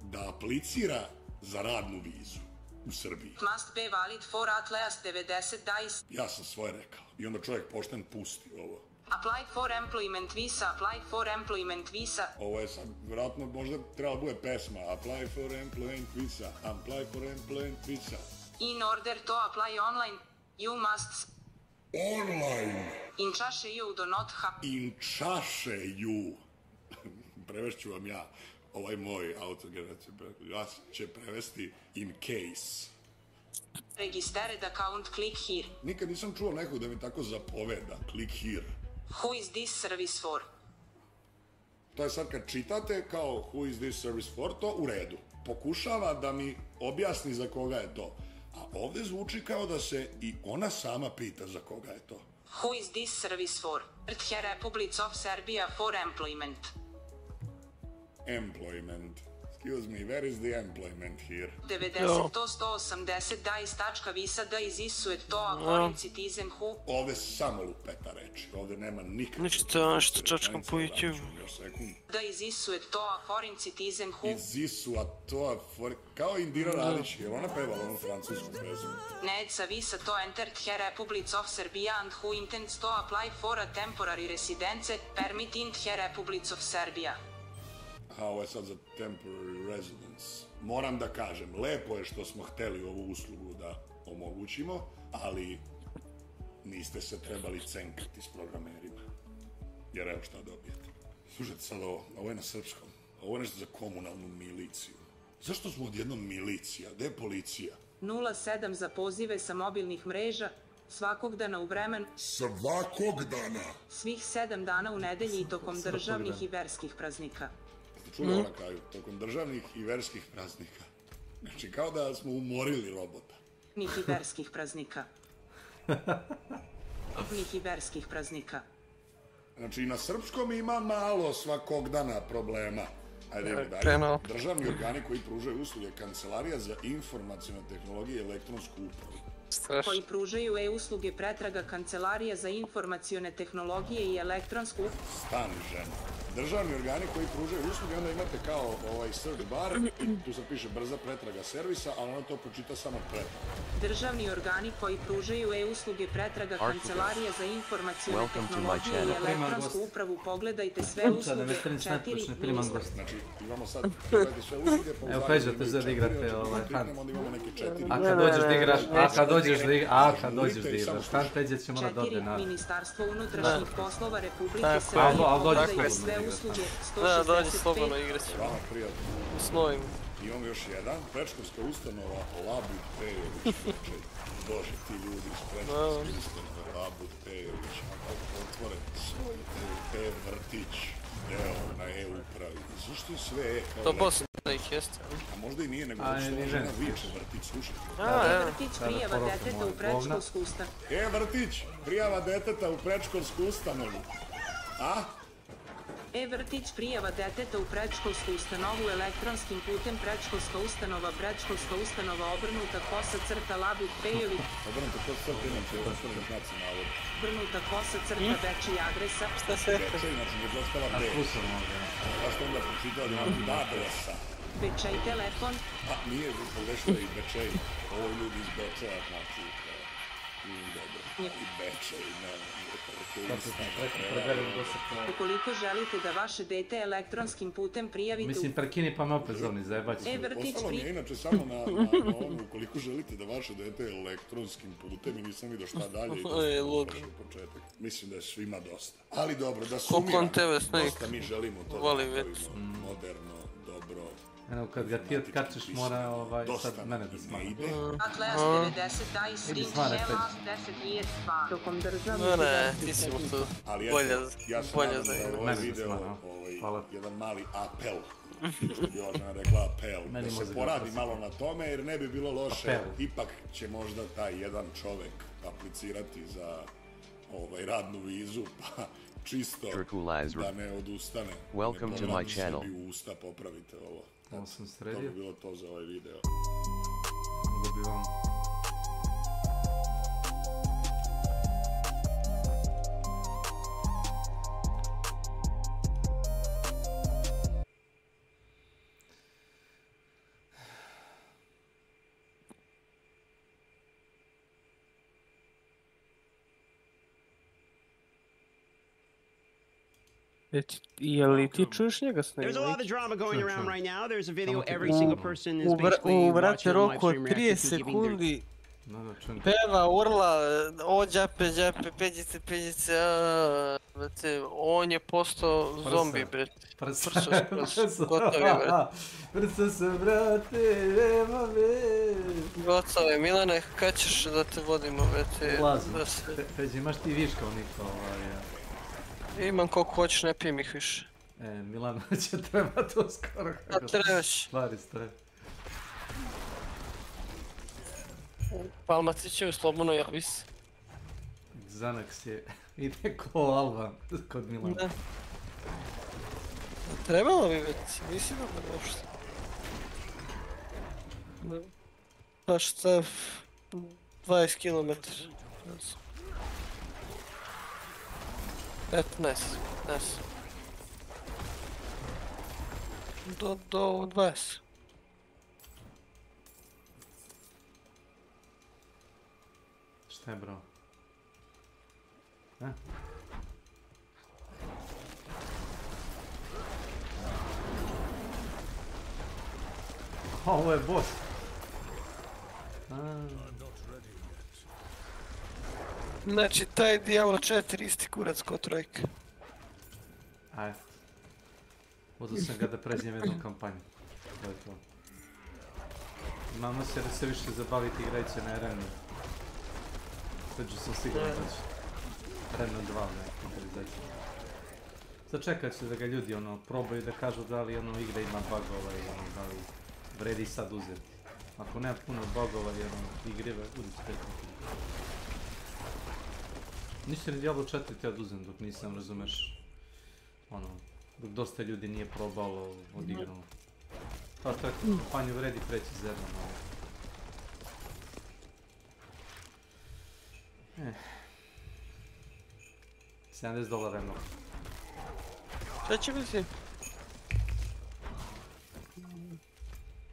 Speaker 6: da aplicira za radnu vizu u Srbiji.
Speaker 10: Must be valid for at least 90 days.
Speaker 6: Ja sam svoje rekao. I onda čovjek pošten pusti ovo.
Speaker 10: Apply for employment visa, apply for employment visa.
Speaker 6: Ovo je sad, vjerojatno, možda trebala bude pesma. Apply for employment visa, apply for employment visa.
Speaker 10: In order to apply online, you must...
Speaker 6: Online!
Speaker 10: In čaše you do not have...
Speaker 6: In čaše you. Prevešću vam ja. Ovaj moj autogeneracija će prevesti in case.
Speaker 10: Registered account, click here.
Speaker 6: Nikad nisam čuo nekog da mi tako zapoveda. Click here.
Speaker 10: Who is this service for?
Speaker 6: To je sad kad čitate kao who is this service for, to u redu. Pokušava da mi objasni za koga je to. A ovdje zvuči kao da se i ona sama pita za koga je to.
Speaker 10: Who is this service for? Her Republic of Serbia for employment.
Speaker 6: Employment. Excuse me, where is the employment here?
Speaker 10: 90 to 180 days.visa da izisuje to a foreign citizen who...
Speaker 6: Ovdje samo lupeta reči, ovdje nema nikakve...
Speaker 23: Ništa, što čačkam po YouTube.
Speaker 10: Da izisuje to a foreign citizen who...
Speaker 6: Izisuje to a foreign... Kao Indira Radić, jer ona pevala onu francusku pesmu.
Speaker 10: Needs a visa to enter her Republic of Serbia and who intends to apply for a temporary residence permit in her Republic of Serbia.
Speaker 6: A ovo je sad za temporary residence. Moram da kažem, lepo je što smo hteli ovu uslugu da omogućimo, ali niste se trebali cenkati s programerima. Jer evo šta dobijete. Slušajte sad ovo je na srpskom. Ovo je nešto za komunalnu miliciju. Zašto smo odjednom milicija? Gde je policija?
Speaker 10: 07 za pozive sa mobilnih mreža, svakog dana u vremen...
Speaker 6: Svakog dana?
Speaker 10: Svih 7 dana u nedelji i tokom državnih i verskih praznika.
Speaker 6: Čuli ovo na kraju, tokom državnih i verskih praznika. Znači, kao da smo umorili robota.
Speaker 10: Njih i verskih praznika. Njih i verskih praznika.
Speaker 6: Znači, i na srpskom ima malo svakog dana problema. Ajde, idemo dalje. Državni organi koji pružaju usluge Kancelarija za informacione tehnologije i elektronsku upravu.
Speaker 10: Koji pružaju e-usluge pretraga Kancelarija za informacione tehnologije i elektronsku upravu.
Speaker 6: Stani, žena. Državni organi koji pružaju usluge, onda imate kao search bar, tu se piše brza pretraga servisa, ali ona to pročita samo pretraga.
Speaker 10: Državni organi koji pružaju e-usluge pretraga Kancelarija za informacione tehnologije i elektronsku upravu, pogledajte sve usluge 4 ministra.
Speaker 6: Znači, imamo sad, pogledajte sve usluge,
Speaker 3: evo Peđa, te sad igrate
Speaker 6: Hunt. Onda imamo neke 4.
Speaker 3: A kad dođeš da igraš, kad dođeš da igraš Hunt, Peđa ćemo da dobije na...
Speaker 10: 4 Ministarstvo unutrašnjih poslova Republike Srbije, pogledajte sve usluge
Speaker 23: Da, dođi
Speaker 10: 165.
Speaker 23: slobodno igrat ćemo.
Speaker 6: Vama prijatno.
Speaker 23: U snovima.
Speaker 6: Imamo još jedan, predškolska ustanova Labud Pejović. Bože, ti ljudi iz predškolske ustanove Labud Pejović, otvore svoj e-vrtić, deo na e-upravi. Zašto je sve e?
Speaker 23: To Bosna ih jeste.
Speaker 6: A možda i nije, nego što ona žena viče vrtić, slušajte.
Speaker 10: E-vrtić prijava deteta u predškolsku ustanovu.
Speaker 6: E-vrtić prijava deteta u predškolsku ustanovu. A?
Speaker 10: E-vrtić prijava deteta u predškolsku ustanovu elektronskim putem predškolska ustanova obrnuta kosa crta Labud Pejović.
Speaker 6: Obrnuta kosa crta inače je ostavljena znaci navod.
Speaker 10: Obrnuta kosa crta Bečiji adresa.
Speaker 23: Šta se rekao?
Speaker 6: Bečej, znači je dostala B. Pa što onda pročitao da imam adresa.
Speaker 10: Bečej telefon.
Speaker 6: A nije, pogrešila i Bečej. Ovo ljudi iz Bečeja, znači, nije dobro. I Bečej, ne.
Speaker 10: Ukoliko želite da vaše dete elektronskim putem prijavite...
Speaker 3: Mislim, prekini pa me opet zovni, zajebać.
Speaker 6: Ostalo mi je inače samo na ono, ukoliko želite da vaše dete elektronskim putem i nisam vidio šta dalje i dosta početak. Mislim da je svima dosta. Ali dobro, da sumiram, dosta mi želimo to da napravimo moderno, dobro.
Speaker 3: Eno, kad ga ti otkačeš mora sad mene da smanji.
Speaker 10: Atlas 90 i Srim Šela 10 nije sva. Tokom državnog...
Speaker 23: Ne, ti si mu tu
Speaker 6: ja sam nadam da je ovaj video jedan mali apel. Bi ova žena rekla apel. Da se poradi malo na tome jer ne bi bilo loše. Ipak će možda taj jedan čovek aplicirati za radnu vizu, pa čisto da ne odustane.
Speaker 2: Welcome to my channel.
Speaker 6: Sebi u usta popravite ovo.
Speaker 3: Ovo sam sredio.
Speaker 6: To bi bilo to za ovaj video.
Speaker 3: Mogu bi vam...
Speaker 11: There's a lot of drama going around right now. There's a video every single person is basically watching on live stream reacting to giving their...
Speaker 23: Peva, urla, o džape, peđice, on je postao zombi, bre. Prso, gotovi, bre.
Speaker 3: Prso se vrate, nema me.
Speaker 23: Gotovi, Milane, kad ćeš da te vodimo, bre?
Speaker 3: Ulazim, Peđi, imaš ti viška niko,
Speaker 23: Imam koliko hoćeš, ne pijem ih više.
Speaker 3: Milano će treba to skoro.
Speaker 23: A trebaš.
Speaker 3: Stvari stoje.
Speaker 23: Palma ti će slobodno javi se.
Speaker 3: Xanax je, ide ko Alban kod Milana.
Speaker 23: Da. Trebalo bi već, nisi dobro uopšte. Baš stav 20 km. 15, do 20.
Speaker 3: Šta je, bro? Ovo je boss.
Speaker 23: Znači, taj Diablo 4 isti kurac ko trojka.
Speaker 3: Ajde. Uzeo sam ga da pređem jednu kampanju. To je to. Imamo se da se više zabaviti igrajući na arenu. Sveđu sam siguran da će. Arena 2 neka imperizacija. Sad čekat ću da ga ljudi probaju da kažu da li igra ima bugova i da li vredi sad uzeti. Ako nema puno bugova i igre, budi spretno. Ništa ni Diablo 4 te oduzem dok nisam, razumeš, dok dosta ljudi nije probalo, odigrano. Pa što je kampanju vredi preći za jednom, $70 je mnogo.
Speaker 23: Šta će biti?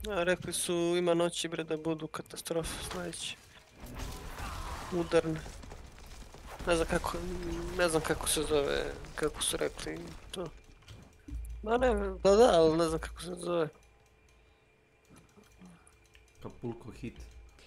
Speaker 23: Rekli su ima noći, bre, da budu katastrofe sljedeće. Udarne. Ne znam kako se zove, kako su rekli to. Ma ne, da, ali ne znam kako se zove.
Speaker 3: Kapulko hit.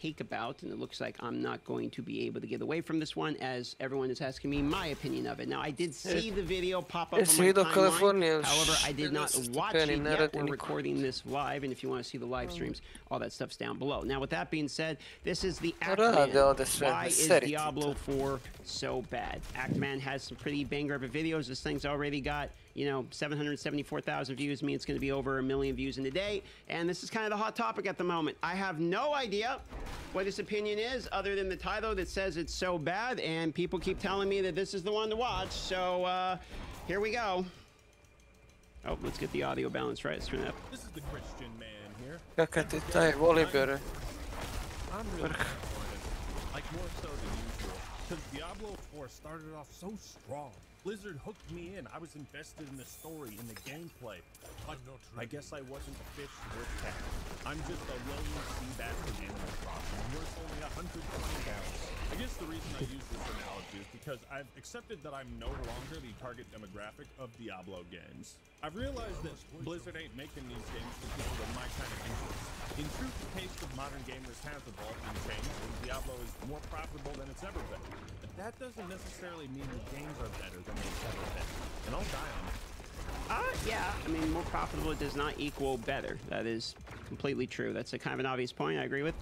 Speaker 11: take about, and it looks like I'm not going to be able to get away from this one, as everyone is asking me my opinion of it. Now, I did see the video pop up on my timeline. However, I did not watch it yet. We're recording this live, and if you want to see the live streams, all that stuff's down below. Now, with that being said, this is the Actman. Why is Diablo 4 so bad? Actman has some pretty banger of videos. This thing's already got, you know, 774,000 views. Means it's going to be over 1 million views in a day. And this is kind of the hot topic at the moment. I have no idea what his opinion is, other than the title that says it's so bad. And people keep telling me that this is the one to watch. So here we go. Oh, let's get the audio balance right. Let's turn it up.
Speaker 8: This is the Christian man here.
Speaker 23: Kakav ti taj Volibear?
Speaker 8: I'm really disappointed. Like more so than usual. Because Diablo 4 started off so strong. Blizzard hooked me in. I was invested in the story, in the gameplay. But I guess I wasn't a fish worth catching. I'm just a lonely sea bass in Animal Crossing, worth only 120 pounds. I guess the reason I use this analogy is because I've accepted that I'm no longer the target demographic of Diablo games. I've realized that Blizzard ain't making these games for people with my kind of interest. In truth, the taste of modern gamers has evolved and changed, and Diablo is more profitable than it's ever been. But that doesn't necessarily mean the games are better than they've ever been. And I'll die on it.
Speaker 11: Yeah, I mean, more profitable does not equal better. That is completely true. That's a kind of an obvious point. I agree with.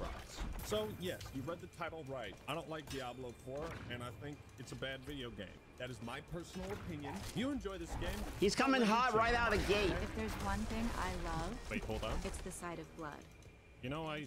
Speaker 4: So, yes, you read the title right. I don't like Diablo 4, and I think it's a bad video game. That is my personal opinion. You enjoy this game?
Speaker 11: He's coming hot right out of the gate.
Speaker 9: If there's one thing I love,
Speaker 4: wait, hold on.
Speaker 9: It's the sight of blood.
Speaker 4: You know, I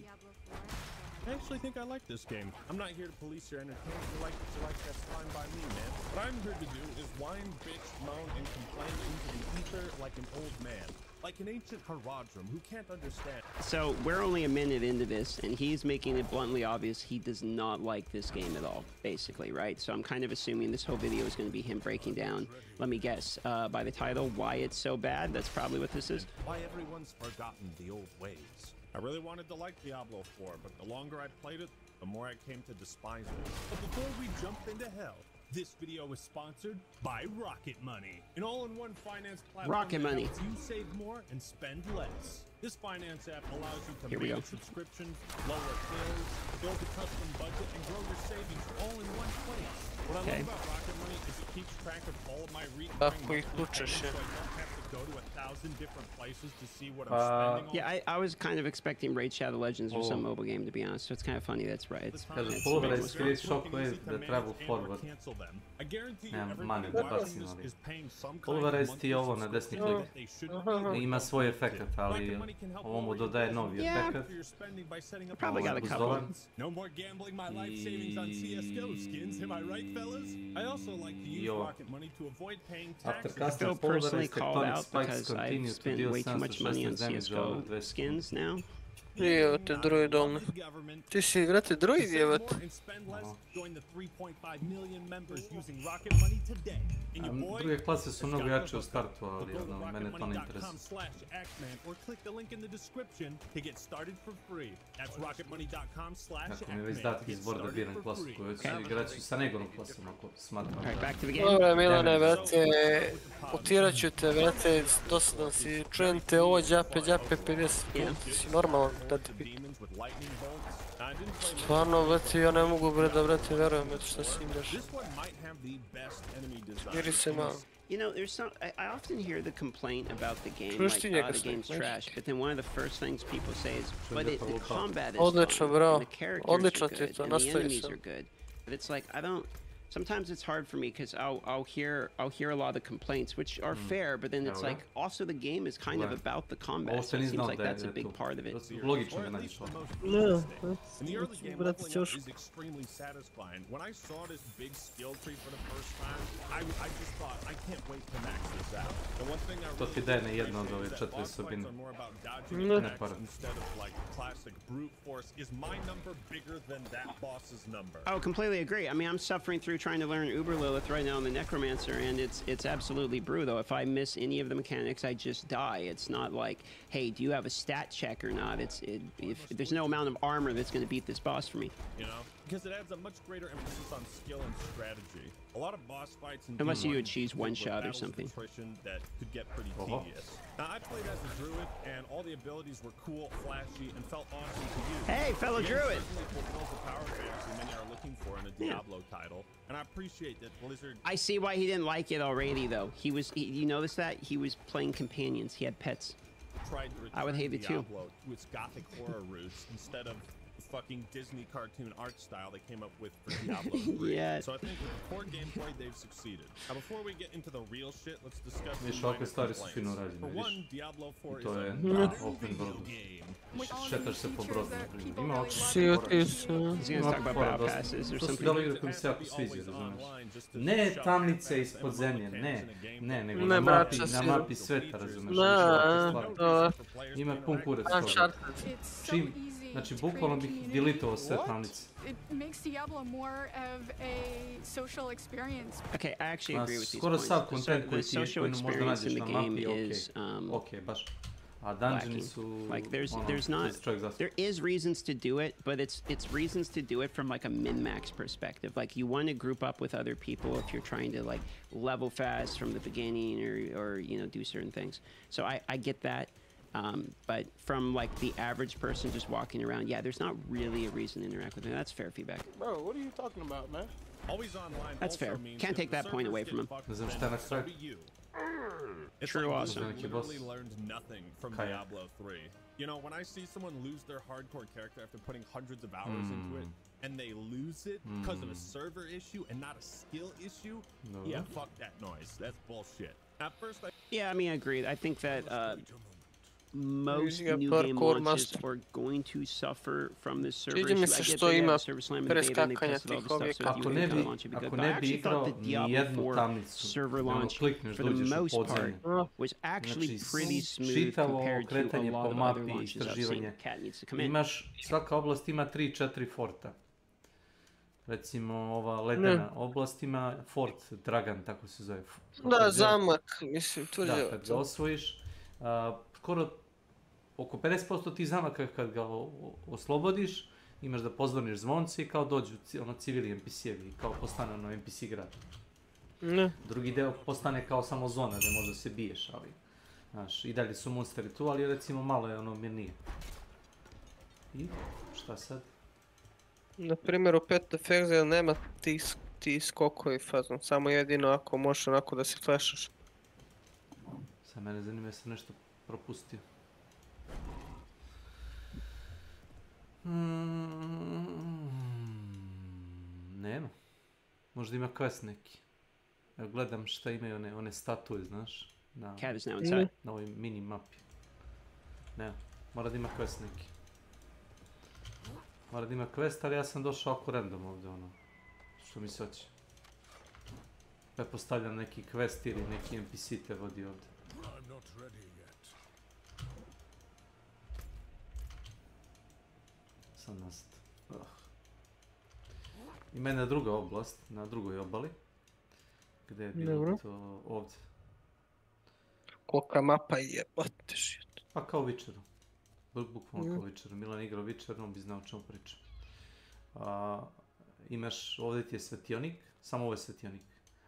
Speaker 4: actually think I like this game. I'm not here to police your entertainment. You like what you like, that's fine by me, man. What I'm here to do is whine, bitch, moan, and complain into the ether like an old man. Like an ancient Haradrim who can't understand.
Speaker 11: So we're only a minute into this, and he's making it bluntly obvious he does not like this game at all, basically, right? So I'm kind of assuming this whole video is going to be him breaking down, let me guess, by the title, why it's so bad. That's probably what this is.
Speaker 4: Why everyone's forgotten the old ways. I really wanted to like Diablo 4, but the longer I played it, the more I came to despise it. But before we jump into hell, this video is sponsored by Rocket Money, an all-in-one finance platform
Speaker 11: Rocket Money.
Speaker 4: that helps you save more and spend less. This finance app allows you to manage subscriptions, lower bills, build a custom budget, and grow your savings all in one place. What I love about Rocket Money is it keeps track of all of my recurring monthly payments, so I don't have to go to 1,000 different places to see what I'm spending on.
Speaker 11: Yeah, I was kind of expecting Raid Shadow Legends or some mobile game, to be honest. So it's kind of funny. That's right.
Speaker 3: Kaže, pogledaj screenshotove da travel forward. Nemam mane da bacim, ali... Pogledaj ti ovo na desni klik. Ima svoj efekat, ali ovo mu dodaje novi efekat.
Speaker 11: Probably got a couple.
Speaker 4: No more gambling my life savings on CSGO skins, am I right, fellas? I also like to use Rocket Money to avoid paying taxes.
Speaker 11: I feel personally called out because I've spent way too much money on CSGO skins now.
Speaker 23: Evo te druidom. Ti si, vrate, druid jebat.
Speaker 3: Druge klase su mnogo jače u startu, ali mene to ne interesuje. Ako mi već dati izbor da biram klasu koju ću igrat ću sa negorom klasom ako smatram.
Speaker 23: Dobro, Milane, vrate, utirat ću te, vrate, dosadno si, čujem te ovo džape 50 puta, si normalan da te pitam. Stvarno, vrati, ja ne mogu, brate, verujem, šta si im daš. Smiri se malo.
Speaker 11: You know, there's some. I often hear the complaint about the game, like, the game's trash. But then one of the first things people say is, but the combat is fun, and the characters are good, and the enemies are good. But it's like, I don't. Sometimes it's hard for me because I'll hear a lot of the complaints, which are fair, but then it's like also the game is kind of about the combat, so it seems like that's a big part of it.
Speaker 3: Logično ga nađeš ovo.
Speaker 4: And the early game leveling up is extremely satisfying. When I saw this big skill tree for the first time, I just thought, I can't wait to max this out. The one thing I
Speaker 3: really daje na jedno od ove 4 osobine.
Speaker 4: Instead of like classic brute force, is my number bigger than that boss's number?
Speaker 11: Oh, completely agree. I mean, I'm suffering through trying to learn Uber Lilith right now on the Necromancer, and it's absolutely brutal. If I miss any of the mechanics, I just die. It's not like, hey, do you have a stat check or not? If there's no amount of armor that's going to beat this boss for me.
Speaker 4: You know, because it adds a much greater emphasis on skill and strategy. A lot of boss fights and
Speaker 11: unless you achieve one shot or something
Speaker 4: that could get pretty tedious. Now I played as a druid, and all the abilities were cool, flashy, and felt awesome to use.
Speaker 11: Hey, fellow druid!
Speaker 4: Fulfills the power fantasy many are looking for in a Diablo title, and I appreciate that Blizzard.
Speaker 11: I see why he didn't like it already, though. You notice that he was playing companions. He had pets. I would hate it too.
Speaker 4: To its gothic horror roots instead of the fucking Disney cartoon art style they came up with for Diablo 3.
Speaker 11: Yeah.
Speaker 4: So I think with the core gameplay they've succeeded. Now before we get into the real shit, let's discuss
Speaker 3: Viš,
Speaker 4: the
Speaker 3: ovakve
Speaker 4: minor
Speaker 3: stvari su
Speaker 4: complaints.
Speaker 3: fino
Speaker 4: For
Speaker 3: rađene,
Speaker 4: one,
Speaker 3: viš.
Speaker 4: Diablo 4
Speaker 3: I to je
Speaker 4: is a
Speaker 3: na
Speaker 4: modern
Speaker 3: open
Speaker 4: video
Speaker 3: worldu.
Speaker 4: game.
Speaker 3: Šetaš se po brodu, na primjer. Ima ovako
Speaker 11: He's gonna talk about battle passes or
Speaker 3: to su
Speaker 11: something.
Speaker 3: delo igre koji mi se jako sviđa, razumiješ. Ne tamnice ispod zemlje, nego
Speaker 23: Ne, brate,
Speaker 3: na mapi sveta, razumiješ. Ima pun kurac toga. Znači, bukvalno bih deletovao sve tamnice.
Speaker 12: It makes Diablo more of a social experience.
Speaker 11: Okay, I actually agree with these
Speaker 3: skoro
Speaker 11: points.
Speaker 3: sav kontent
Speaker 11: The
Speaker 3: koji
Speaker 11: social
Speaker 3: možda
Speaker 11: experience
Speaker 3: nađeš
Speaker 11: in
Speaker 3: na
Speaker 11: the
Speaker 3: mapi
Speaker 11: game
Speaker 3: je
Speaker 11: is
Speaker 3: okej, baš. A dungeoni su
Speaker 11: like there's not there is reasons to do it, but it's reasons to do it from like a min-max perspective. Like you want to group up with other people if you're trying to like level fast from the beginning or you know do certain things. So I get that. But from like the average person just walking around, yeah, there's not really a reason to interact with them. That's fair feedback.
Speaker 14: Bro, what are you talking about, man?
Speaker 4: Always online.
Speaker 11: That's fair. Can't take that point away from him. True, awesome.
Speaker 4: I literally learned nothing from Diablo 3. You know, when I see someone lose their hardcore character after putting hundreds of hours into it, and they lose it because of a server issue and not a skill issue, yeah, fuck that noise. That's bullshit. At first,
Speaker 11: yeah, I mean, I agree. I think that most new game launches are going to suffer from this server issue. I get that they have Server Slam in the beta and they tested all the stuff, so if you can kind of launch it, it'd be good. But I actually thought the Diablo 4 server launch, for the most part, was actually pretty smooth compared to a lot of other launches I've seen. Cat needs to come in.
Speaker 3: Svaka oblast ima 3-4 forta. Recimo, ova ledena oblast ima Fort Dragan, tako se zove.
Speaker 23: Da, zamak, mislim, tvrđe.
Speaker 3: Da, kad ga osvojiš, skoro oko 50% tih zamaka kad ga oslobodiš, imaš da pozvoniš zvonce i kao dođu civili NPC-evi, kao postane ono NPC grad. Drugi deo postane kao samo zona gdje možda se biješ, ali znaš, i dalje su monsteri tu, ali recimo malo je ono mirnije. I šta sad?
Speaker 23: Na primjer u Path of Exile nema ti skokovi fazom, samo jedino ako možeš onako da se flashaš.
Speaker 3: Sad mene zanima je sam nešto propustio. Nema. Možda ima quest neki. Ja gledam šta imaju one statue, znaš, na ovoj mini mapi. Ne, mora da ima quest neki. Mora da ima quest, ali ja sam došao oko random ovdje, ono, što mi se hoće. Pretpostavljam neki quest ili neki NPC te vodi ovdje. Sam nazad. Ima jedna druga oblast, na drugoj obali. Gdje je bilo to ovdje.
Speaker 23: Kolika mapa je, jebate shit.
Speaker 3: Pa kao Witcheru. Bukvalno kao Witcheru. Milan igrao Witcher, on bi znao o čemu pričam. Imaš, ovdje ti je svetionik, samo ovo je svetionik.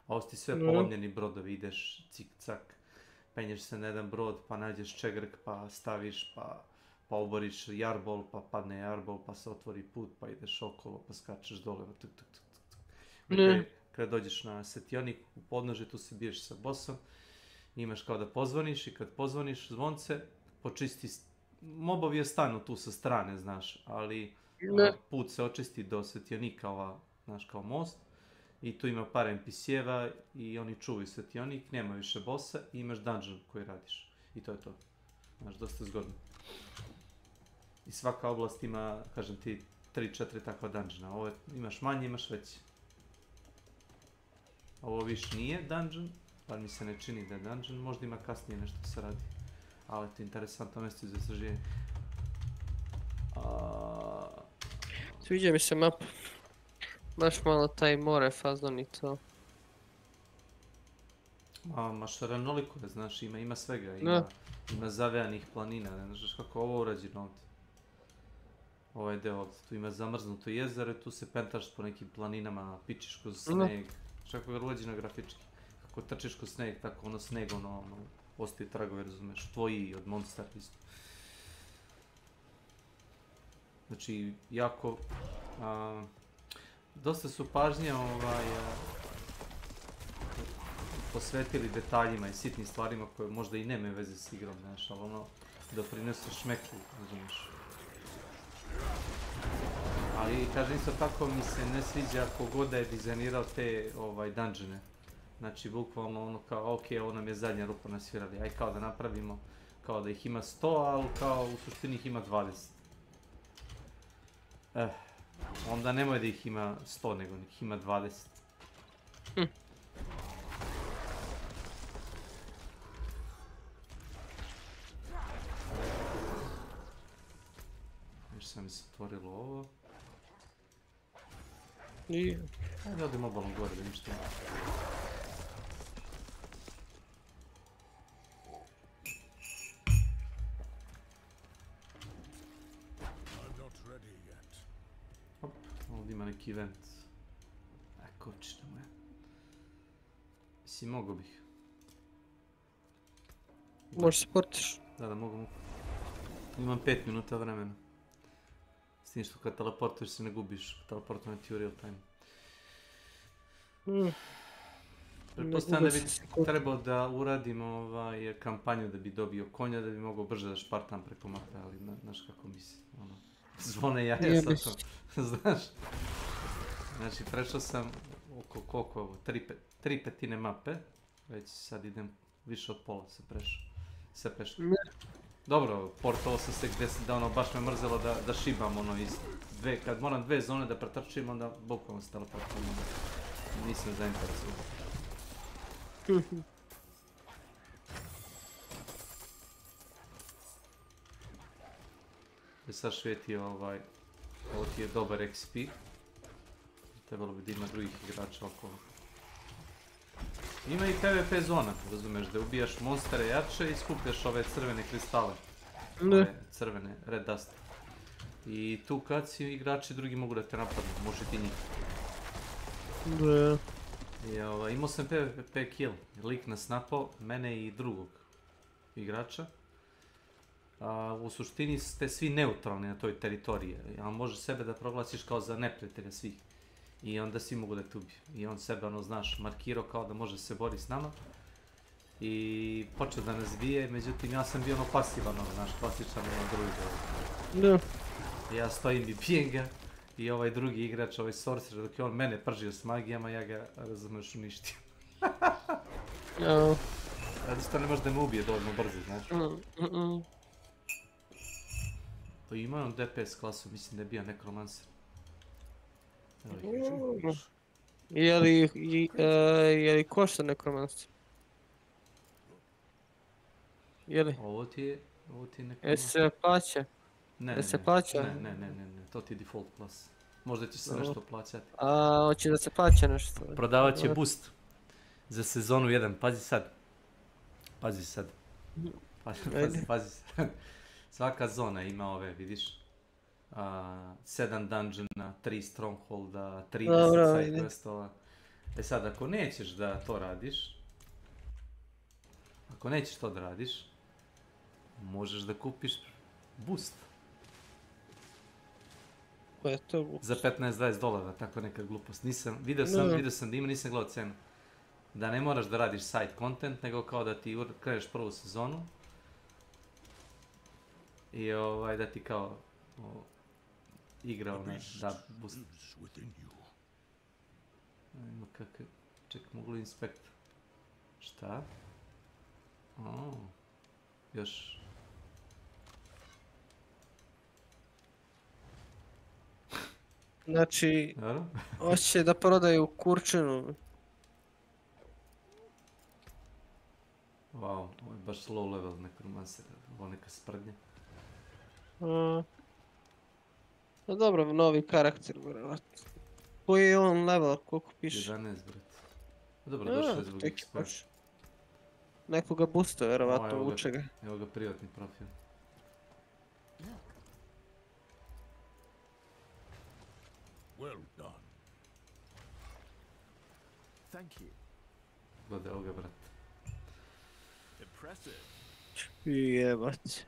Speaker 3: A ovo su ti sve polomljeni brodovi, ideš cik-cak. Penješ se na jedan brod, pa nađeš čegrk, pa staviš, pa oboriš jarbol, pa padne jarbol, pa se otvori put, pa ideš okolo, pa skačeš dole, tuk. Kada dođeš na svetionik, u podnožje, tu se biješ sa bossom, imaš kao da pozvoniš i kad pozvoniš zvonce, počisti, mobovi je stanu tu sa strane, znaš, ali put se očisti do svetionika, znaš, kao most, i tu ima par NPC-eva i oni čuvaju svetionik, nema više bossa i imaš dungeon koji radiš. I to je to. Znaš, dosta zgodno. I svaka oblast ima, kažem ti, 3-4 takva dungeona. Ovo imaš manje, imaš veći. Ovo više nije dungeon, ali mi se ne čini da je dungeon, možda ima kasnije nešto se radi. Ali to je interesantno mjesto za istraživanje.
Speaker 23: Sviđa mi se mapa. Baš malo taj more fazon i to.
Speaker 3: Maš ranoliko je, znaš, ima svega, ima zavejanih planina, ne znaš kako ovo urađeno ovdje. ovaj deo ovdje. Tu ima zamrznuto jezero i tu se pentaš po nekim planinama, pičiš kroz sneg. Kako je rođeno grafički. Kako trčiš kroz sneg, tako ono sneg, ono, ostaje tragove, razumeš, tvoji od Monstera isto. Znači, jako, dosta su pažnje posvetili detaljima i sitnim stvarima koje možda i nemaju veze s igrom, znaš, ali ono, doprinose šmeku, razumiješ. Ali, kažem, isto tako mi se ne sviđa kogod da je dizajnirao te dungeone. Znači, bukvalno ono kao, ok, ovo nam je zadnja rupa nasvirali, aj kao da napravimo, kao da ih ima 100, ali kao u suštini ih ima 20. Onda nemoj da ih ima 100, nego ih ima 20. Još sam mi se otvorilo ovo. Ajde odim obalom gore da ništa ima. Hop, ovdje ima neki event. Kočina moja. Mislim, mogo bih.
Speaker 23: Možeš se portiš?
Speaker 3: Da, mogu. Imam 5 minuta vremena. S tim što kad teleportuješ se ne gubiš. Teleportovanje ti u real time. Pretpostavljam da bi trebao da uradim kampanju da bi dobio konja, da bi mogao brže da špartam preko mape, ali znaš kako mislim. Zvone jaja sa to. Znaš? Znači, prešao sam oko koliko ovo, 3/5 mape. Već sad idem više od pola se prešao. Sve peške. Dobro, portao sam se gdje da ono baš me mrzelo da šibam ono iz dve, kad moram 2 zone da pretrčim onda bukvalno se teleportujem. Nisam zainteresovan. I sad šveti ovo ti je dobar XP. Trebalo bi da ima drugih igrača okolo. Ima i PvP zona, razumeš, da ubijaš monstere jače i skupljaš ove crvene kristale. Ove crvene, red dust. I tu kad si igrači drugi mogu da te napadnu, možeš i ti njih. Imao sam PvP kill, lik nas napao, mene i drugog igrača. U suštini ste svi neutralni na toj teritoriji, a možeš sebe da proglasiš kao za neprijatelja svih. I onda svi mogu da te ubiju. I on sebe, ono, znaš, markirao kao da može se boriti s nama. I počeo da nas bije, međutim ja sam bio ono pasivan, ono, znaš, klasičan druid. Da. Ja stojim i bijem ga. I ovaj drugi igrač, ovaj sorcerer, dok je on mene pržio s magijama, ja ga, razumeš, uništio. Zato što ne može da me ubije dovoljno brzo, znaš. To ima on DPS klasu, mislim da je bio nekromancer.
Speaker 23: Je li košta nekromancer? Je li?
Speaker 3: Ovo ti je nekromancer.
Speaker 23: Jel se plaća?
Speaker 3: Ne, to ti je default plus. Možda će se nešto plaćati.
Speaker 23: Hoće da se plaća nešto?
Speaker 3: Prodavat će boost za sezonu 1, pazi sad. Pazi sad. Svaka zona ima ove, vidiš. 7 dungeona, 3 strongholda, 30 side questova. Sad, ako nećeš da to radiš, možeš da kupiš boost.
Speaker 23: Koje je to boost?
Speaker 3: Za $15-20, tako neka glupost. Vidio sam da ima, nisam gledao cenu. Da ne moraš da radiš side content, nego kao da ti kreneš prvu sezonu. I da ti kao igra da boost. Ima kakav, čekaj, mogu li inspekt? Šta? Još.
Speaker 23: Znači, hoće da prodaju kurčinu.
Speaker 3: Wow, ovo je baš low level nekromancer, ovo neka sprdnja.
Speaker 23: No dobro, novi karakter, vjerovatno. Koji je on level, koliko piše?
Speaker 3: 11, bret. Dobro, došlo je zbog XP.
Speaker 23: Nekoga boosta, vjerovatno, uče ga.
Speaker 3: Evo ga privatni profil.
Speaker 5: Well done.
Speaker 7: Thank you.
Speaker 3: Gledaj ovoga, brate.
Speaker 7: Impressive.
Speaker 23: Jebat.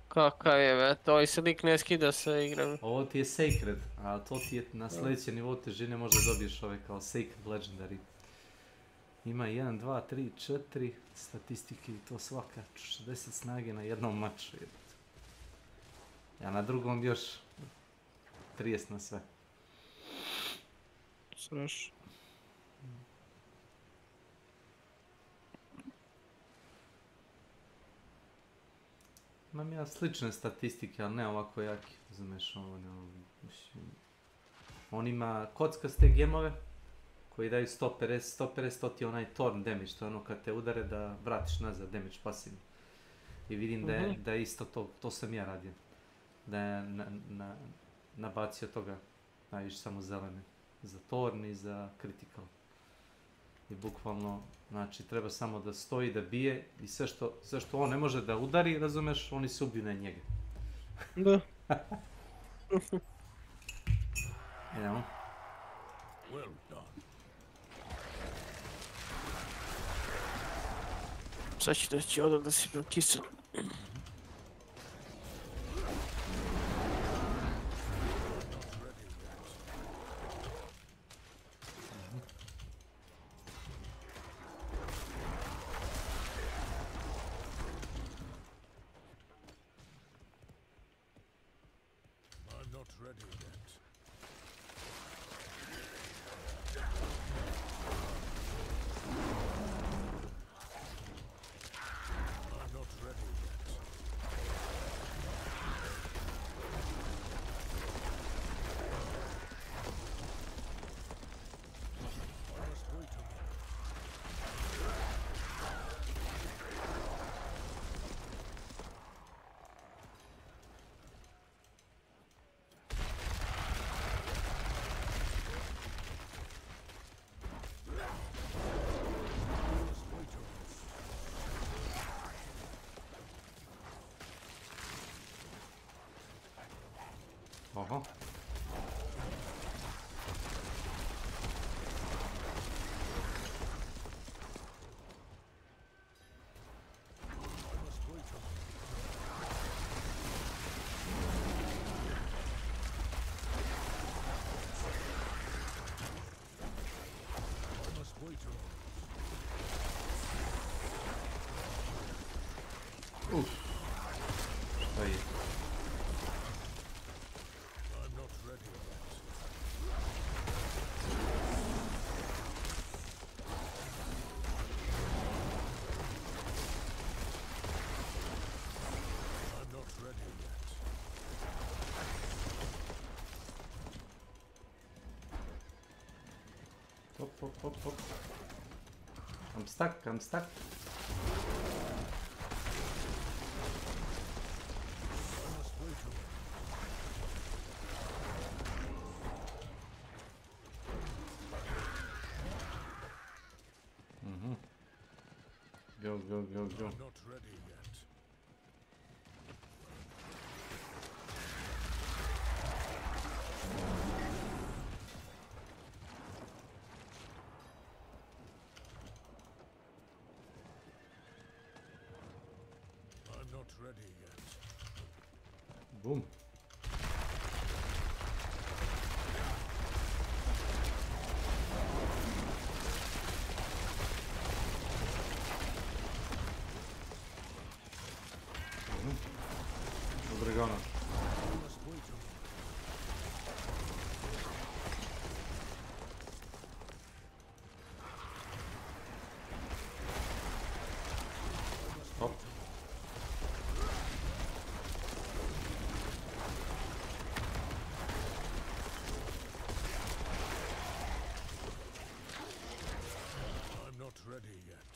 Speaker 23: Kakav je, vete, ovaj se lik ne skida sa igram.
Speaker 3: Ovo ti je Sacred, a to ti je na sljedećem nivou težine možda dobiješ ove kao Sacred Legendary. Ima 1, 2, 3, 4 statistike i to svaka 60 snage na jednom maču. Ja na drugom još 30 na sve.
Speaker 23: Strašno.
Speaker 3: Imam ja slične statistike, ali ne ovako jaki. Znaš, on ima kockaste gemove koji daju 150, to ti je onaj torn damage, to je ono kad te udare da vratiš nazad damage pasivno. I vidim da je isto to sam ja radio. Da je nabacio toga, najviše samo zelene. Za torn i za critical. I bukvalno, znači, treba samo da stoji, da bije i sve što on ne može da udari, razumeš, oni se ubiju na njega.
Speaker 23: Da.
Speaker 3: Idemo.
Speaker 5: Well done.
Speaker 23: Sad ću doći odak da si bio kisel.
Speaker 3: Aha. Šta je? Hop. I'm stuck. Go.
Speaker 5: I'm not ready yet. I'm not ready yet.
Speaker 3: Boom. Obrigado. Hop.
Speaker 5: I'm not ready yet.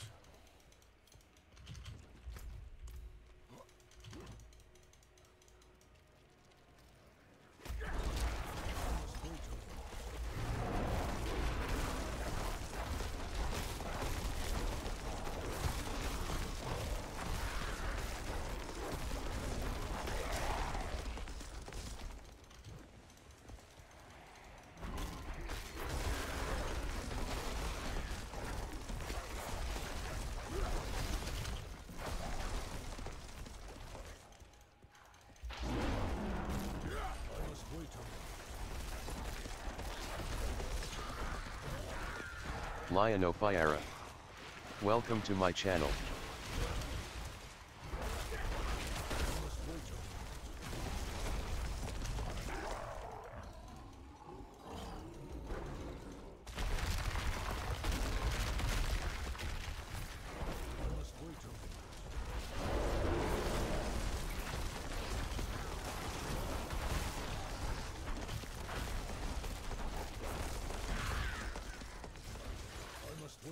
Speaker 2: Lion Opyara. Welcome to my channel.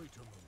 Speaker 5: Wait a moment.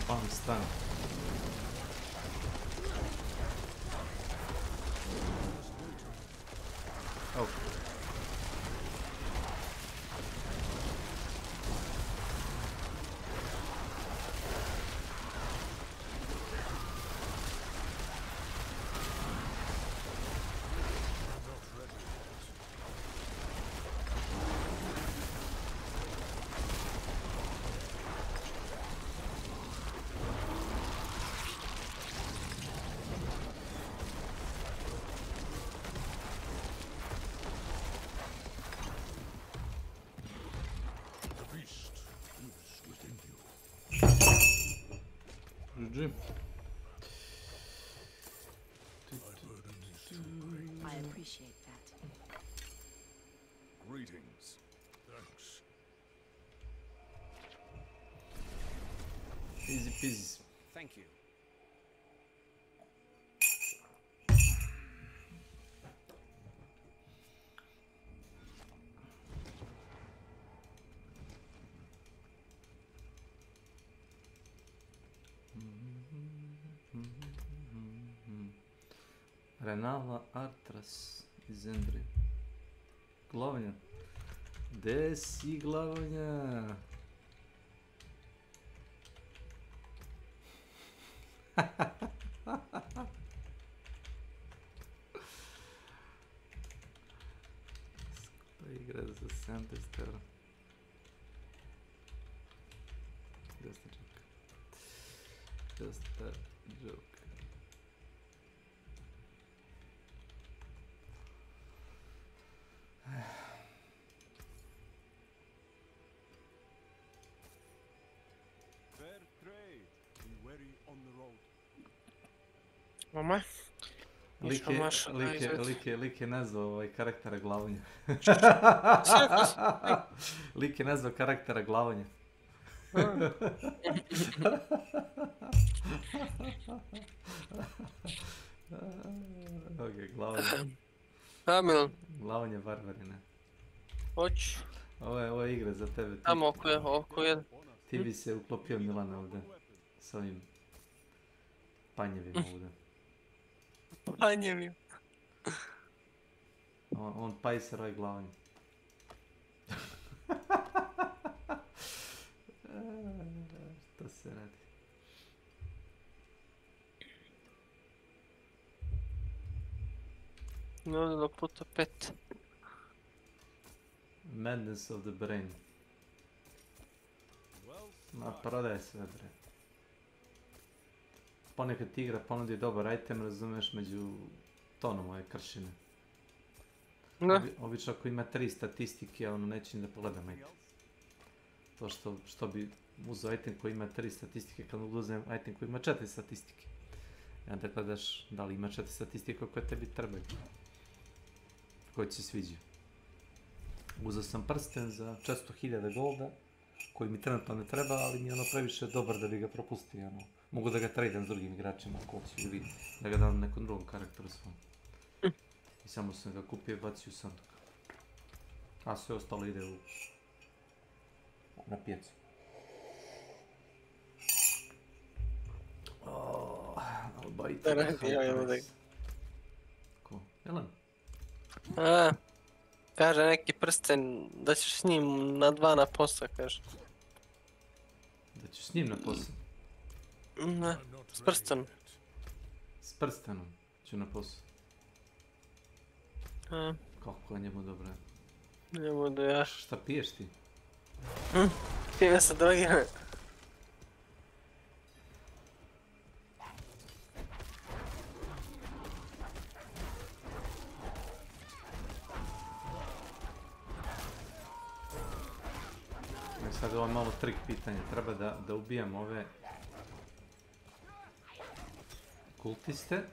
Speaker 3: Palm stun. Oh.
Speaker 9: I appreciate that.
Speaker 5: Greetings. Thanks.
Speaker 3: Easy peasy.
Speaker 5: Thank you.
Speaker 3: Renala Artras iz Endre. Glavnja. Gde si glavnja? Skupa igra za 70 €. Just a joke. Just a joke.
Speaker 5: Fair trade. Be wary on the road.
Speaker 23: Mama?
Speaker 3: Lik je nazvao karaktera glavnja. Lik je nazvao karaktera glavnja. Ok, glavnja.
Speaker 23: Kamil.
Speaker 3: Glavnja varvarina.
Speaker 23: Hoću.
Speaker 3: Ovo je igra za tebe.
Speaker 23: Tamo oko je.
Speaker 3: Ti bi se uklopio Milana ovdje. S ovim panjevima ovdje.
Speaker 23: Panjevima.
Speaker 3: On pajser, ovaj glavnji. Što se radi?
Speaker 23: No, puta 5.
Speaker 3: Madness of the brain. Ma prodaje sve, bre. Ponekad ti igra ponudi dobar item, razumeš, među tonom ove kršine. Obično ako ima 3 statistike, ono neće ni da pogledam item. To što bi uzeo item koji ima 3 statistike, kad uzem item koji ima 4 statistike. I onda gledaš da li ima 4 statistike koje tebi trebaju. Koji ti se sviđa. Uzeo sam prsten za 400.000 golda, koji mi trenutno ne treba, ali mi je ono previše dobar da bi ga propustio. Ono. Mogu da ga tradem s drugim igračima ako hoću ili da ga dam nekom drugom karakteru svom. I samo sam ga kupio i bacio u sanduk. A sve ostalo ide na pijecu. Albajte da hajpres. Ko? Jelen?
Speaker 23: Kaže neki prsten da ćeš s njim na 2 na posao, kaže.
Speaker 3: Da ćeš s njim na posao?
Speaker 23: Ne, s prstenom.
Speaker 3: S prstenom ću na posao. Kako je njemu dobro?
Speaker 23: Njemu da ja.
Speaker 3: Šta piješ ti?
Speaker 23: Time se drogiram.
Speaker 3: Sad je ovo malo trik pitanje. Treba da ubijam ove kultiste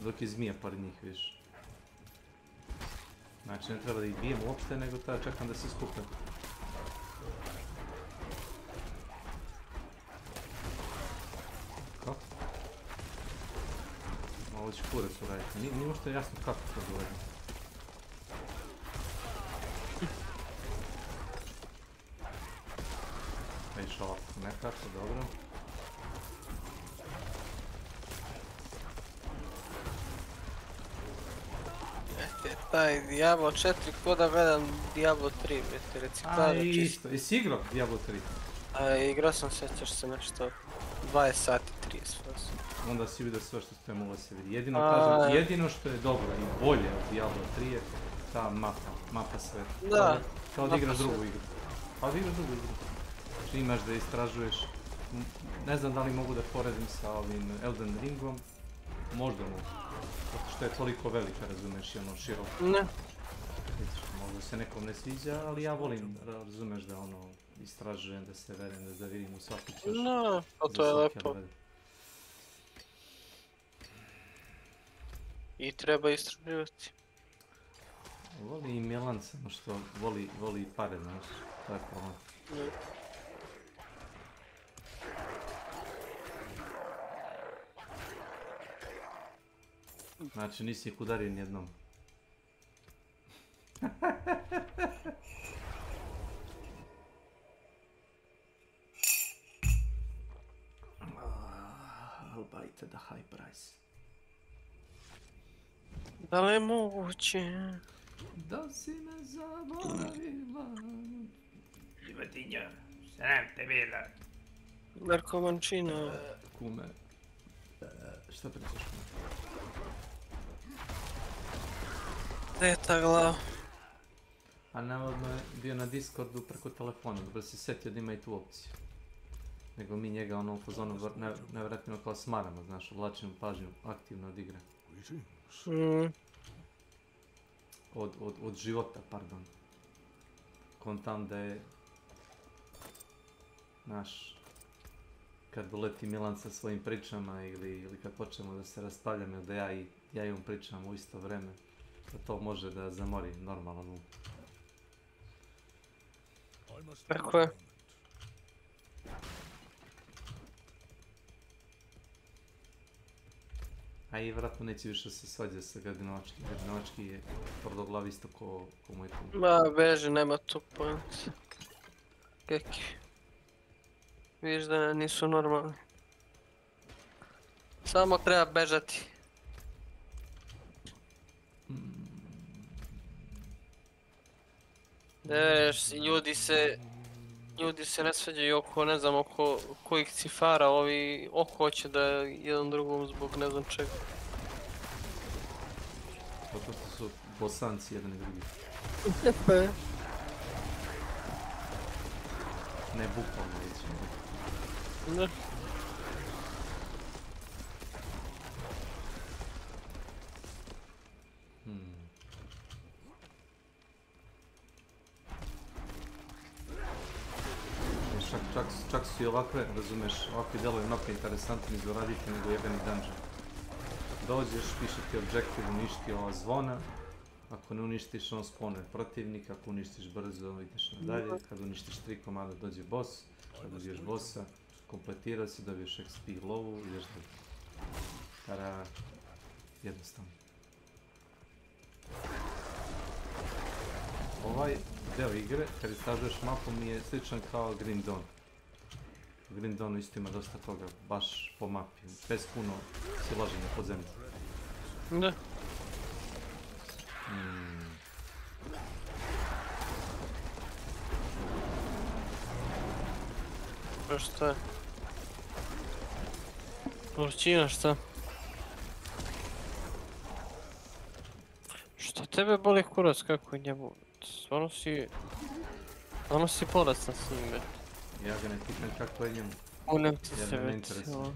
Speaker 3: dok je zmija pored njih, viš. Znači ne treba da ih bijem uopšte, nego treba čekam da se skupe. Kako? Ovo će kurac uraditi. Nije možda jasno kako to dovedem. Pa išao ovako nekako, dobro.
Speaker 23: Taj Diablo 4 ko da gledam Diablo 3, reciklaža čisto.
Speaker 3: Isto, jesi igrao Diablo 3?
Speaker 23: Igrao sam, sjećaš se nešto, 20 sati, 30 vas.
Speaker 3: Onda si vidio sve što ste mogli se vidi. Jedino što je dobro i bolje od Diablo 3 je ta mapa sveta.
Speaker 23: Da.
Speaker 3: Kao da igraš drugu igru. Kao da igraš drugu igru. Znači imaš da istražuješ, ne znam da li mogu da poredim sa ovim Elden Ringom, možda mogu. Zato što je toliko velika, razumeš, i ono široko.
Speaker 23: Ne.
Speaker 3: Možda se nekom ne sviđa, ali ja volim, razumeš, da ono istražujem, da se verem, da vidim u svaku čašu.
Speaker 23: No, to je lepo. I treba istraživati.
Speaker 3: Voli i Milan samo što voli pare, znaš, to je problem. Znači nisi ih udario nijednom. Albajte da high price.
Speaker 23: Da li je moguće?
Speaker 3: Da si me zaboravila.
Speaker 17: Životinja, sram te bila.
Speaker 23: Darko Mančina.
Speaker 3: Kume. Šta pričaš kume?
Speaker 23: Gdje je ta glava?
Speaker 3: A navodno je bio na Discordu preko telefona, dobro si setio da ima i tu opciju. Nego mi njega ono u fazonu nevjerojatno kao smaramo, znaš, odlačimo pažnju aktivno od igre. Od života, pardon. Kontam da je, znaš, kad doleti Milan sa svojim pričama ili kad počnemo da se raspravljamo, da ja i on pričamo u isto vreme, da to može da zamori normalan um.
Speaker 23: Tako je.
Speaker 3: A i vratno neće više se svađa sa Gardinovački. Gardinovački je tvrdoglav isto ko moj kum.
Speaker 23: Ma, beži, nema tu point. Keki. Vidiš da nisu normalni. Samo treba bežati. Ljudi se ne svađaju oko, ne znam, oko kojih cifara, ovi hoće da jedan drugom zbog ne znam čega.
Speaker 3: Zato što su bosanci jedan i drugi. Ne bukvalno reći.
Speaker 23: Ne.
Speaker 3: Čak su i ovakve, razumeš, ovakvi delovi mape interesantni za raditi nego jebeni dungeon. Dođeš, piše ti objektiv, uništi ova zvona, ako ne uništiš on spone protivnik, ako uništiš brzo ideš nadalje, kad uništiš 3 komada dođe boss, kad ubiješ bossa, kompletira se, dobiješ XP lovu, ideš dalje. Tada... jednostavno. Ovaj deo igre, kad istražuješ mapu, mi je sličan kao Green Dawn. U Green Dawnu isto ima dosta toga, baš po mapi, bez puno silaženja po zemlji.
Speaker 23: Da. Pa šta je? Vrućina, šta? Šta tebe boli kurac, kako je njemu? Stvarno si poracan s njime.
Speaker 3: Ja ga ne pitam kako je njemu.
Speaker 23: Unem ti se
Speaker 3: ne
Speaker 23: već.
Speaker 3: interesuje.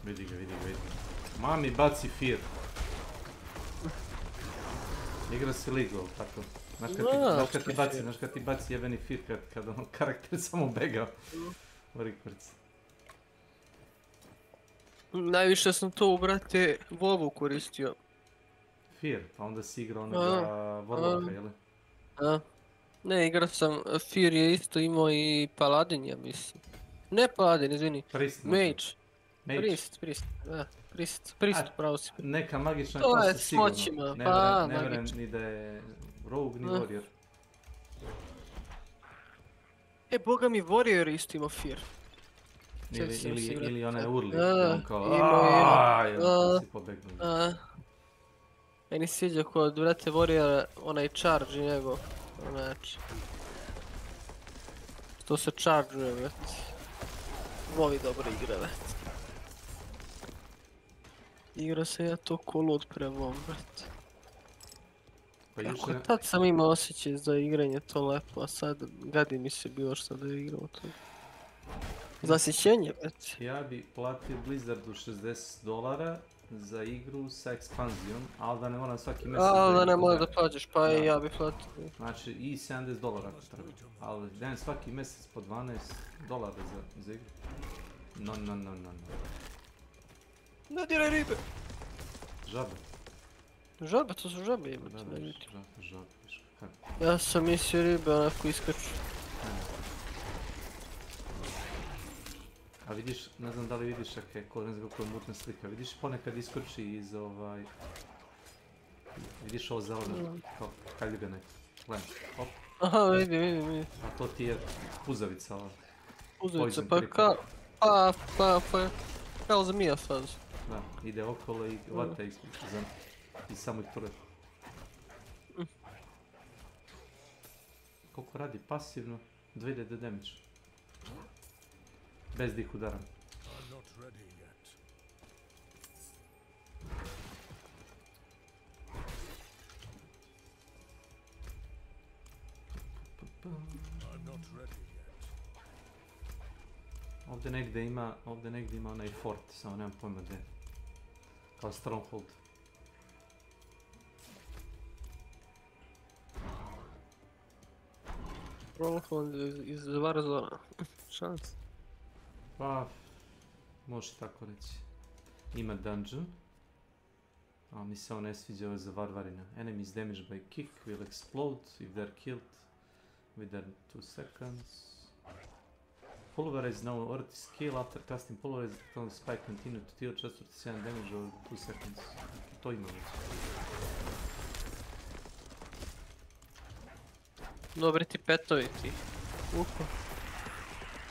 Speaker 3: Vidi ga. Mami, baci Fear. Igra si League, tako. Znaš kad ti baci jebeni Fear kad ono karakter samo bega u rikvrci.
Speaker 23: Najviše sam to u brate WoW-u koristio.
Speaker 3: Fear, pa onda si igrao onoga Warlocka, jel?
Speaker 23: Ne, igrao sam, Fear je isto imao i Paladin, ja mislim. Ne Paladin, izvini. Mage. Priest, pravo si.
Speaker 3: Neka magična
Speaker 23: klasa
Speaker 3: sigurno.
Speaker 23: To je s moćima,
Speaker 3: Ne vjerujem ni da je Rogue ni Warrior.
Speaker 23: Boga mi Warrior isto imao Fear.
Speaker 3: Ili onaj Urli, on kao si pobegnuo.
Speaker 23: Meni sviđa kod vrate Warriora onaj charge njegov, znači. To se charge-uje, vrati. Vovi dobro igre, vrati. Igra se ja to ko lud prema ovom, vrati. Ako tad sam imao osjećaj za igranje to lepo, a sad gadi mi se bilo što da je igrao to. Zasjećenje, već.
Speaker 3: Ja bi platio Blizzardu $60 za igru sa ekspanzijom, ali da ne moram svaki mjesec da
Speaker 23: ali da ne moram da plaćaš, pa i ja bi platio.
Speaker 3: Znači i $70 ako treba, ali dajem svaki mjesec po $12 za igru. No.
Speaker 23: Ne diraj ribe!
Speaker 3: Žabe.
Speaker 23: Žabe, to su žabe jebati.
Speaker 3: Žabe.
Speaker 23: Ja sam mislio ribe onako iskaču.
Speaker 3: A vidiš, ne znam da li vidiš ako ne znam kako je mutna slika, vidiš ponekad iskoči iz vidiš ovo zeleno, kao kaljuga neka, gledam, hop.
Speaker 23: Aha, vidim.
Speaker 3: A to ti je puzavica ova.
Speaker 23: Puzavica, pa kao zmija faz.
Speaker 3: Da, ide okolo i vata i samo ih prve. Koliko radi pasivno, 2000 damage. Bez da ih udaram. Ovdje negdje ima onaj fort, samo nemam pojma gdje. Kao stronghold.
Speaker 23: Stronghold iz Warzona. Šans.
Speaker 3: Pa, možeš tako reći. Ima dungeon. A mi se ovo ne sviđa, ovo je za varvarina. Enemies damaged by kick will explode if they're killed within 2 seconds. Pulverize now earth skill after casting pulverize on the spike continue to deal just 47 damage over 2 seconds. To ima već.
Speaker 23: Dobre ti petovi ti. Uko.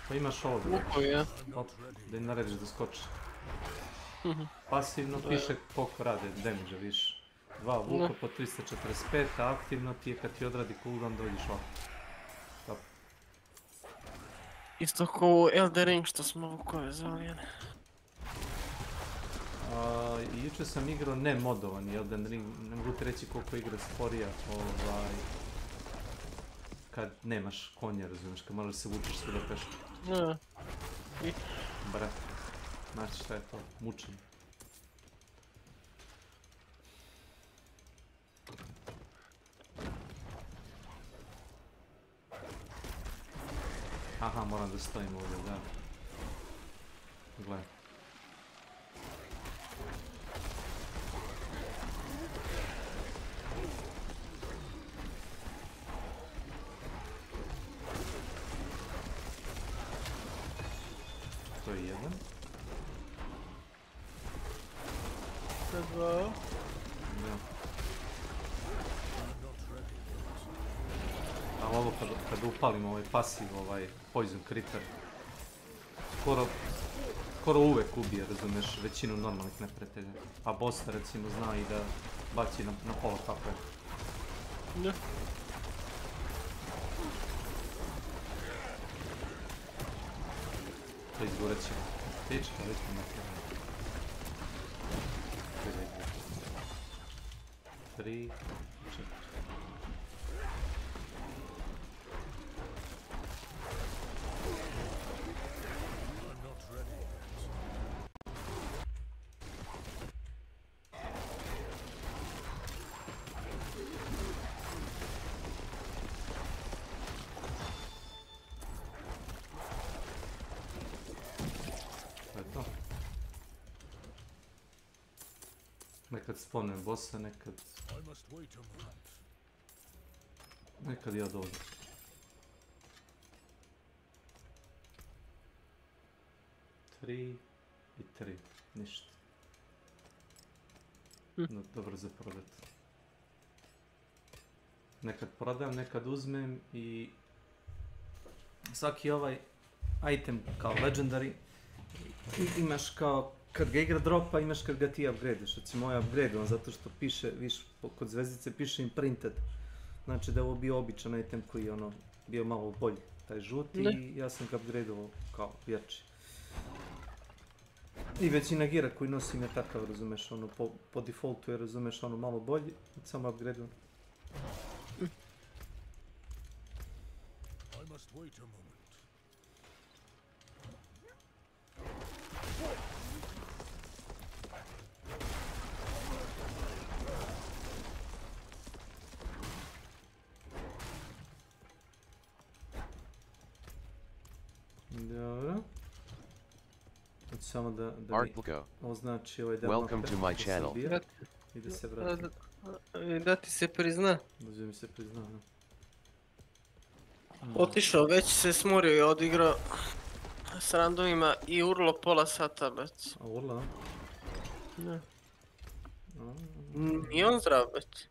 Speaker 3: Pa imaš ovo.
Speaker 23: Uko, ja.
Speaker 3: Da im narediš da skoči. Pasivno piše koliko rade damage više. 2 vuka po 345, a aktivno ti je kad ti odradi cooldown dođeš ovako.
Speaker 23: Isto ko Elden Ring što smo vukove zvali, jel?
Speaker 3: Jučer sam igrao ne modovani Elden Ring, ne mogu ti reći koliko igra sporija, kad nemaš konja, razumiješ, kad moraš se vučeš svuda peške.
Speaker 23: Ne.
Speaker 3: Brate, znaš šta je to, mučenje. Aha, moram da stojim ovdje, da. Gledaj. Jedan.
Speaker 23: Dva.
Speaker 3: Da. A ovo kad upalim ovaj pasiv, ovaj poison critter, skoro uvek ubije, razumeš, većinu normalnih neprijatelja. A bossa recimo zna i da baci na pola HP.
Speaker 23: Da.
Speaker 3: To izgoret ćemo. Tička, već mi nekada. 3, 4. Nekad spawnem bossa, nekad ja dođem. 3 i 3, ništa. No, dobro za prodat. Nekad prodam, nekad uzmem i svaki ovaj item kao legendary imaš kao kad ga igra dropa, imaš kad ga ti upgradeš. Recimo ovaj upgrade, zato što piše, viš, kod zvezdice piše imprinted. Znači da je ovo bio običan item koji je ono, bio malo bolji, taj žuti, i ja sam ga upgradeovao kao jači. I većina gira koji nosim je takav, razumeš, ono, po defaultu je, razumeš, ono, malo bolji, samo upgradeovan. Dobro. Samo da mi označi ovaj demo mape, da se ubija i da se vrati.
Speaker 23: Da ti se prizna.
Speaker 3: Da mi se prizna, da.
Speaker 23: Otišao, već se smorio i odigrao s randomima i urlo pola sata, već.
Speaker 3: A urla?
Speaker 23: Ne. Nije on zdrav, već.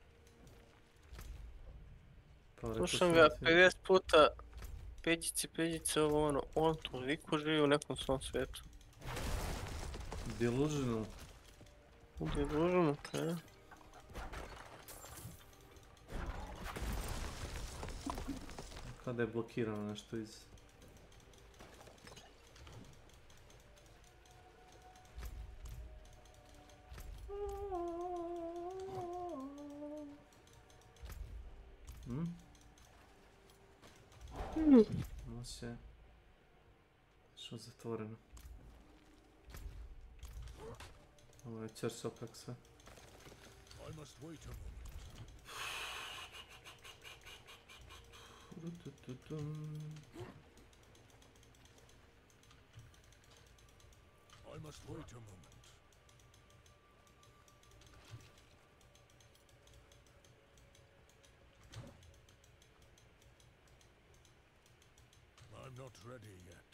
Speaker 23: Slušam ga 50 puta, peđice, ovo ono, on toliko živi u nekom svom svijetu.
Speaker 3: Delusional.
Speaker 23: Delusional, kaj?
Speaker 3: Kada je blokirano nešto iz... Ovo se... Što zatvoreno. Ovo je čersoprak sve.
Speaker 5: I must wait a moment. I'm not ready yet.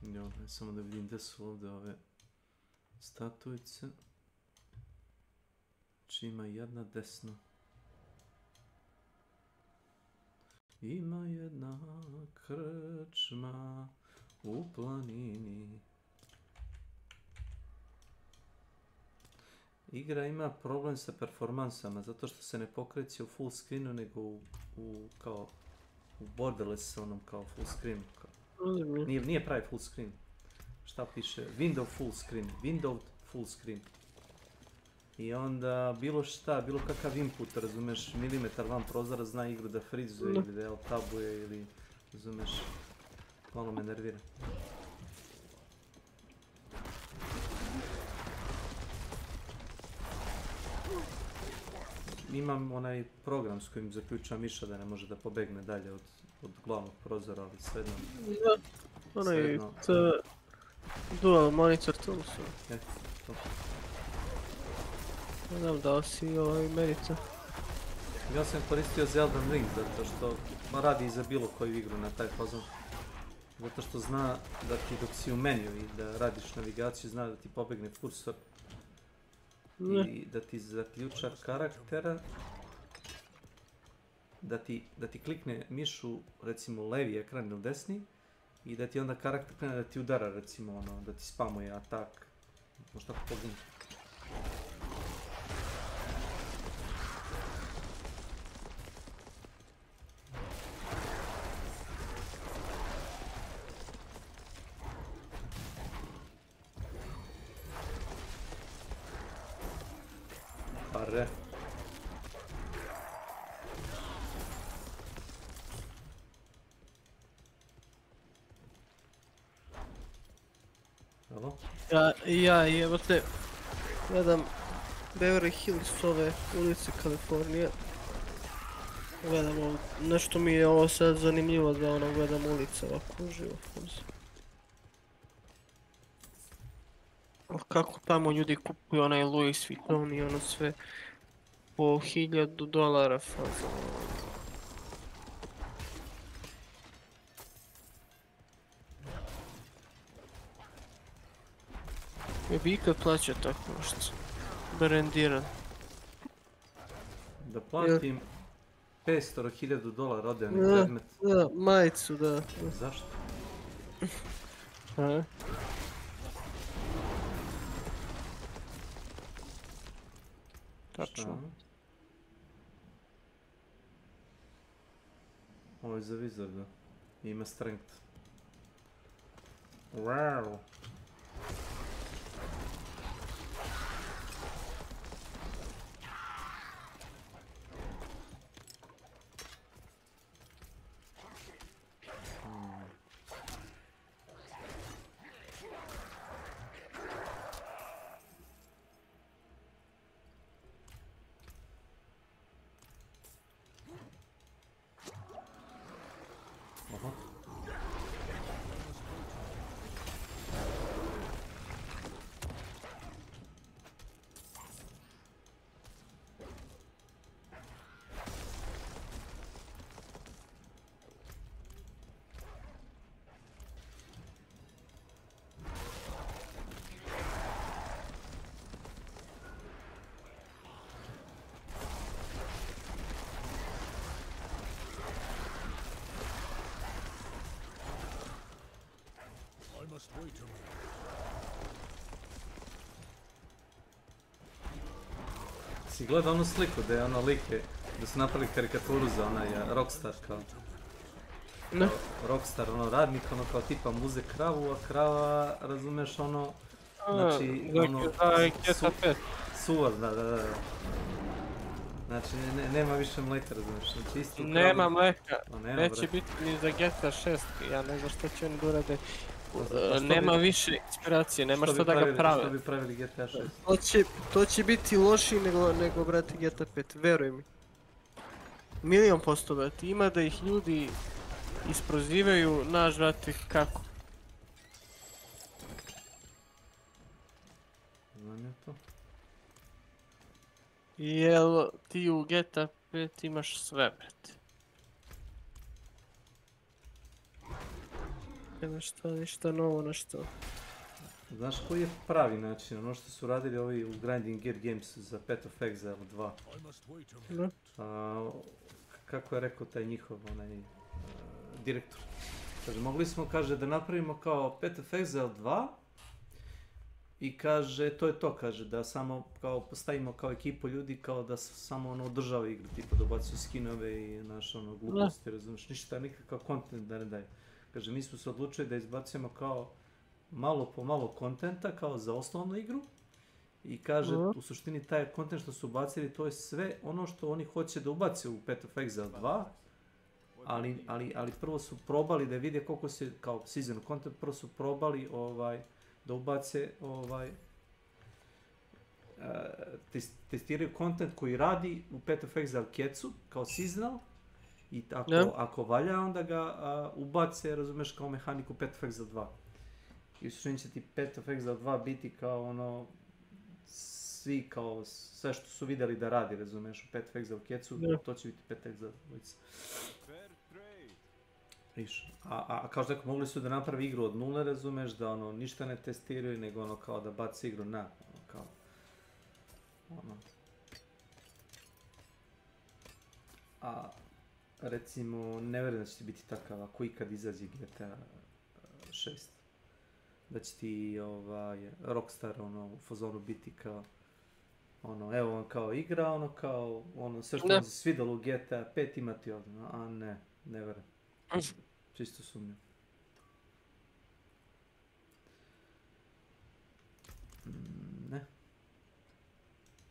Speaker 3: Jo, samo da vidim gdje su ovdje ove statujice. Znači ima jedna desna. Ima jedna krčma u planini. Igra ima problem sa performansama, zato što se ne pokreće u full screenu, nego u borderless onom kao full screenu. Nije pravi full screen. Šta piše? Window full screen. Window full screen. I onda bilo šta, bilo kakav input, razumeš, milimetar van prozora zna igru da frizuje ili da tabuje ili, razumeš, malo me nervira. imam onaj program s kojim zaključam miša da ne može da pobegne dalje od glavnog prozora, ali svejedno...
Speaker 23: Da, onaj dual monitor tool su.
Speaker 3: Eto, to.
Speaker 23: Ne znam da li si merica.
Speaker 3: Ja sam koristio Zelda Ring zato što radi za bilo koju igru na taj fazon. Zato što zna da ti dok si u meniju i da radiš navigaciju, zna da ti pobegne kursor i da ti zaključa karaktera, da ti klikne mišu recimo levi ekran ili desni i da ti onda karakter krene da ti udara recimo ono, da ti spamuje atak, možda tako pogleda. Pare. Alo?
Speaker 23: Ja jebote, gledam Beverly Hills ove ulice Kalifornije. Gledam ovo, nešto mi je ovo sad zanimljivo da ono gledam ulice ovako uživo. Kako tamo ljudi kupuju onaj Louis Vuitton i ono sve po $1000 faza. Je bi ikad plaćao tako nešto? Brandiran.
Speaker 3: Da platim $500.000 ode mi predmet.
Speaker 23: Da, majicu, da.
Speaker 3: Zašto?
Speaker 23: Tačno.
Speaker 3: Ovo je za Wizarda. Ima strength. Wow. Si gleda onu sliku da je ono like, da su napravili karikaturu za onaj Rockstar kao.
Speaker 23: Ne.
Speaker 3: Rockstar, ono radnik, ono kao tipa muze kravu, a krava, razumeš ono, znači ono, suvar, da. Znači nema više mleka, razumeš, znači isto kravu.
Speaker 23: Nema mleka, neće biti ni za GTA 6, ja ne znam što će oni da urade. Nema više inspiracije, nema što da ga prave.
Speaker 3: Što bi pravili GTA 6?
Speaker 23: To će biti lošiji nego brate GTA 5, veruj mi. 100% brate, ima da ih ljudi isprozivaju, naš brate, kako?
Speaker 3: Znam je to.
Speaker 23: Jel ti u GTA 5 imaš sve brate? Nema ništa novo na što.
Speaker 3: Znaš koji je pravi način, ono što su radili ovi u Grinding Gear Games za Path of Exile 2. Kako je rekao taj njihov direktor? Kaže, mogli smo, kaže, da napravimo kao Path of Exile 2 i kaže, to je to, kaže, da samo kao postavimo kao ekipu ljudi, kao da samo ono održava igru, tipa da ubacuju skinove i naše ono gluposti, razumiješ, ništa, nikakav content da ne daju. Kaže, mi smo se odlučili da izbacujemo kao malo po malo kontenta, kao za osnovnu igru. I kaže, u suštini taj kontent što su ubacili, to je sve ono što oni hoće da ubace u Path of Exile 2. Ali prvo su probali da vide koliko se, kao season content, prvo su probali da ubace testiraju content koji radi u Path of Exile kecu kao seasonal i ako valja onda ga ubace, razumeš, kao mehaniku Path of Exile 2. I u suštini će ti Path of Exile 2 biti kao ono svi kao sve što su vidjeli da radi, razumeš, u Path of Exile kecu, to će biti Path of Exile 2. Viš, a kao što tako mogli su da napravi igru od nule, razumeš, da ono ništa ne testiraju, nego ono kao da baci igru na, ono kao, ono. A recimo, ne vjerujem da će ti biti takav, ako ikad izađe GTA 6, da će ti Rockstar ono u fazonu biti kao, ono, evo vam kao igra, ono kao, ono, sve što vam se svidjelo u GTA 5 imati ovdje, a ne vjerujem. Čisto sumnjam. Ne.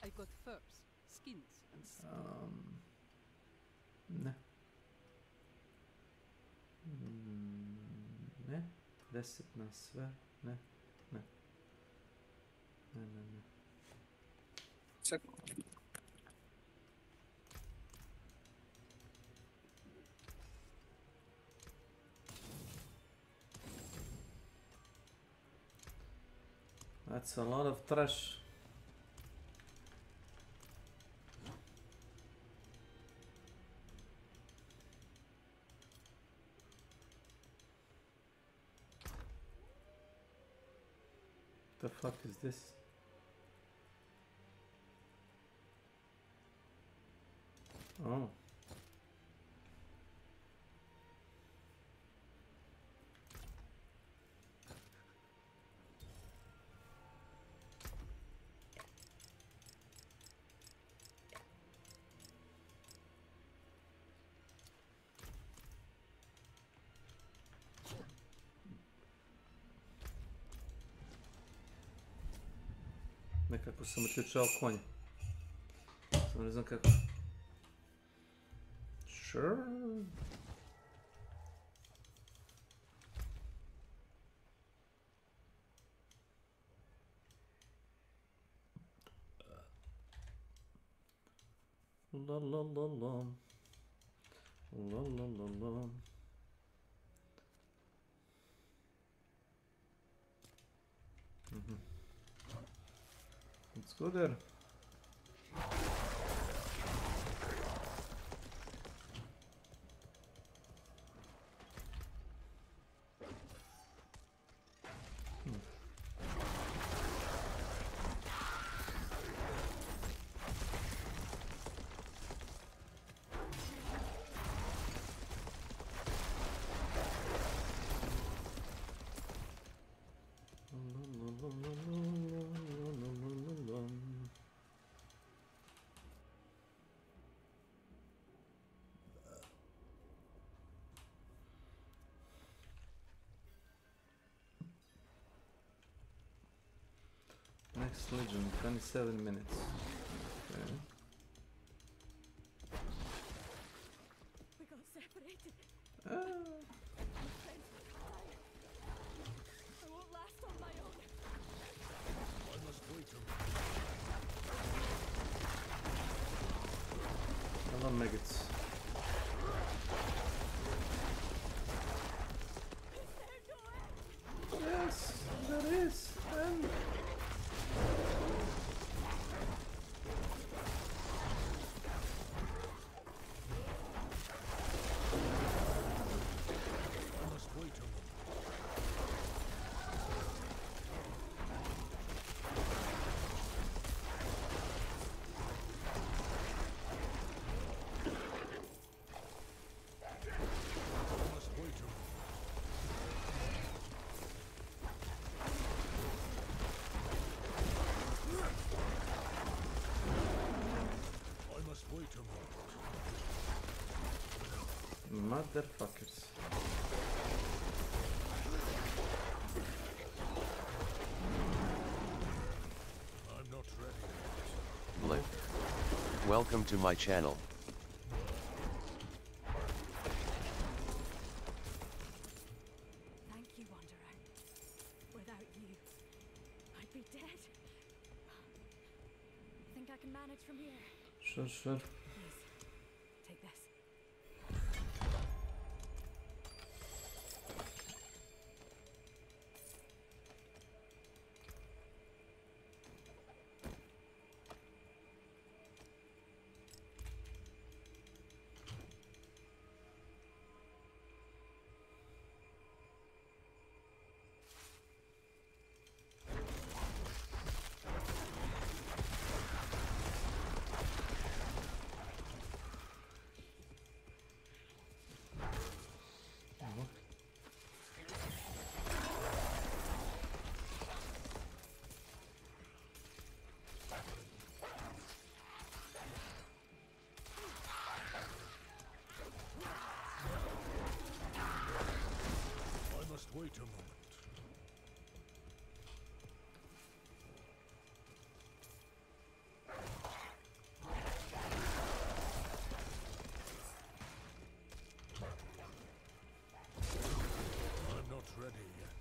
Speaker 9: I got furs, skins and
Speaker 3: ne. Ne. 10 na sve. Ne. That's a lot of trash. The fuck is this? Oh. Nekako sam uključao konja. Samo ne znam kako. Sure. La la la la. La la la la. Let's go there. Next Legion, 27 minutes. Okay.
Speaker 9: We got separated.
Speaker 3: Ah.
Speaker 9: I won't last on my own.
Speaker 5: I must wait
Speaker 3: Hello, maggots. Yes, there is. Motherfuckers.
Speaker 5: I'm not ready.
Speaker 2: Blip. Welcome to my channel.
Speaker 9: Thank you, Wanderer. Without you, I'd be dead. I can manage from here.
Speaker 3: Sure, sure.
Speaker 9: Please, take this.
Speaker 5: Wait a moment. I'm not ready yet.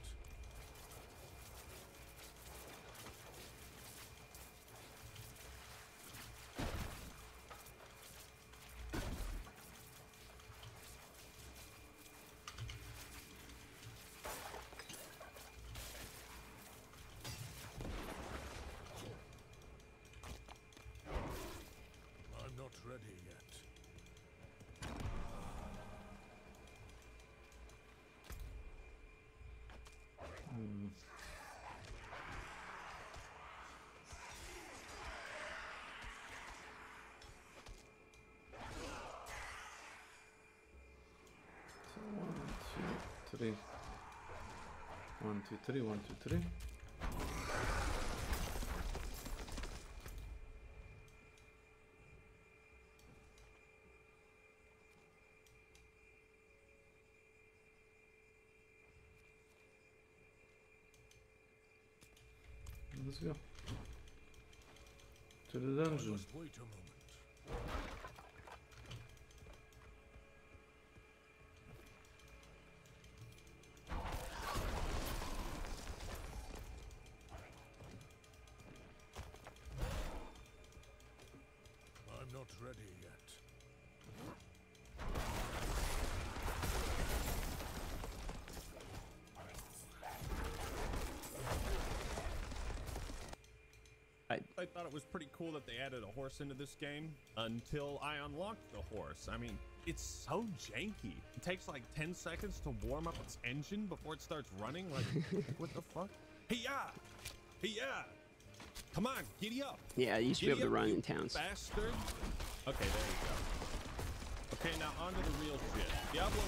Speaker 5: Not ready yet.
Speaker 3: So 1, 2, 3. 1, 2, 3. 1, 2, 3. Let's go to the dungeon.
Speaker 5: Wait a moment. I'm not ready yet.
Speaker 4: I thought it was pretty cool that they added a horse into this game until I unlocked the horse. I mean, it's so janky. It takes like 10 seconds to warm up its engine before it starts running. Like what the fuck? Hey, yeah! Hey, yeah! Come on, giddy up!
Speaker 11: Yeah, you used to be able to run in towns.
Speaker 4: Bastard! Okay, there you go. Okay, now on to the real shit. Diablo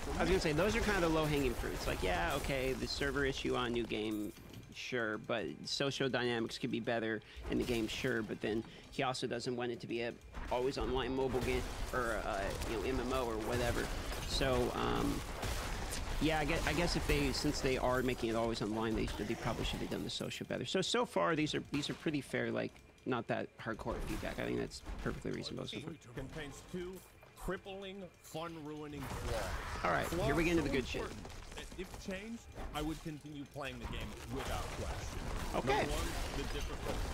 Speaker 4: 4.
Speaker 11: I was gonna say, those are kind of the low-hanging fruits. Like, yeah, okay, the server issue on new game, sure, but social dynamics could be better in the game, sure, but then he also doesn't want it to be a always online mobile game or MMO or whatever. So yeah, I guess if since they are making it always online, they probably should have done the social better. So far these are pretty fair, like not that hardcore feedback. I think that's perfectly reasonable so far.
Speaker 4: Contains 2 crippling, fun-ruining flaws.
Speaker 11: All right, here we get into the good shit.
Speaker 4: If changed, I would continue playing the game without question.
Speaker 11: Okay.
Speaker 4: Number 1, the difficulty.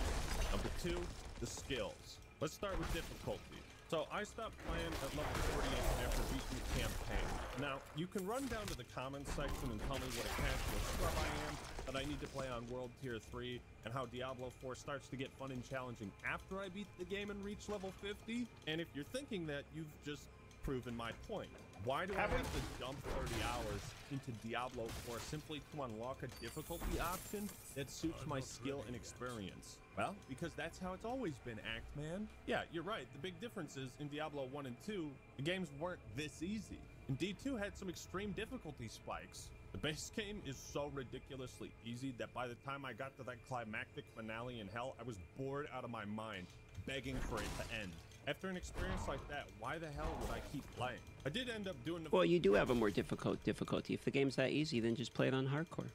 Speaker 4: Number 2, the skills. Let's start with difficulty. So I stopped playing at level 48 after beating the campaign. Now, you can run down to the comments section and tell me what a casual scrub I am, that I need to play on World Tier 3, and how Diablo 4 starts to get fun and challenging after I beat the game and reach level 50. And if you're thinking that, you've just proven my point. Why do I have to dump 30 hours into Diablo 4 simply to unlock a difficulty option that suits my skill and experience? Well, because that's how it's always been, Act-Man. Yeah, you're right. The big difference is in Diablo 1 and 2, the games weren't this easy. And D2 had some extreme difficulty spikes. The base game is so ridiculously easy that by the time I got to that climactic finale in Hell, I was bored out of my mind, begging for it to end. After an experience like that, why the hell would I keep playing? I did end up doing the...
Speaker 11: Well, you do have a more difficult difficulty. If the game's that easy, then just play it on hardcore,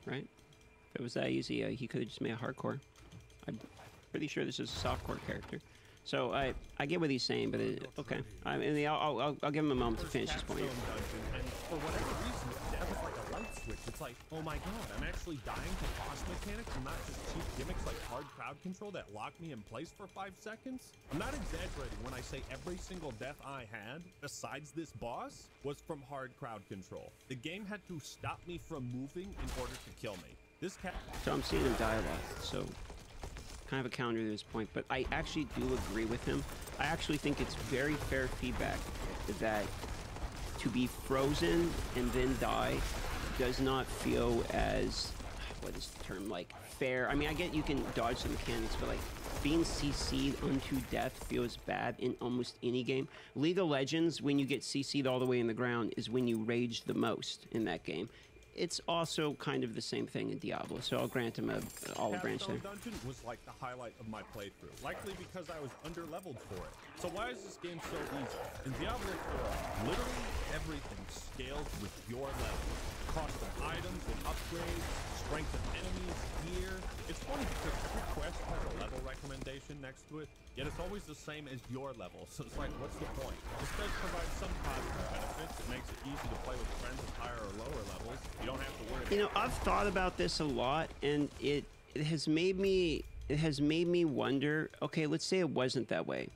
Speaker 11: right? If it was that easy, he could have just made a hardcore. I'm pretty sure this is a softcore character. So I get what he's saying, but okay. I mean, I'll give him a moment to finish his point.
Speaker 4: And for whatever reason, that was like a switch. It's like, oh my god, I'm actually dying to boss mechanics and not just cheap gimmicks like hard crowd control that lock me in place for 5 seconds. I'm not exaggerating when I say every single death I had, besides this boss, was from hard crowd control. The game had to stop me from moving in order to kill me. This cat.
Speaker 11: So I'm seeing him die a lot, so kind of a counter to this point, but I actually do agree with him. I actually think it's very fair feedback that to be frozen and then die does not feel as, what is the term, like, fair. I mean, I get you can dodge the mechanics, but like being CC'd unto death feels bad in almost any game. League of Legends, when you get CC'd all the way in the ground, is when you rage the most in that game. It's also kind of the same thing in Diablo, so I'll grant him a olive branch there.
Speaker 4: Dungeon was like the highlight of my playthrough, likely because I was under-leveled for it. So why is this game so easy? In Diablo 4, literally everything scales with your level. Cost of items and upgrades, strength of enemies, gear. It's funny because every quest has a level recommendation next to it, yet it's always the same as your level. So it's like, what's the point? This does provide some positive benefits. It makes it easy to play with friends at higher or lower levels. You don't have to worry.
Speaker 11: You know, I've thought about this a lot, and it has made me wonder, okay, let's say it wasn't that way.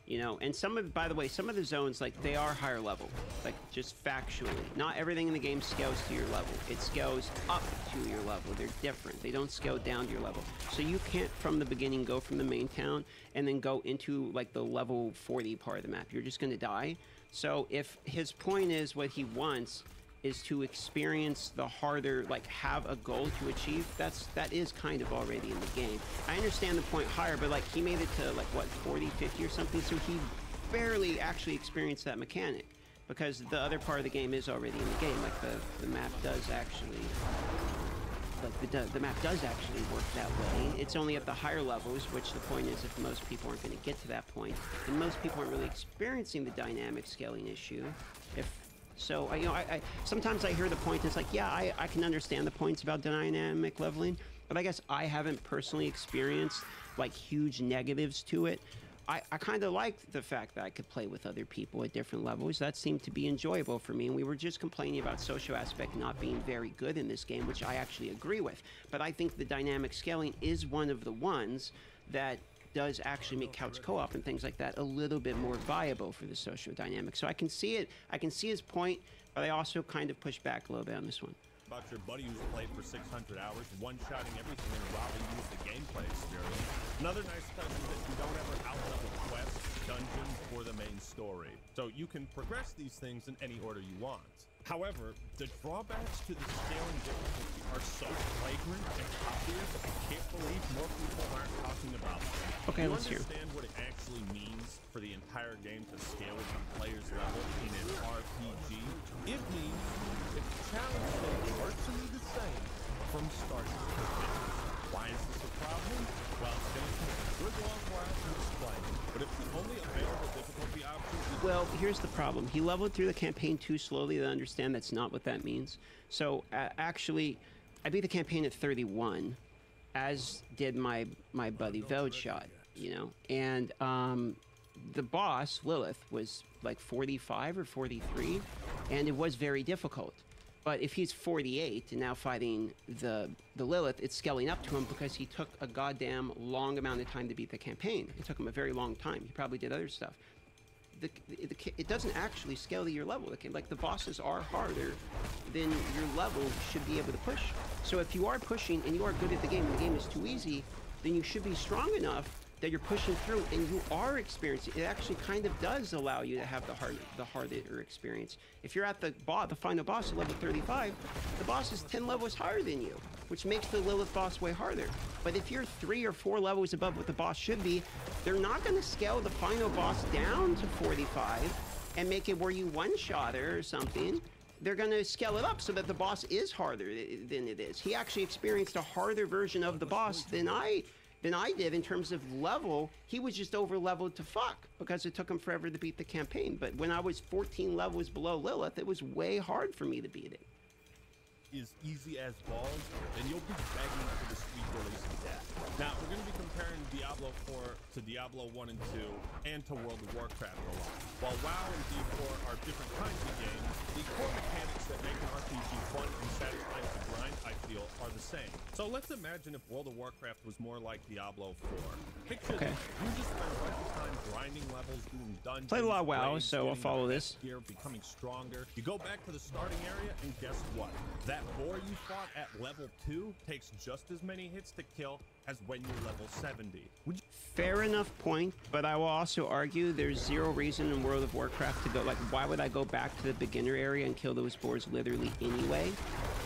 Speaker 11: You know, and by the way, some of the zones, like, they are higher level, like, just factually. Not everything in the game scales to your level. It scales up to your level. They're different. They don't scale down to your level. So you can't, from the beginning, go from the main town and then go into, like, the level 40 part of the map. You're just going to die. So if his point is what he wants is to experience the harder, like, have a goal to achieve, that is kind of already in the game. I understand the point higher, but like, he made it to like, what, 40, 50 or something, so he barely actually experienced that mechanic, because the other part of the game is already in the game. Like, the map does actually, like, the map does actually work that way. It's only at the higher levels, which the point is, if most people aren't going to get to that point, and most people aren't really experiencing the dynamic scaling issue. So, you know, I sometimes I hear the point, it's like, yeah, I can understand the points about dynamic leveling, but I guess I haven't personally experienced, like, huge negatives to it. I kind of liked the fact that I could play with other people at different levels. That seemed to be enjoyable for me, and we were just complaining about social aspect not being very good in this game, which I actually agree with. But I think the dynamic scaling is one of the ones that does actually make couch co-op and things like that a little bit more viable for the social dynamic. So I can see it, I can see his point, but I also kind of push back a little bit on this one.
Speaker 4: About your buddy who's played for 600 hours, one-shotting everything and robbing you of the gameplay experience. Another nice touch is that you don't ever out-level quests, dungeons, or the main story. So you can progress these things in any order you want. However, the drawbacks to the scaling difficulty are so flagrant and obvious, I can't believe more people aren't talking about them.
Speaker 11: Okay, let's hear.
Speaker 4: Do you understand what it actually means for the entire game to scale with the player's level in an RPG? It means that the challenge states are to be the same from start to finish. Why is this a problem? Well, it's going to take a good long while to explain, but if the only available difficulty option is...
Speaker 11: Well, here's the problem. He leveled through the campaign too slowly to understand that's not what that means. So, actually, I beat the campaign at 31, as did my buddy Veldshot, you know, and the boss, Lilith, was like 45 or 43, and it was very difficult. But if he's 48 and now fighting the Lilith, it's scaling up to him because he took a goddamn long amount of time to beat the campaign. It took him a very long time. He probably did other stuff. It doesn't actually scale to your level. Like, the bosses are harder than your level should be able to push. So if you are pushing and you are good at the game and the game is too easy, then you should be strong enough that you're pushing through and you are experiencing. It actually kind of does allow you to have the harder experience. If you're at the final boss at level 35, the boss is 10 levels higher than you, which makes the Lilith boss way harder. But if you're 3 or 4 levels above what the boss should be, they're not going to scale the final boss down to 45 and make it where you one-shot her or something. They're going to scale it up so that the boss is harder than it is. He actually experienced a harder version of the boss than I did in terms of level. He was just over-leveled to fuck because it took him forever to beat the campaign. But when I was 14 levels below Lilith, it was way hard for me to beat it.
Speaker 4: is easy as balls, then you'll be begging for the sweet release of death. Now, we're going to be comparing Diablo 4 to Diablo 1 and 2 and to World of Warcraft a lot. While WoW and D4 are different kinds of games, the core mechanics that make an RPG fun and satisfying to grind, I feel, are the same. So let's imagine if World of Warcraft was more like Diablo 4. Picture this. You just spend a bunch of time grinding levels, doing dungeons.
Speaker 11: Played a lot of WoW, so I'll follow this.
Speaker 4: Gear, becoming stronger. You go back to the starting area, and guess what? That boar you fought at level 2 takes just as many hits to kill as when you're level 70.
Speaker 11: Fair enough point, but I will also argue there's zero reason in World of Warcraft to go, like, why would I go back to the beginner area and kill those boars literally anyway?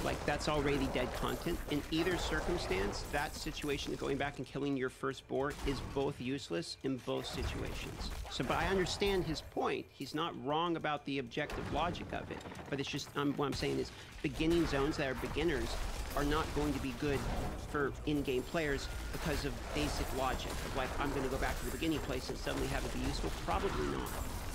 Speaker 11: Like, that's already dead content. In either circumstance, that situation of going back and killing your first boar is both useless in both situations. So, but I understand his point. He's not wrong about the objective logic of it, but it's just, what I'm saying is beginning zones that are beginners are not going to be good for in-game players because of basic logic of, like, I'm going to go back to the beginning place and suddenly have it be useful. Probably not.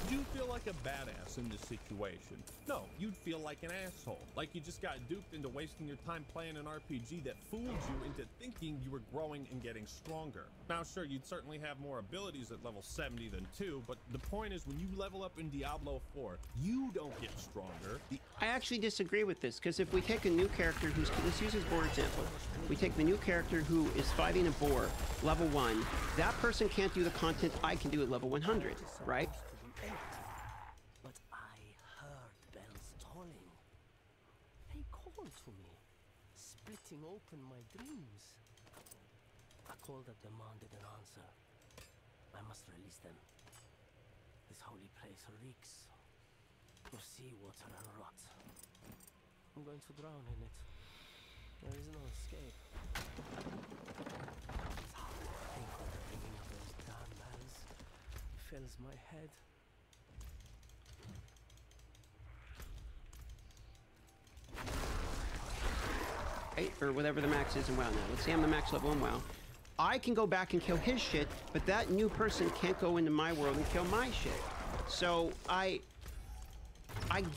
Speaker 4: Would you feel like a badass in this situation? No, you'd feel like an asshole. Like you just got duped into wasting your time playing an RPG that fooled you into thinking you were growing and getting stronger. Now, sure, you'd certainly have more abilities at level 70 than 2, but the point is when you level up in Diablo 4, you don't get stronger.
Speaker 11: I actually disagree with this, because if we take a new character who's, let's use his boar example. We take the new character who is fighting a boar, level 1. That person can't do the content I can do at level 100, right?
Speaker 17: But I heard bells tolling. They called to me, splitting open my dreams. A call that demanded an answer. I must release them. This holy place reeks of seawater and rot. I'm going to drown in it. There is no escape. It's hard to think of the ringing of those damn bells. It fills my head.
Speaker 11: Right? Or whatever the max is in WoW now. Let's say I'm the max level in WoW. I can go back and kill his shit, but that new person can't go into my world and kill my shit. So I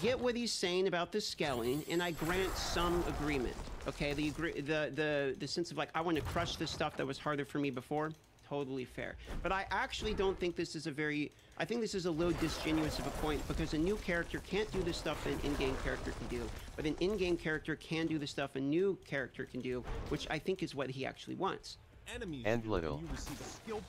Speaker 11: get what he's saying about the scaling, and I grant some agreement. Okay, the sense of, like, I want to crush this stuff that was harder for me before. Totally fair. But I actually don't think this is I think this is a little disingenuous of a point, because a new character can't do the stuff an in-game character can do, but an in-game character can do the stuff a new character can do, which I think is what he actually wants.
Speaker 2: And little.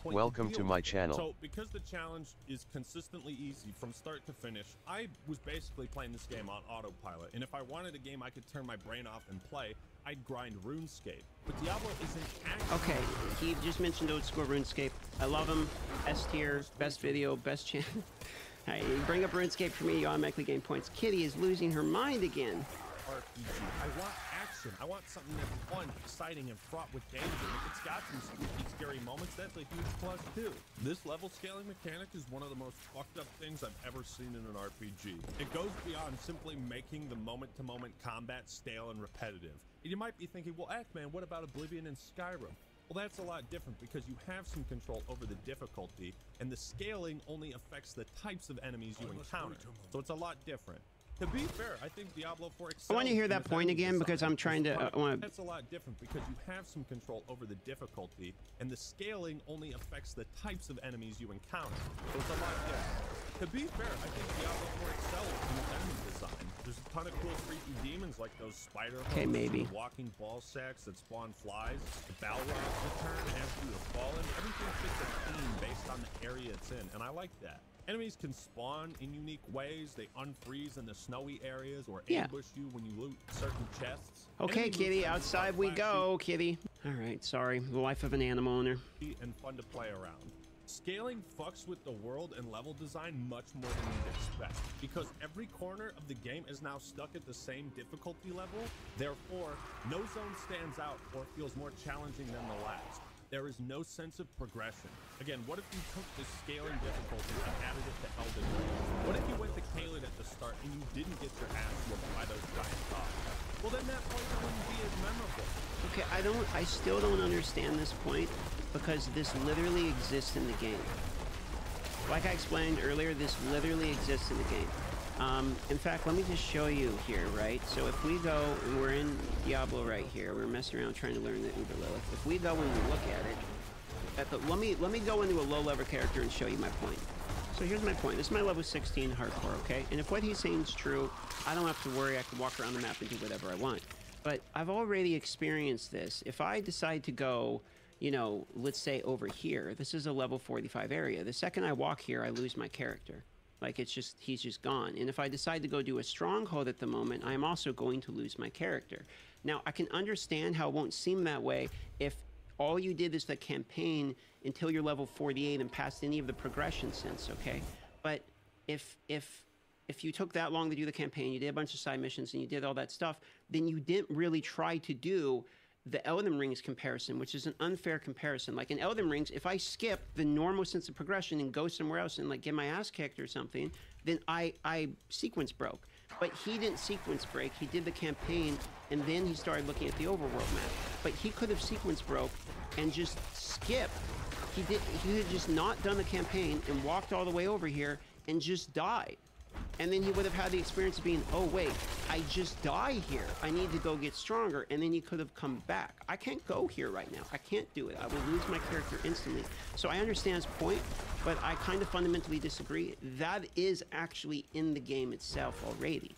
Speaker 2: Welcome to my channel.
Speaker 4: So, because the challenge is consistently easy from start to finish, I was basically playing this game on autopilot, and if I wanted a game I could turn my brain off and play, I'd grind RuneScape. But Diablo isn't actually...
Speaker 11: Okay, he just mentioned old school RuneScape. I love him. S tier, best video, best channel. Hey, bring up RuneScape for me, you automatically gain points. Kitty is losing her mind again.
Speaker 4: RPG. I want action. I want something that's fun, exciting, and fraught with danger. If it's got some spooky, scary moments, that's a huge plus too. This level scaling mechanic is one of the most fucked up things I've ever seen in an RPG. It goes beyond simply making the moment-to-moment combat stale and repetitive. And you might be thinking, well, Ackman, what about Oblivion and Skyrim? Well, that's a lot different because you have some control over the difficulty, and the scaling only affects the types of enemies you encounter. So it's a lot different. To be fair, I think Diablo 4 excels.
Speaker 11: I want to hear that point again because I'm trying to.
Speaker 4: That's a lot different because you have some control over the difficulty, and the scaling only affects the types of enemies you encounter. So it's a lot different. To be fair, I think Diablo 4 excels in its enemy design. There's a ton of cool freaky demons like those spider hosts, walking ball sacks that spawn flies, the Balrogs return after you have fallen. Everything fits a theme based on the area it's in, and I like that. Enemies can spawn in unique ways. They unfreeze in the snowy areas or ambush you when you loot certain chests.
Speaker 11: Okay, Kitty, outside we go, Kitty. All right, sorry. The life of an animal owner.
Speaker 4: And fun to play around. Scaling fucks with the world and level design much more than you'd expect, because every corner of the game is now stuck at the same difficulty level. Therefore, no zone stands out or feels more challenging than the last. There is no sense of progression. Again, what if you took the scaling difficulty and added it to Elden Ring? What if you went to Caelid at the start and you didn't get your ass whooped by those giant dogs? Well, then that point wouldn't be as memorable.
Speaker 11: Okay, I still don't understand this point, because this literally exists in the game. Like I explained earlier, this literally exists in the game. In fact, let me just show you here, right? So if we go, and we're in Diablo right here, we're messing around trying to learn the Uber Lilith. If we go and we look at it, let me go into a low-level character and show you my point. So here's my point. This is my level 16 hardcore, okay? And if what he's saying is true, I don't have to worry. I can walk around the map and do whatever I want. But I've already experienced this. If I decide to go, you know, let's say over here, this is a level 45 area. The second I walk here, I lose my character. Like, it's just, he's just gone. And if I decide to go do a stronghold at the moment, I'm also going to lose my character. Now, I can understand how it won't seem that way if all you did is the campaign until you're level 48 and passed any of the progression since, okay? But if you took that long to do the campaign, you did a bunch of side missions and you did all that stuff, then you didn't really try to do the Elden Rings comparison, which is an unfair comparison. Like in Elden Rings, if I skip the normal sense of progression and go somewhere else and like get my ass kicked or something, then I sequence broke. But he didn't sequence break. He did the campaign and then he started looking at the overworld map. But he could have sequence broke and just skipped. He had just not done the campaign and walked all the way over here and just died. And then he would have had the experience of being, oh wait, I just died here. I need to go get stronger. And then he could have come back. I can't go here right now. I can't do it. I will lose my character instantly. So I understand his point, but I kind of fundamentally disagree. That is actually in the game itself already.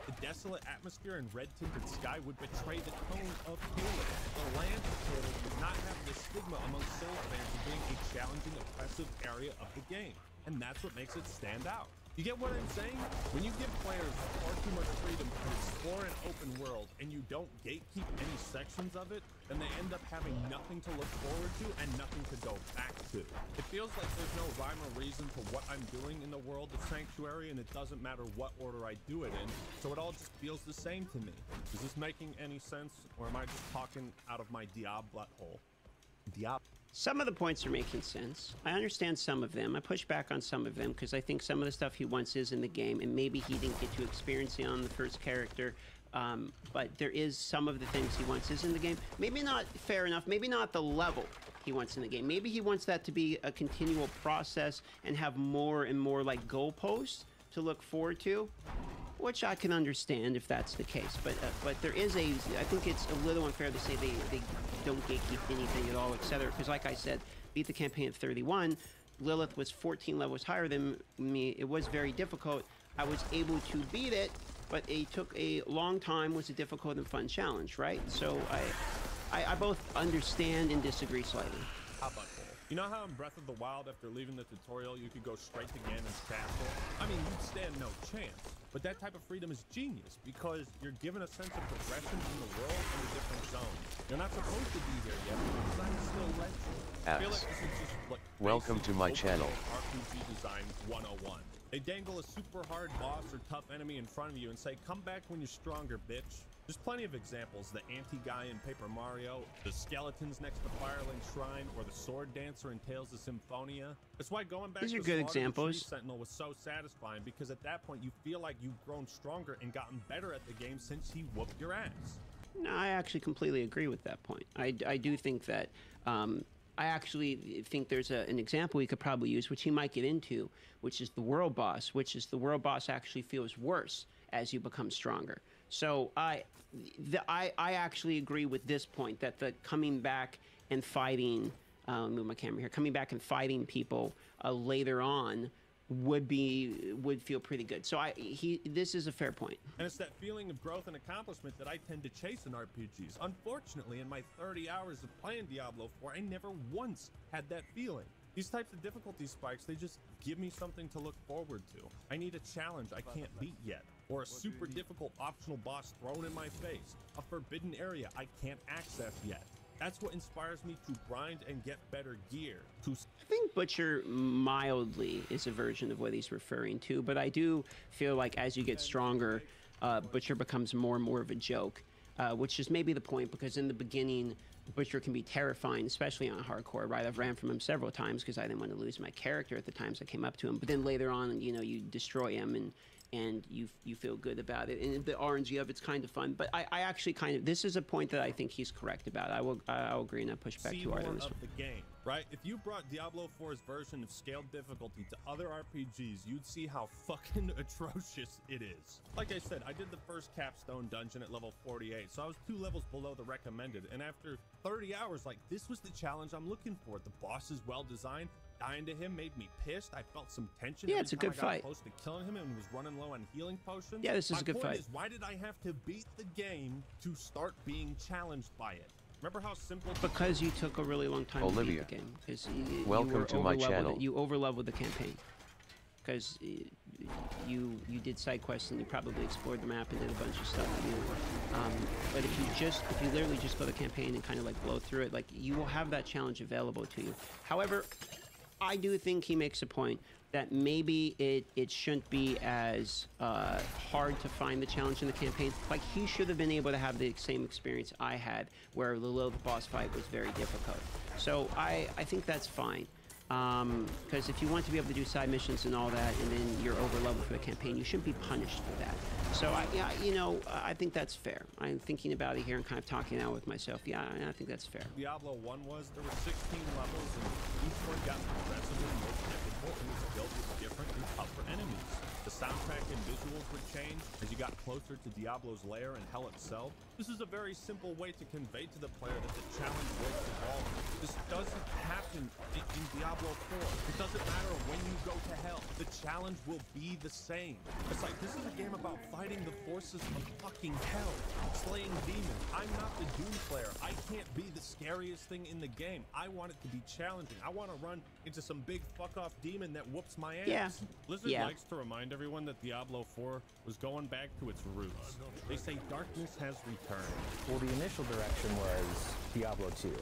Speaker 4: The desolate atmosphere and red-tinted sky would betray the tone of Halo. The land of Halo would not have the stigma among Souls fans of being a challenging, oppressive area of the game. And that's what makes it stand out. You get what I'm saying? When you give players far too much freedom to explore an open world and you don't gatekeep any sections of it, then they end up having nothing to look forward to and nothing to go back to. It feels like there's no rhyme or reason to what I'm doing in the world of Sanctuary, and it doesn't matter what order I do it in, so it all just feels the same to me. Is this making any sense, or am I just talking out of my Diablo hole?
Speaker 11: Some of the points are making sense. I understand some of them. I push back on some of them because I think some of the stuff he wants is in the game, and maybe he didn't get to experience it on the first character. But there is some of the things he wants is in the game. Maybe not fair enough. Maybe not the level he wants in the game. Maybe he wants that to be a continual process and have more and more like goalposts to look forward to, which I can understand if that's the case. But there is I think it's a little unfair to say they don't gatekeep anything at all, etc. Because like I said, beat the campaign at 31. Lilith was 14 levels higher than me. It was very difficult. I was able to beat it, but it took a long time, was a difficult and fun challenge, right? So I both understand and disagree slightly.
Speaker 4: How about that? You know how in Breath of the Wild, after leaving the tutorial, you could go straight to Ganon's castle? I mean, you'd stand no chance. But that type of freedom is genius because you're given a sense of progression in the world in a different zone. You're not supposed to be here yet, but the design still lets you. I feel like this is just like
Speaker 2: welcome to my channel.
Speaker 4: RPG design 101. They dangle a super hard boss or tough enemy in front of you and say, come back when you're stronger, bitch. There's plenty of examples. The anti-guy in Paper Mario, the skeletons next to Firelink Shrine, or the sword dancer in Tales of Symphonia. That's why going back
Speaker 11: These
Speaker 4: to
Speaker 11: are good examples.
Speaker 4: Tree Sentinel was so satisfying, because at that point you feel like you've grown stronger and gotten better at the game since he whooped your ass.
Speaker 11: No, I actually completely agree with that point. I do think that I actually think there's an example we could probably use, which he might get into, which is the world boss, which is the world boss actually feels worse as you become stronger. So I actually agree with this point, that the coming back and fighting, move my camera here, coming back and fighting people later on would feel pretty good. So this is a fair point.
Speaker 4: And it's that feeling of growth and accomplishment that I tend to chase in RPGs. Unfortunately, in my 30 hours of playing Diablo 4, I never once had that feeling. These types of difficulty spikes, they just give me something to look forward to. I need a challenge I can't beat yet, or a super difficult optional boss thrown in my face, a forbidden area I can't access yet. That's what inspires me to grind and get better gear. I
Speaker 11: think Butcher mildly is a version of what he's referring to, but I do feel like as you get stronger, Butcher becomes more and more of a joke, which is maybe the point, because in the beginning, Butcher can be terrifying, especially on hardcore, right? I've ran from him several times because I didn't want to lose my character at the times I came up to him. But then later on, you know, you destroy him and you feel good about it. And the RNG of it's kind of fun. But I actually this is a point that I think he's correct about. I'll agree and I push back too hard on this one.
Speaker 4: The game. right? If you brought Diablo 4's version of scaled difficulty to other RPGs, you'd see how fucking atrocious it is. Like I said, I did the first capstone dungeon at level 48, so I was 2 levels below the recommended, and after 30 hours, like, this was the challenge I'm looking for. The boss is well designed. Dying to him made me pissed. I felt some tension.
Speaker 11: Yeah, it's a good fight.
Speaker 4: I got close to killing him and was running low on healing potions.
Speaker 11: Yeah, this is a good fight.
Speaker 4: My point is, why did I have to beat the game to start being challenged by it? Remember how simple?
Speaker 11: Because you took a really long time
Speaker 2: Olivia,
Speaker 11: to beat the game.
Speaker 2: welcome to my channel.
Speaker 11: You overleveled the campaign. Because you did side quests and you probably explored the map and did a bunch of stuff. But if you literally just go the campaign and kind of like blow through it, like you will have that challenge available to you. However, I do think he makes a point that maybe it shouldn't be as hard to find the challenge in the campaign. Like, he should have been able to have the same experience I had, where the Lilith boss fight was very difficult. So I think that's fine. Because if you want to be able to do side missions and all that, and then you're over leveled for the campaign, you shouldn't be punished for that. So I think that's fair. I'm thinking about it here and kind of talking out with myself. Yeah, I think that's fair.
Speaker 4: Diablo 1 was, there were 16 levels, and each one got progressively more difficult and was filled with different and tougher enemies. The soundtrack and visuals would change as you got closer to Diablo's lair and hell itself. This is a very simple way to convey to the player that the challenge will evolve. This doesn't happen in Diablo 4. It doesn't matter when you go to hell. The challenge will be the same. It's like, this is a game about fighting the forces of fucking hell, slaying demons. I'm not the Doom Slayer. I can't be the scariest thing in the game. I want it to be challenging. I want to run into some big fuck-off demon that whoops my ass.
Speaker 11: Yeah.
Speaker 4: Blizzard likes to remind everyone that Diablo 4 was going back to its roots. They say darkness has returned.
Speaker 19: Well, the initial direction was Diablo 2.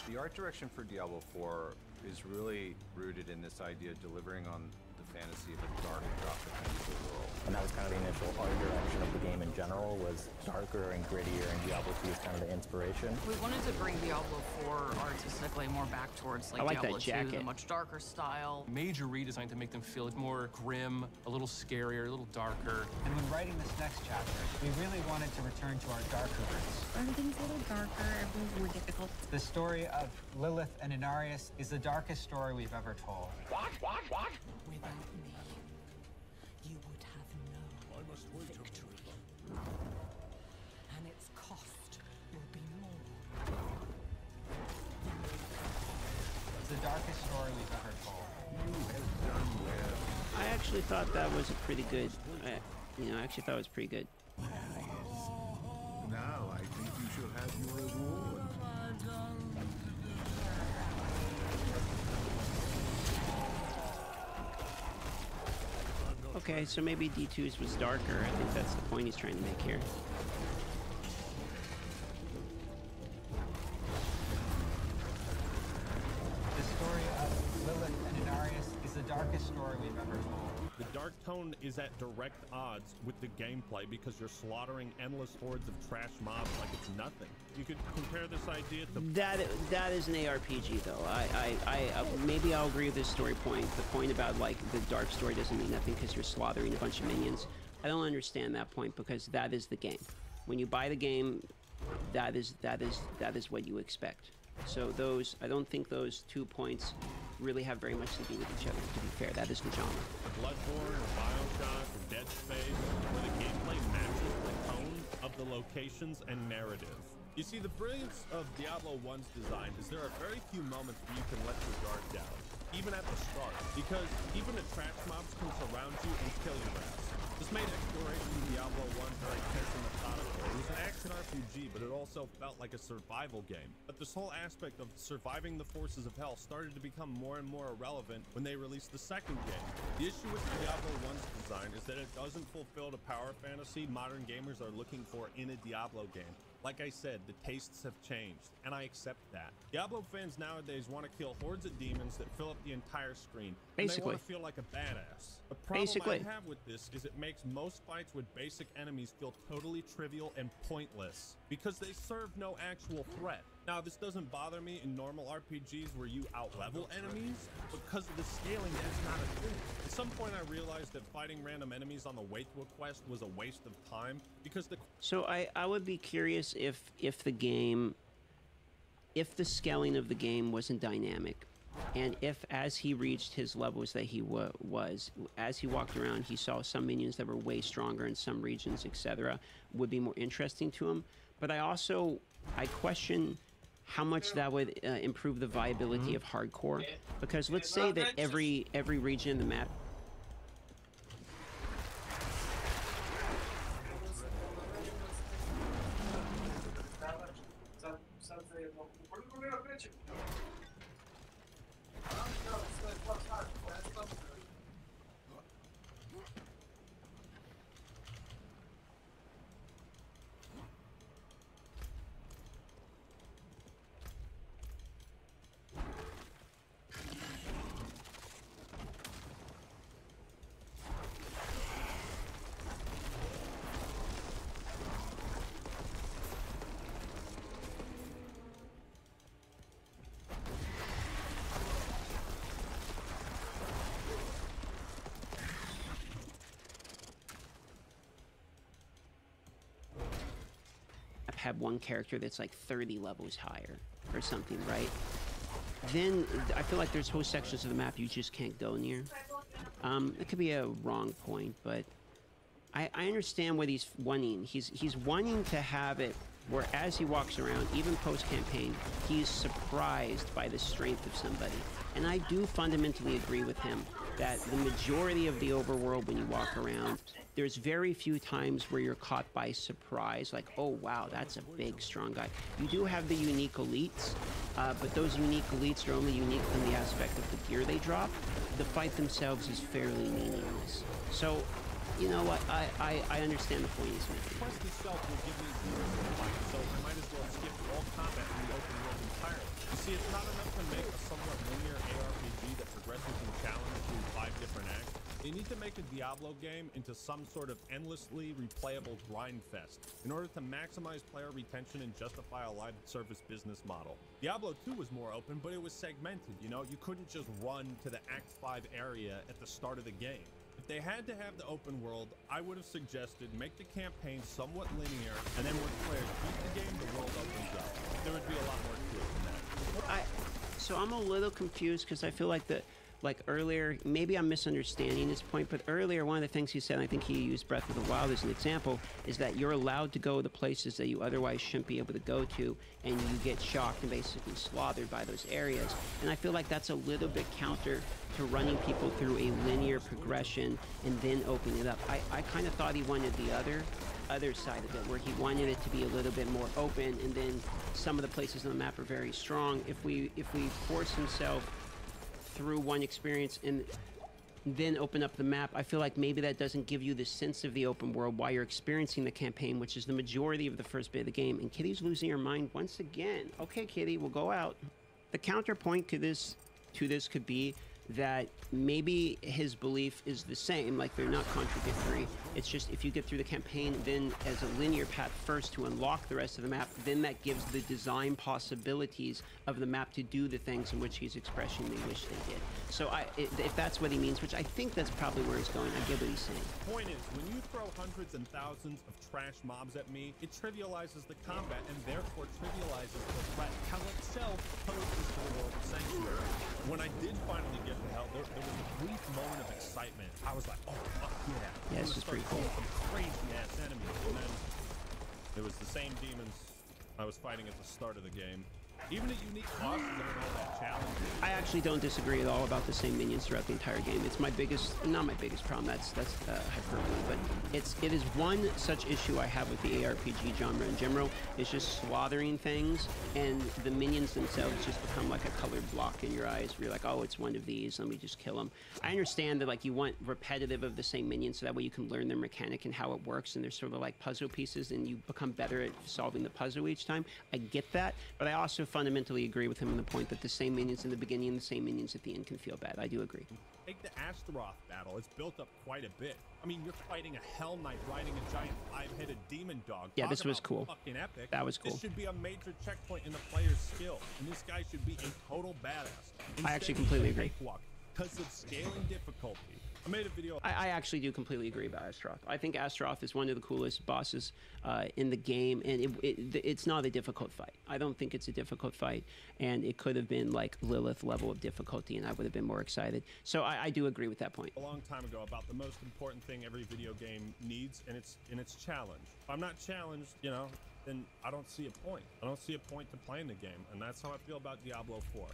Speaker 19: The art direction for Diablo 4 is really rooted in this idea of delivering on the fantasy of a dark, gothic medieval world. And that was kind of the initial art direction of the game in general, was darker and grittier, and Diablo 2 is kind of the inspiration.
Speaker 21: We wanted to bring Diablo 4 artistically more back towards like Diablo 2, the much darker style.
Speaker 22: Major redesign to make them feel more grim, a little scarier, a little darker.
Speaker 24: And when writing this next chapter, we really wanted to return to our darker roots.
Speaker 25: Everything's a little darker, everything's more difficult.
Speaker 24: The story of Lilith and Inarius is the darkest story we've ever told.
Speaker 21: What? Without me, you would have no victory. And its cost will be more.
Speaker 24: It's the darkest story we've ever told.
Speaker 19: You have done well.
Speaker 11: I actually thought that was a pretty good, I actually thought it was pretty good.
Speaker 5: Now I think you shall have your reward.
Speaker 11: Okay, so maybe D2's was darker. I think that's the point he's trying to make here.
Speaker 24: The story of Lilith and Inarius is the darkest story we've ever told.
Speaker 4: The dark tone is at direct odds with the gameplay because you're slaughtering endless hordes of trash mobs like it's nothing. You could compare this idea to...
Speaker 11: That is an ARPG though. Maybe I'll agree with this story point. The point about like the dark story doesn't mean nothing because you're slaughtering a bunch of minions. I don't understand that point because that is the game. When you buy the game, that is what you expect. So I don't think those 2 points really have very much to do with each other, to be fair. That is the genre.
Speaker 4: Bloodborne or Bioshock or Dead Space, where the gameplay matches the tone of the locations and narrative. You see, the brilliance of Diablo 1's design is there are very few moments where you can let your guard down, even at the start, because even the trash mobs can surround you and kill your ass. This made exploration in Diablo 1 very tense and methodical. It was an action RPG, but it also felt like a survival game. But this whole aspect of surviving the forces of hell started to become more and more irrelevant when they released the second game. The issue with Diablo 1's design is that it doesn't fulfill the power fantasy modern gamers are looking for in a Diablo game. Like I said, the tastes have changed, and I accept that. Diablo fans nowadays want to kill hordes of demons that fill up the entire screen. And they want to feel like a badass. The problem I have with this is it makes most fights with basic enemies feel totally trivial and pointless because they serve no actual threat. Now, this doesn't bother me in normal RPGs where you out-level enemies. Because of the scaling, that's not a thing. At some point, I realized that fighting random enemies on the way to a quest was a waste of time because the...
Speaker 11: So I would be curious if the game if the scaling of the game wasn't dynamic, and if as he reached his levels that he was, as he walked around, he saw some minions that were way stronger in some regions, etc., would be more interesting to him. But I question how much that would improve the viability of hardcore, because let's say that every region in the map. Have one character that's like 30 levels higher or something, right? Then I feel like there's whole sections of the map you just can't go near. It could be a wrong point, but I understand what he's wanting. He's wanting to have it where as he walks around, even post-campaign, he's surprised by the strength of somebody. And I do fundamentally agree with him that the majority of the overworld, when you walk around, there's very few times where you're caught by surprise, like, oh wow, that's a big, strong guy. You do have the unique elites, but those unique elites are only unique from the aspect of the gear they drop. The fight themselves is fairly meaningless. So, you know what, I understand the point he's making.
Speaker 4: The quest itself will give me zero to fight, so I might as well skip all combat in the open world entirely. You see, it's not enough to make a somewhat linear ARPG that progresses in challenge through 5 different acts. They need to make a Diablo game into some sort of endlessly replayable grind fest in order to maximize player retention and justify a live service business model. Diablo 2 was more open, but it was segmented, you know? You couldn't just run to the Act 5 area at the start of the game. If they had to have the open world, I would have suggested make the campaign somewhat linear, and then when players beat the game, the world opens up. There would be a lot more to it than that.
Speaker 11: So I'm a little confused because I feel like like earlier, maybe I'm misunderstanding his point, but earlier one of the things he said, and I think he used Breath of the Wild as an example, is that you're allowed to go to places that you otherwise shouldn't be able to go to, and you get shocked and basically slaughtered by those areas. And I feel like that's a little bit counter to running people through a linear progression and then opening it up. I kind of thought he wanted the other side of it, where he wanted it to be a little bit more open, and then some of the places on the map are very strong. If we force himself through one experience and then open up the map, I feel like maybe that doesn't give you the sense of the open world while you're experiencing the campaign, which is the majority of the first bit of the game. And Kitty's losing her mind once again. Okay, Kitty, we'll go out. The counterpoint to this could be that maybe his belief is the same, like they're not contradictory. It's just if you get through the campaign then as a linear path first to unlock the rest of the map, then that gives the design possibilities of the map to do the things in which he's expressing they wish they did. So if that's what he means, which I think that's probably where he's going, I get what he's saying.
Speaker 4: Point is, when you throw hundreds and thousands of trash mobs at me, it trivializes the combat and therefore trivializes the threat. Hell itself poses to the world of Sanctuary. When I did finally get to Hell, there was a brief moment of excitement. I was like, oh, fuck yeah.
Speaker 11: Yeah, this is pretty cool.
Speaker 4: Some crazy-ass enemies, and then it was the same demons I was fighting at the start of the game. Even a unique boss isn't all that challenging.
Speaker 11: I actually don't disagree at all about the same minions throughout the entire game. It's my biggest, not my biggest problem, that's hyperbole, but it is one such issue I have with the ARPG genre in general. It's just slaughtering things, and the minions themselves just become like a colored block in your eyes where you're like, oh, it's one of these, let me just kill them. I understand that like you want repetitive of the same minions so that way you can learn their mechanic and how it works, and they're sort of like puzzle pieces and you become better at solving the puzzle each time. I get that, but I also fundamentally agree with him on the point that the same minions in the beginning and the same minions at the end can feel bad. I do agree.
Speaker 4: Take the Astaroth battle. It's built up quite a bit. I mean, you're fighting a Hell Knight riding a giant 5-headed demon dog.
Speaker 11: Yeah, this was cool.
Speaker 4: Fucking epic.
Speaker 11: That was cool.
Speaker 4: This should be a major checkpoint in the player's skill, and this guy should be a total badass.
Speaker 11: I actually completely agree.
Speaker 4: because of scaling difficulty. I made a video.
Speaker 11: I actually do completely agree about Astaroth. I think Astaroth is one of the coolest bosses in the game, and it's not a difficult fight. I don't think it's a difficult fight, and it could have been like Lilith level of difficulty, and I would have been more excited. So I do agree with that point.
Speaker 4: A long time ago about the most important thing every video game needs, and it's challenge. If I'm not challenged, you know, then I don't see a point. I don't see a point to playing the game, and that's how I feel about Diablo 4.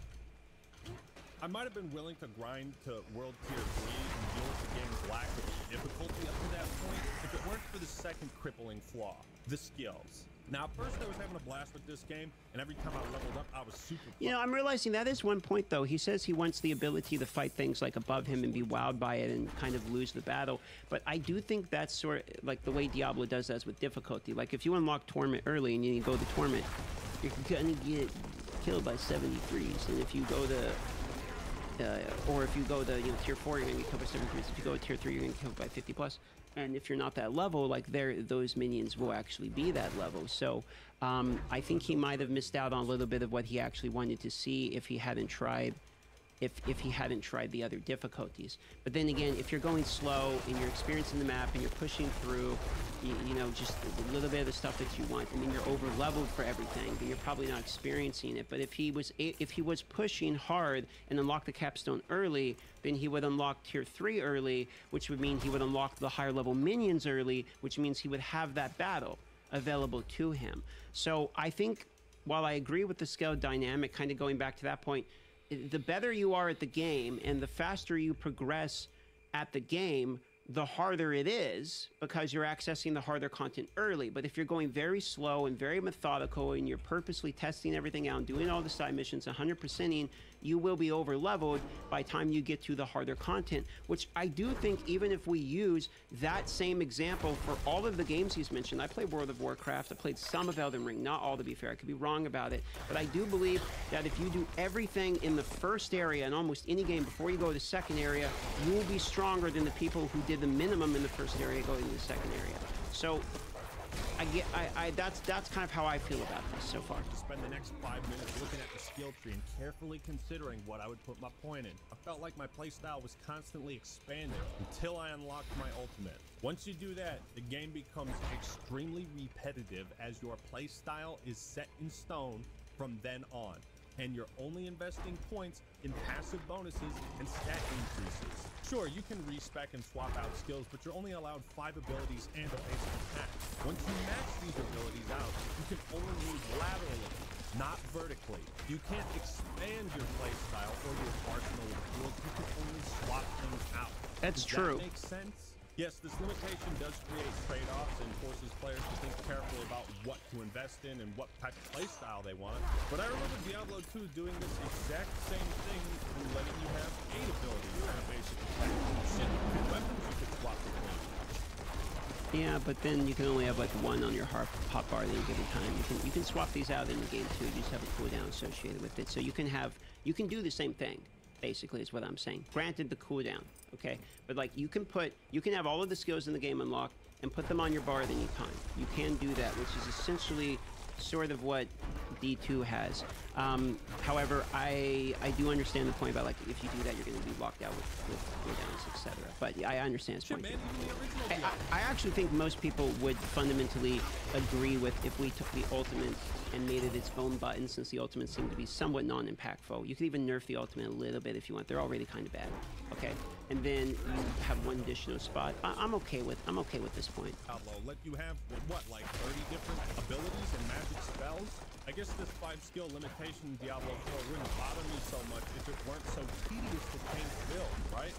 Speaker 4: I might have been willing to grind to World Tier 3 and deal with the game's lack of difficulty up to that point if it weren't for the second crippling flaw, the skills. Now, at first I was having a blast with this game, and every time I leveled up, I was super...
Speaker 11: You know, I'm realizing that is one point, though. He says he wants the ability to fight things like above him and be wowed by it and kind of lose the battle. But I do think that's sort of like the way Diablo does that with difficulty. Like, if you unlock Torment early and you go to Torment, you're gonna get killed by 73s. And if you go to... or if you go to, you know, tier 4, you're gonna get killed by 73s. If you go to tier 3, you're gonna get killed by 50+. And if you're not that level, like those minions will actually be that level. So I think he might have missed out on a little bit of what he actually wanted to see if he hadn't tried. If he hadn't tried the other difficulties. But then again, if you're going slow and you're experiencing the map and you're pushing through, you know, just a little bit of the stuff that you want, I mean, you're over leveled for everything, then you're probably not experiencing it. But if he was pushing hard and unlocked the capstone early, then he would unlock tier 3 early, which would mean he would unlock the higher level minions early, which means he would have that battle available to him. So I think, while I agree with the skill dynamic, kind of going back to that point, the better you are at the game and the faster you progress at the game, the harder it is because you're accessing the harder content early. But if you're going very slow and very methodical and you're purposely testing everything out and doing all the side missions, 100%ing, you will be over leveled by the time you get to the harder content, which I do think even if we use that same example for all of the games he's mentioned. I played World of Warcraft, I played some of Elden Ring, not all to be fair, I could be wrong about it, but I do believe that if you do everything in the first area in almost any game before you go to the second area, you will be stronger than the people who did the minimum in the first area going to the second area. So that's kind of how I feel about this so far.
Speaker 4: To spend the next 5 minutes looking at the skill tree and carefully considering what I would put my point in. I felt like my playstyle was constantly expanding until I unlocked my ultimate. Once you do that, the game becomes extremely repetitive as your playstyle is set in stone from then on, and you're only investing points in passive bonuses and stat increases. Sure, you can respec and swap out skills, but you're only allowed 5 abilities and a basic attack. Once you max these abilities out, you can only move laterally, not vertically. You can't expand your playstyle or your arsenal of tools. You can only swap things out.
Speaker 11: That's true.
Speaker 4: Does that make sense? Yes, this limitation does create trade-offs and forces players to think carefully about what to invest in and what type of playstyle they want. But I remember Diablo 2 doing this exact same thing and letting you have 8 abilities and a basic attack. And weapons you could swap between.
Speaker 11: Yeah, but then you can only have like 1 on your hotbar at any given time. You can swap these out in the game too. You just have a cooldown associated with it. So you can do the same thing, basically, is what I'm saying. Granted, the cooldown, okay? But like you can have all of the skills in the game unlocked and put them on your bar at any time. You can do that, which is essentially sort of what D2 has. However, I do understand the point about like if you do that, you're going to be locked out with cooldowns, etc. But I understand his point. I actually think most people would fundamentally agree with if we took the ultimate and made it its own button, since the ultimate seemed to be somewhat non-impactful. You could even nerf the ultimate a little bit if you want. They're already kind of bad, okay? And then you have 1 additional spot. I'm okay with this point.
Speaker 4: Diablo let you have what, like 30 different abilities and magic spells? I guess this 5-skill limitation in Diablo 4 wouldn't bother me so much if it weren't so tedious to change build, right?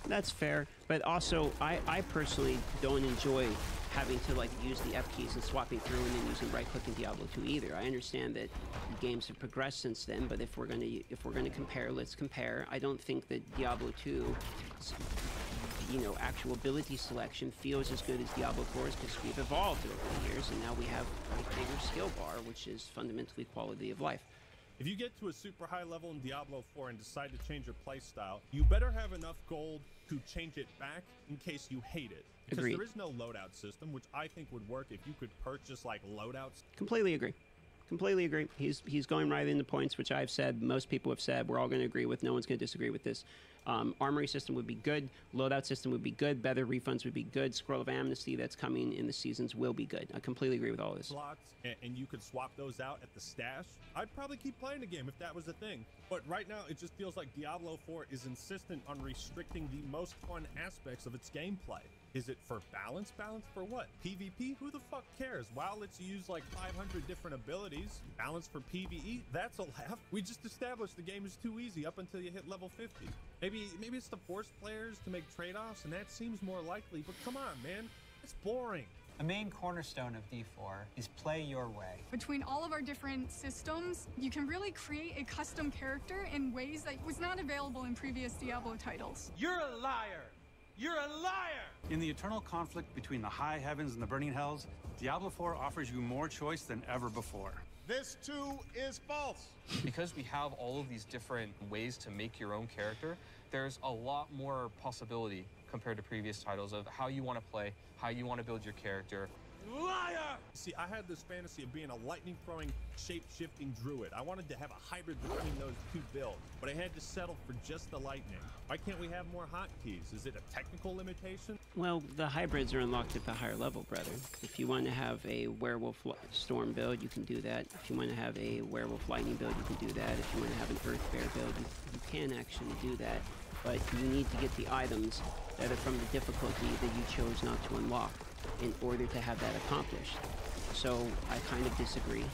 Speaker 11: That's fair, but also I personally don't enjoy having to like use the F keys and swapping through and then using right-click in Diablo 2 either. I understand that games have progressed since then, but if we're gonna compare, let's compare. I don't think that Diablo 2, you know, actual ability selection feels as good as Diablo 4's because we've evolved over the years, and now we have a bigger skill bar, which is fundamentally quality of life.
Speaker 4: If you get to a super high level in Diablo 4 and decide to change your playstyle, you better have enough gold to change it back in case you hate it. Because there is no loadout system, which I think would work if you could purchase like loadouts.
Speaker 11: Completely agree. Completely agree. He's going right into points, which I've said, most people have said, we're all going to agree with. No one's going to disagree with this. Armory system would be good. Loadout system would be good. Better refunds would be good. Scroll of Amnesty that's coming in the seasons will be good. I completely agree with all this.
Speaker 4: Slots, and you could swap those out at the stash. I'd probably keep playing the game if that was a thing. But right now, it just feels like Diablo 4 is insistent on restricting the most fun aspects of its gameplay. Is it for balance? Balance for what? PvP? Who the fuck cares? WoW lets you use like 500 different abilities. Balance for PvE? That's a laugh. We just established the game is too easy up until you hit level 50. Maybe it's to force players to make trade-offs, and that seems more likely, but come on, man. It's boring.
Speaker 24: The main cornerstone of D4 is play your way.
Speaker 12: Between all of our different systems, you can really create a custom character in ways that was not available in previous Diablo titles.
Speaker 1: You're a liar! You're a liar!
Speaker 13: In the eternal conflict between the high heavens and the burning hells, Diablo 4 offers you more choice than ever before.
Speaker 1: This too is false.
Speaker 16: Because we have all of these different ways to make your own character, there's a lot more possibility compared to previous titles of how you want to play, how you want to build your character.
Speaker 4: Liar! See, I had this fantasy of being a lightning-throwing, shape-shifting druid. I wanted to have a hybrid between those two builds, but I had to settle for just the lightning. Why can't we have more hotkeys? Is it a technical limitation?
Speaker 11: Well, the hybrids are unlocked at the higher level, brother. If you want to have a werewolf storm build, you can do that. If you want to have a werewolf lightning build, you can do that. If you want to have an earth bear build, you can actually do that. But you need to get the items that are from the difficulty that you chose not to unlock in order to have that accomplished. So I kind of disagree.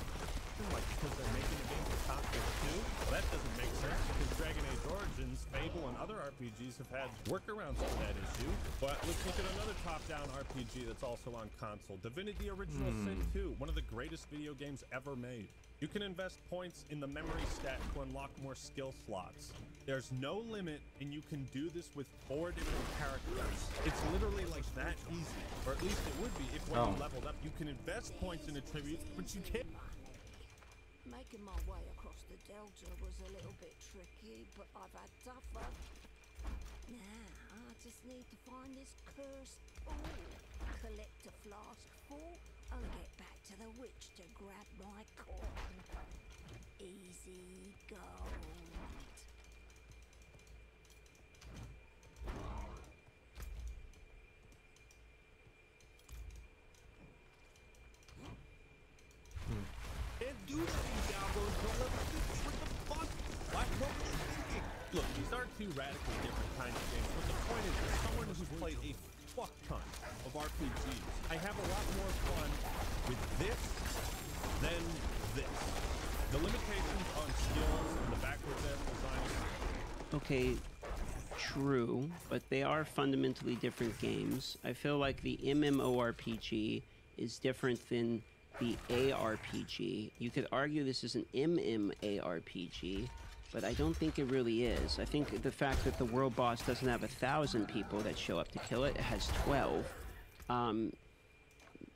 Speaker 4: Like, because they're making the game for top tier too? Well, that doesn't make sense because Dragon Age Origins, Fable, and other RPGs have had workarounds for that issue. But let's look at another top-down RPG that's also on console. Divinity Original Sin 2, one of the greatest video games ever made. You can invest points in the memory stat to unlock more skill slots. There's no limit, and you can do this with 4 different characters. It's literally like that easy, or at least it would be if when you leveled up, you can invest points in attributes, but you can't.
Speaker 18: Making my way across the Delta was a little bit tricky, but I've had tougher. Now, I just need to find this cursed pool, collect a flask full, and get back to the witch to grab my corn. Easy gold.
Speaker 4: And do that in Diablo until level 50. What the fuck? What were you thinking? Look, these aren't two radically different kinds of games, but the point is, as someone who's played a fuck ton of RPGs, I have a lot more fun with this than this. The limitations on skills and the backwards ass design.
Speaker 11: Okay, true, but they are fundamentally different games. I feel like the MMORPG is different than the ARPG. You could argue this is an MMARPG, but I don't think it really is. I think the fact that the world boss doesn't have 1,000 people that show up to kill it, it has 12,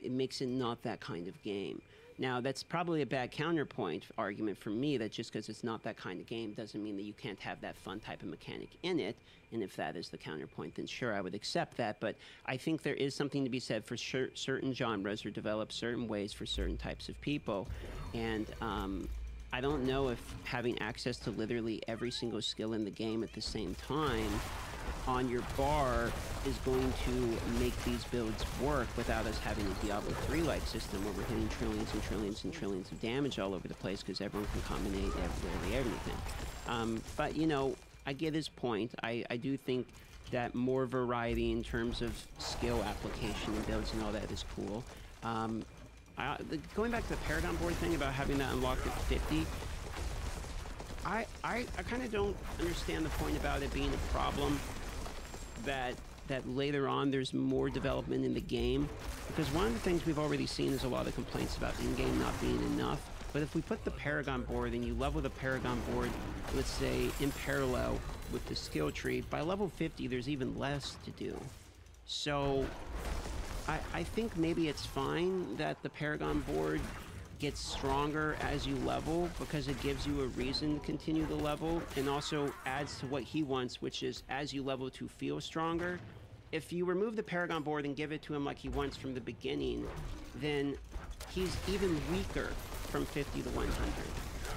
Speaker 11: it makes it not that kind of game. Now, that's probably a bad counterpoint argument for me, that just because it's not that kind of game doesn't mean that you can't have that fun type of mechanic in it. And if that is the counterpoint, then sure, I would accept that. But I think there is something to be said for certain genres, or develop certain ways for certain types of people. And I don't know if having access to literally every single skill in the game at the same time on your bar is going to make these builds work without us having a Diablo 3-like system where we're hitting trillions and trillions and trillions of damage all over the place because everyone can combinate everything. But, you know, I get his point. I do think that more variety in terms of skill application and builds and all that is cool. Going back to the Paragon board thing about having that unlocked at 50, I kind of don't understand the point about it being a problem that later on there's more development in the game, because one of the things we've already seen is a lot of complaints about in-game not being enough. But if we put the Paragon board and you level the Paragon board, let's say in parallel with the skill tree, by level 50 there's even less to do. So I think maybe it's fine that the Paragon board gets stronger as you level, because it gives you a reason to continue the level, and also adds to what he wants, which is as you level to feel stronger. If you remove the Paragon board and give it to him like he wants from the beginning, then he's even weaker from 50 to 100.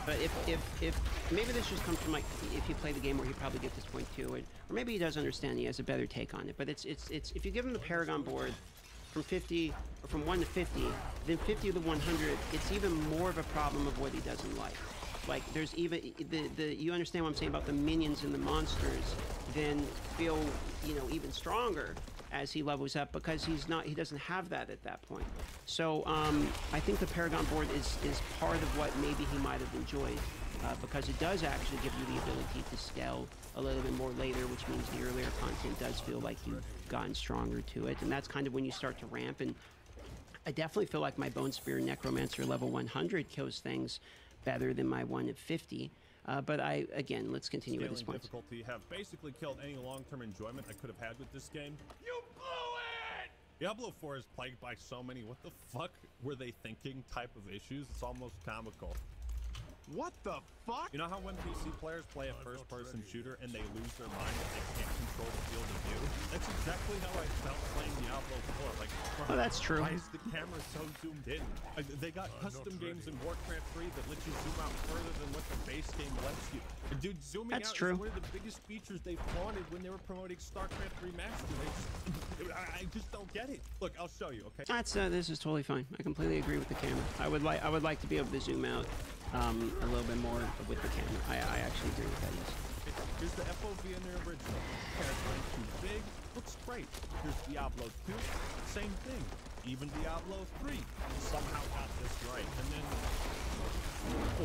Speaker 11: But if maybe this just comes from like if you play the game where he probably gets this point too, or maybe he does understand, he has a better take on it. But it's if you give him the Paragon board from 50 or from 1 to 50, then 50 to 100, it's even more of a problem of what he doesn't like. Like there's even you understand what I'm saying about the minions and the monsters then feel, you know, even stronger as he levels up, because he doesn't have that at that point. So I think the Paragon board is part of what maybe he might have enjoyed, because it does actually give you the ability to scale a little bit more later, which means the earlier content does feel like you've gotten stronger to it, and that's kind of when you start to ramp. And I definitely feel like my Bone Spear Necromancer level 100 kills things better than my one at 50. But again, let's continue with this point.
Speaker 4: Difficulty have basically killed any long-term enjoyment I could have had with this game. You blew it! Diablo 4 is plagued by so many what the fuck were they thinking type of issues. It's almost comical. What the fuck? You know how when PC players play a first-person shooter and they lose their mind and they can't control the field of view? That's exactly how I felt playing Diablo 4. Like,
Speaker 11: oh, that's true.
Speaker 4: Why is the camera so zoomed in? Like, they got custom games in Warcraft 3 that let you zoom out further than what the base game lets you. And dude, zooming out is one of the biggest features they flaunted when they were promoting StarCraft Remastered. I just don't get it. Look, I'll show you, okay?
Speaker 11: That's this is totally fine. I completely agree with the camera. I would like to be able to zoom out a little bit more with the camera. I actually agree with that. Yes.
Speaker 4: Here's the FOV in the original. Character ain't too big. Looks great. Here's Diablo 2. Same thing. Even Diablo 3 somehow got this right. And then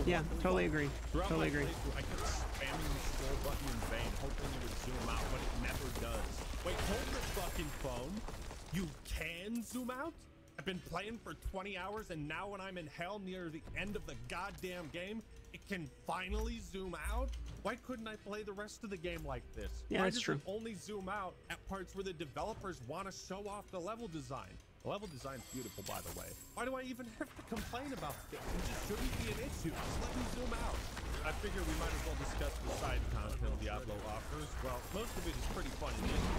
Speaker 11: yeah, totally agree. Totally agree.
Speaker 4: I kept spamming the scroll button in vain, hoping it would zoom out, but it never does. Wait, hold your fucking phone. You can zoom out? I've been playing for 20 hours, and now when I'm in hell near the end of the goddamn game, it can finally zoom out? Why couldn't I play the rest of the game like this?
Speaker 11: Yeah, that's true.
Speaker 4: Why does it only zoom out at parts where the developers want to show off the level design? The level design's beautiful, by the way. Why do I even have to complain about this? It just shouldn't be an issue. Just let me zoom out. I figure we might as well discuss the side content Diablo offers. Well, most of it is pretty fun and easy.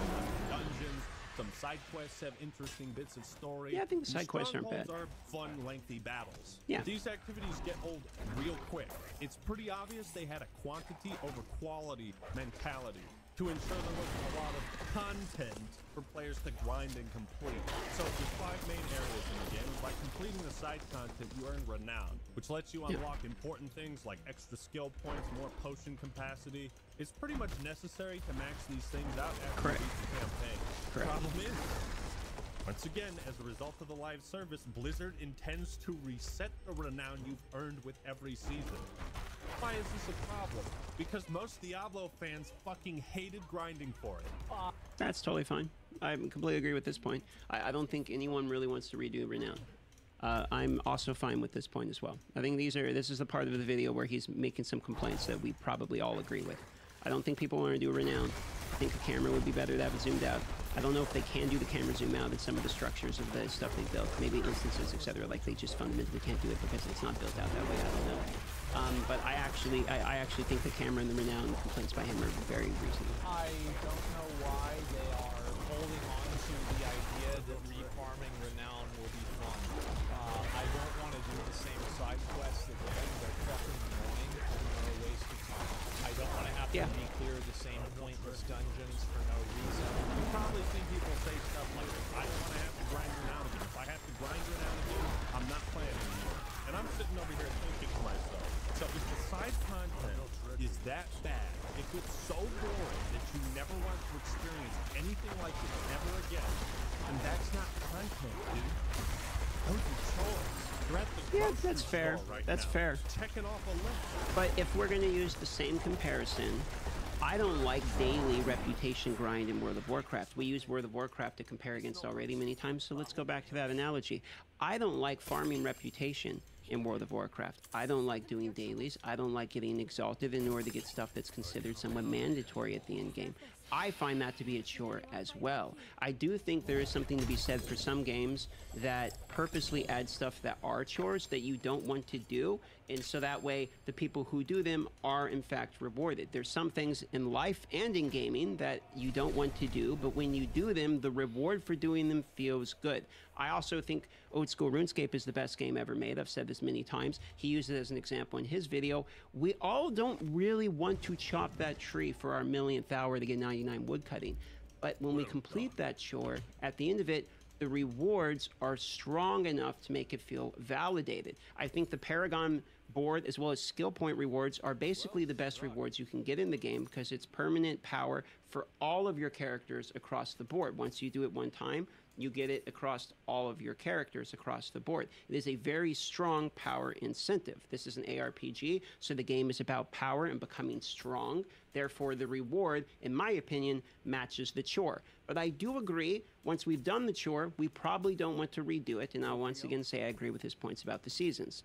Speaker 4: Dungeons, some side quests have interesting bits of story.
Speaker 11: Yeah, I think the side quests aren't bad.
Speaker 4: Are fun, lengthy battles.
Speaker 11: Yeah.
Speaker 4: These activities get old real quick. It's pretty obvious they had a quantity over quality mentality to ensure there wasn't a lot of content for players to grind and complete. So there's 5 main areas in the game. By completing the side content, you earn renown, which lets you unlock important things like extra skill points, more potion capacity. It's pretty much necessary to max these things out after you beat the campaign. Problem is, once again, as a result of the live service, Blizzard intends to reset the renown you've earned with every season. Why is this a problem? Because most Diablo fans fucking hated grinding for it.
Speaker 11: That's totally fine. I completely agree with this point. I don't think anyone really wants to redo Renown. I'm also fine with this point as well. I think this is the part of the video where he's making some complaints that we probably all agree with. I don't think people want to do Renown. I think the camera would be better to have it zoomed out. I don't know if they can do the camera zoom out in some of the structures of the stuff they built. Maybe instances, etc. Like they just fundamentally can't do it because it's not built out that way. I don't know. But I actually think the camera and the Renown complaints by him are very reasonable.
Speaker 24: I don't know why they are holding on to the idea that refarming Renown will be fun. I don't want to do the same side quests again. They're fucking annoying and they're a waste of time. I don't want to have to re-clear the same pointless dungeons for no reason.
Speaker 4: You probably think people say stuff like, I don't want to have to grind Renown again. If I have to grind Renown again, I'm not playing anymore. And I'm sitting over here thinking to myself, so if the side content is that bad, if it's so boring that you never want to experience anything like it ever again, then that's not content, dude. Those are chores. You're at the
Speaker 11: that's fair.
Speaker 4: Right
Speaker 11: that's
Speaker 4: now,
Speaker 11: fair.
Speaker 4: checking off a list.
Speaker 11: But if we're going to use the same comparison, I don't like daily reputation grind in World of Warcraft. We use World of Warcraft to compare against already many times, so let's go back to that analogy. I don't like farming reputation in World of Warcraft. I don't like doing dailies. I don't like getting exalted in order to get stuff that's considered somewhat mandatory at the end game. I find that to be a chore as well. I do think there is something to be said for some games that purposely add stuff that are chores that you don't want to do, and so that way the people who do them are in fact rewarded. There's some things in life and in gaming that you don't want to do, but when you do them, the reward for doing them feels good. I also think Old School RuneScape is the best game ever made. I've said this many times. He used it as an example in his video. We all don't really want to chop that tree for our millionth hour to get 99 wood cutting. But when we complete that chore, at the end of it, the rewards are strong enough to make it feel validated. I think the Paragon board as well as skill point rewards are basically the best rewards you can get in the game because it's permanent power for all of your characters across the board. Once you do it one time, you get it across all of your characters across the board. It is a very strong power incentive. This is an ARPG, so the game is about power and becoming strong. Therefore, the reward, in my opinion, matches the chore. But I do agree, once we've done the chore, we probably don't want to redo it. And I'll once again say I agree with his points about the seasons.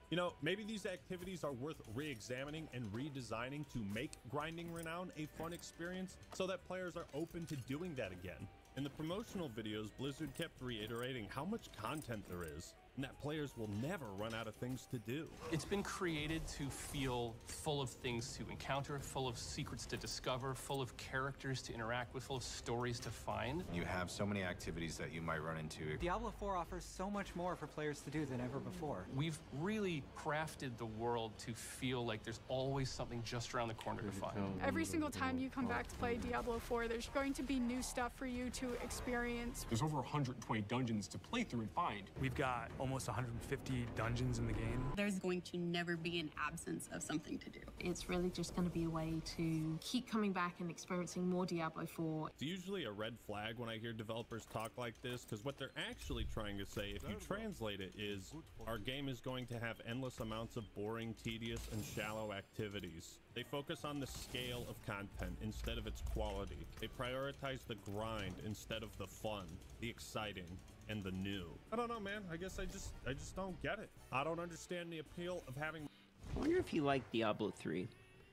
Speaker 4: You know, maybe these activities are worth re-examining and redesigning to make grinding renown a fun experience so that players are open to doing that again. In the promotional videos, Blizzard kept reiterating how much content there is, and that players will never run out of things to do.
Speaker 22: It's been created to feel full of things to encounter, full of secrets to discover, full of characters to interact with, full of stories to find.
Speaker 19: You have so many activities that you might run into.
Speaker 6: Diablo 4 offers so much more for players to do than ever before.
Speaker 22: We've really crafted the world to feel like there's always something just around the corner to find.
Speaker 12: Every single time you come back to play Diablo 4, there's going to be new stuff for you to experience.
Speaker 8: There's over 120 dungeons to play through and find. We've got almost 150 dungeons in the game.
Speaker 25: There's going to never be an absence of something to do.
Speaker 10: It's really just going to be a way to keep coming back and experiencing more Diablo 4.
Speaker 4: It's usually a red flag when I hear developers talk like this, because what they're actually trying to say, if you translate it, is our game is going to have endless amounts of boring, tedious, and shallow activities. They focus on the scale of content instead of its quality. They prioritize the grind instead of the fun, the exciting, and the new. I don't know, man. I guess I just don't get it. I don't understand the appeal of having.
Speaker 11: I wonder if he liked Diablo 3.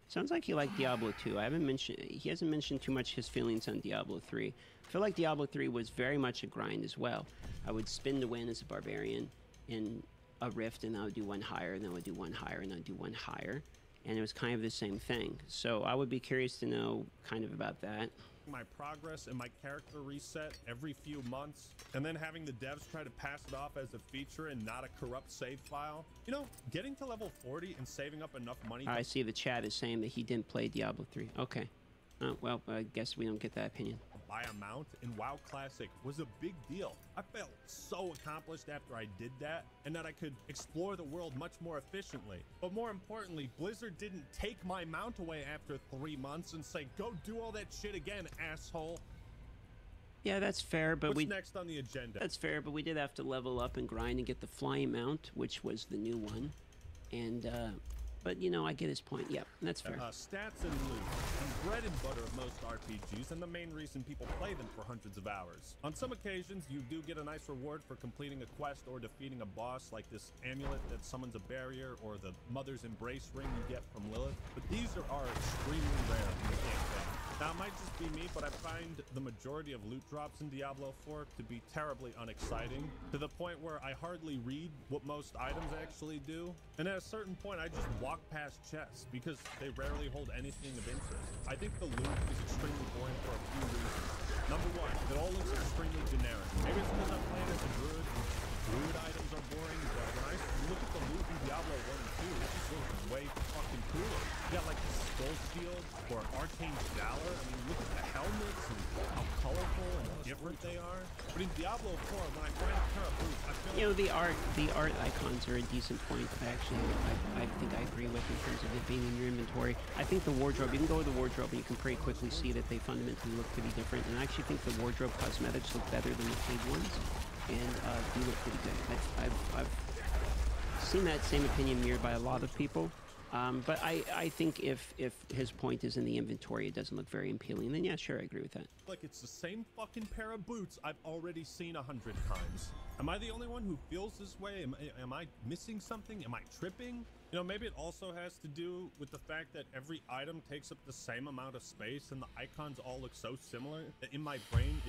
Speaker 11: Sounds like he liked Diablo 2. He hasn't mentioned too much his feelings on Diablo 3. I feel like Diablo 3 was very much a grind as well. I would spin to win as a barbarian in a rift, and I would do one higher, and then I would do one higher, and I'd do one higher. And it was kind of the same thing. So I would be curious to know kind of about that.
Speaker 4: My progress and my character reset every few months, and then having the devs try to pass it off as a feature and not a corrupt save file. You know, getting to level 40 and saving up enough money.
Speaker 11: I see the chat is saying that he didn't play Diablo 3. Okay. Well, I guess we don't get that opinion.
Speaker 4: Buy a mount in WoW Classic was a big deal. I felt so accomplished after I did that, and that I could explore the world much more efficiently. But more importantly, Blizzard didn't take my mount away after 3 months and say, go do all that shit again, asshole.
Speaker 11: Yeah, that's fair, but
Speaker 4: What's next on the agenda?
Speaker 11: That's fair, but we did have to level up and grind and get the flying mount, which was the new one. And but you know, I get his point. Yep, that's fair.
Speaker 4: Stats and loot, the bread and butter of most RPGs, and the main reason people play them for hundreds of hours. On some occasions, you do get a nice reward for completing a quest or defeating a boss, like this amulet that summons a barrier, or the Mother's Embrace ring you get from Lilith. But these are extremely rare in the campaign. Now, it might just be me, but I find the majority of loot drops in Diablo 4 to be terribly unexciting, to the point where I hardly read what most items actually do. And at a certain point, I just walk past chests because they rarely hold anything of interest. I think the loot is extremely boring for a few reasons. Number one, it all looks extremely generic. Maybe it's because I'm playing as a druid and druid items are boring, but when I look at the loot in Diablo 1 and 2, it just looks way fucking cooler. You got like the skull shield or an arcane valor. I mean, look at the helmets and how colorful and different they are. But in Diablo 4, when I find a pair of boots, I feel
Speaker 11: like... You know, the art icons are a decent point. I think I agree with in terms of it being in your inventory. I think the wardrobe, you can go to the wardrobe and you can pretty quickly see that they fundamentally look pretty different. And I actually think the wardrobe cosmetics look better than the paid ones. And do look pretty good. I've seen that same opinion mirrored by a lot of people. But I think if his point is in the inventory, it doesn't look very appealing, then yeah, sure, I agree with that.
Speaker 4: Like it's the same fucking pair of boots I've already seen 100 times. Am I the only one who feels this way? Am I missing something? Am I tripping? You know, maybe it also has to do with the fact that every item takes up the same amount of space and the icons all look so similar that in my brain,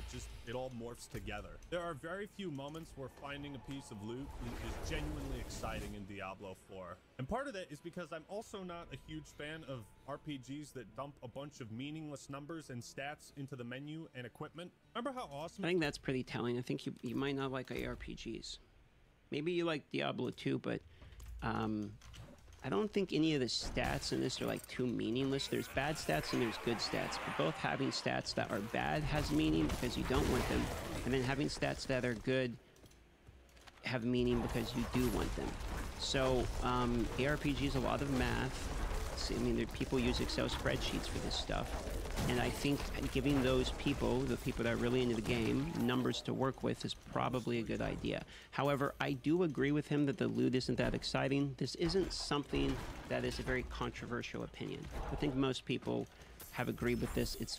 Speaker 4: it all morphs together. There are very few moments where finding a piece of loot is genuinely exciting in Diablo 4. And part of that is because I'm also not a huge fan of RPGs that dump a bunch of meaningless numbers and stats into the menu and equipment. Remember how awesome?
Speaker 11: I think that's pretty telling. I think you might not like ARPGs. Maybe you like Diablo 2, but I don't think any of the stats in this are like too meaningless. There's bad stats and there's good stats, but both having stats that are bad has meaning because you don't want them, and then having stats that are good have meaning because you do want them. So ARPG is a lot of math. I mean, people use Excel spreadsheets for this stuff, and I think giving those people, the people that are really into the game, numbers to work with is probably a good idea. However, I do agree with him that the loot isn't that exciting. This isn't something that is a very controversial opinion. I think most people have agreed with this. It's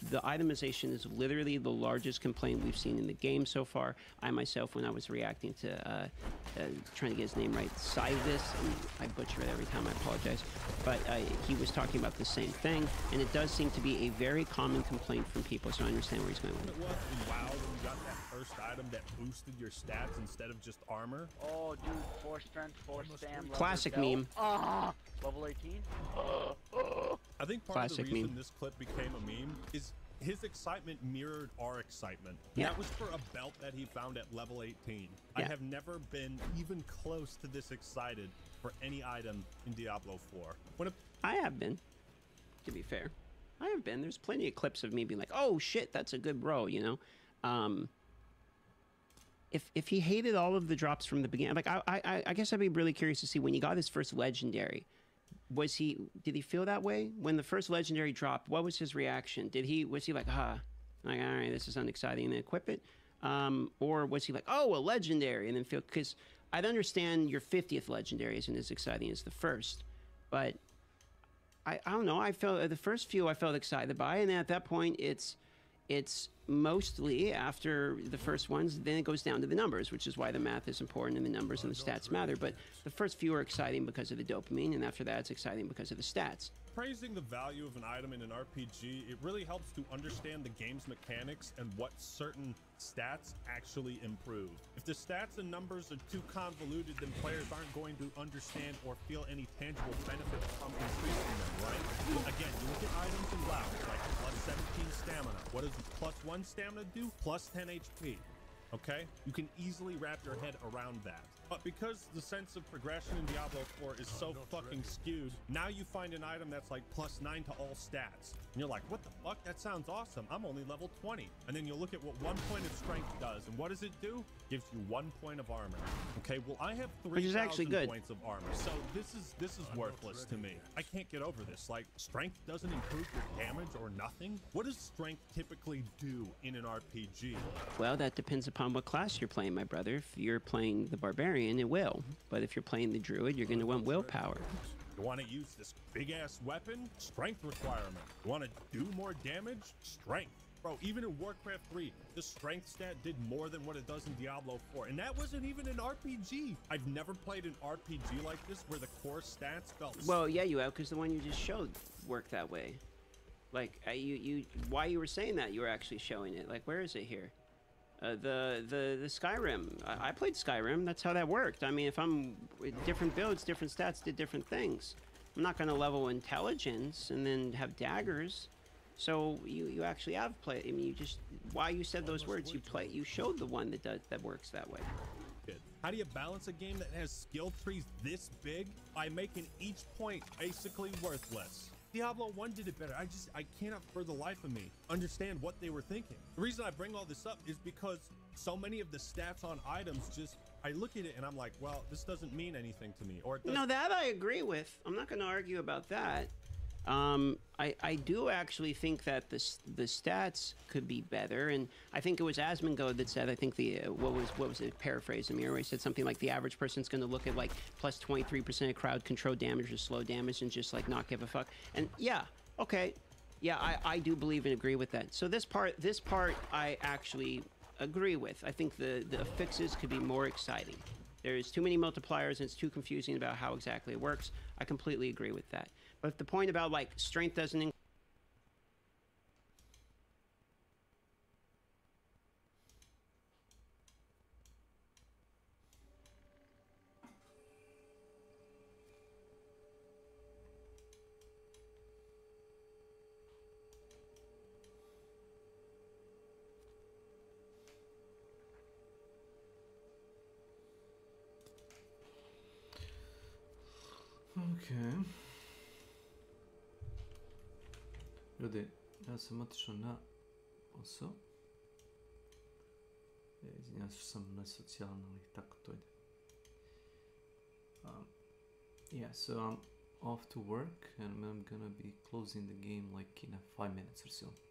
Speaker 11: the itemization is literally the largest complaint we've seen in the game so far. I myself, when I was reacting to trying to get his name right, Sidus, and I butcher it every time, I apologize, but he was talking about the same thing, and it does seem to be a very common complaint from people, so I understand where he's going with it.
Speaker 4: It was in WoW when you got that first item that boosted your stats instead of just armor.
Speaker 7: Oh, dude, 4 strength, 4 stam.
Speaker 11: Classic meme.
Speaker 7: Ah, level 18.
Speaker 4: I think part of the reason this clip became a meme is his excitement mirrored our excitement.
Speaker 11: Yeah.
Speaker 4: That was for a belt that he found at level 18.
Speaker 11: Yeah.
Speaker 4: I have never been even close to this excited for any item in Diablo 4.
Speaker 11: I have been, to be fair. I have been. There's plenty of clips of me being like, oh shit, that's a good bro, you know? If he hated all of the drops from the beginning, like I guess I'd be really curious to see when he got his first legendary. Did he feel that way when the first legendary dropped? What was his reaction? Was he like, like, all right, this is unexciting, and then equip it? Or was he like, oh, a legendary, and then feel, because I'd understand your 50th legendary isn't as exciting as the first, but I don't know. I felt the first few I felt excited by, and then at that point it's mostly after the first ones, then it goes down to the numbers, which is why the math is important and the numbers and the stats matter. But the first few are exciting because of the dopamine, and after that it's exciting because of the stats.
Speaker 4: Praising the value of an item in an RPG, it really helps to understand the game's mechanics and what certain stats actually improve. If the stats and numbers are too convoluted, then players aren't going to understand or feel any tangible benefit from increasing them, right? Again, you look at items in WoW, like plus 17 stamina. What does plus 1 stamina do? Plus 10 HP. Okay? You can easily wrap your head around that. But because the sense of progression in Diablo 4 is so fucking skewed, now you find an item that's like plus 9 to all stats. And you're like, what the fuck? That sounds awesome. I'm only level 20. And then you look at what 1 point of strength does. And what does it do? Gives you 1 point of armor. Okay, well, I have 3,000 points of armor. So this is worthless to me. I can't get over this. Like, strength doesn't improve your damage or nothing? What does strength typically do in an RPG?
Speaker 11: Well, that depends upon what class you're playing, my brother. If you're playing the barbarian, it will. But if you're playing the druid, you're going to want willpower.
Speaker 4: You want to use this big-ass weapon? Strength requirement. You want to do more damage? Strength. Bro, even in Warcraft 3, the strength stat did more than what it does in Diablo 4. And that wasn't even an RPG. I've never played an RPG like this where the core stats felt...
Speaker 11: Well, yeah, you have, because the one you just showed worked that way. Like, why you were saying that, you were actually showing it. Like, where is it here? The Skyrim. I played Skyrim. That's how that worked. I mean, if I'm different builds, different stats did different things. I'm not going to level intelligence and then have daggers. So you actually have played. I mean, you just why you said those words. You showed the one that works that way.
Speaker 4: How do you balance a game that has skill trees this big by making each point basically worthless? Diablo 1 did it better. I cannot for the life of me understand what they were thinking. The reason I bring all this up is because so many of the stats on items I look at it and I'm like, well, this doesn't mean anything to me. Or it doesn't.
Speaker 11: No, that I agree with. I'm not going to argue about that. I do actually think that the stats could be better, and I think it was Asmongold that said, I think what was it, paraphrase Amir, where he said something like the average person's going to look at like plus 23% of crowd control damage or slow damage and just like not give a fuck. And yeah, okay, yeah, I do believe and agree with that. So this part I actually agree with. I think the fixes could be more exciting. There's too many multipliers and it's too confusing about how exactly it works. I completely agree with that. But if the point about like strength doesn't
Speaker 3: Okay. Ljudi, ja sam otišao na posao. Izvinjam se što sam nesocijalan, ali tako to ide. Yeah, so I'm off to work and I'm gonna be closing the game like in 5 minutes or so.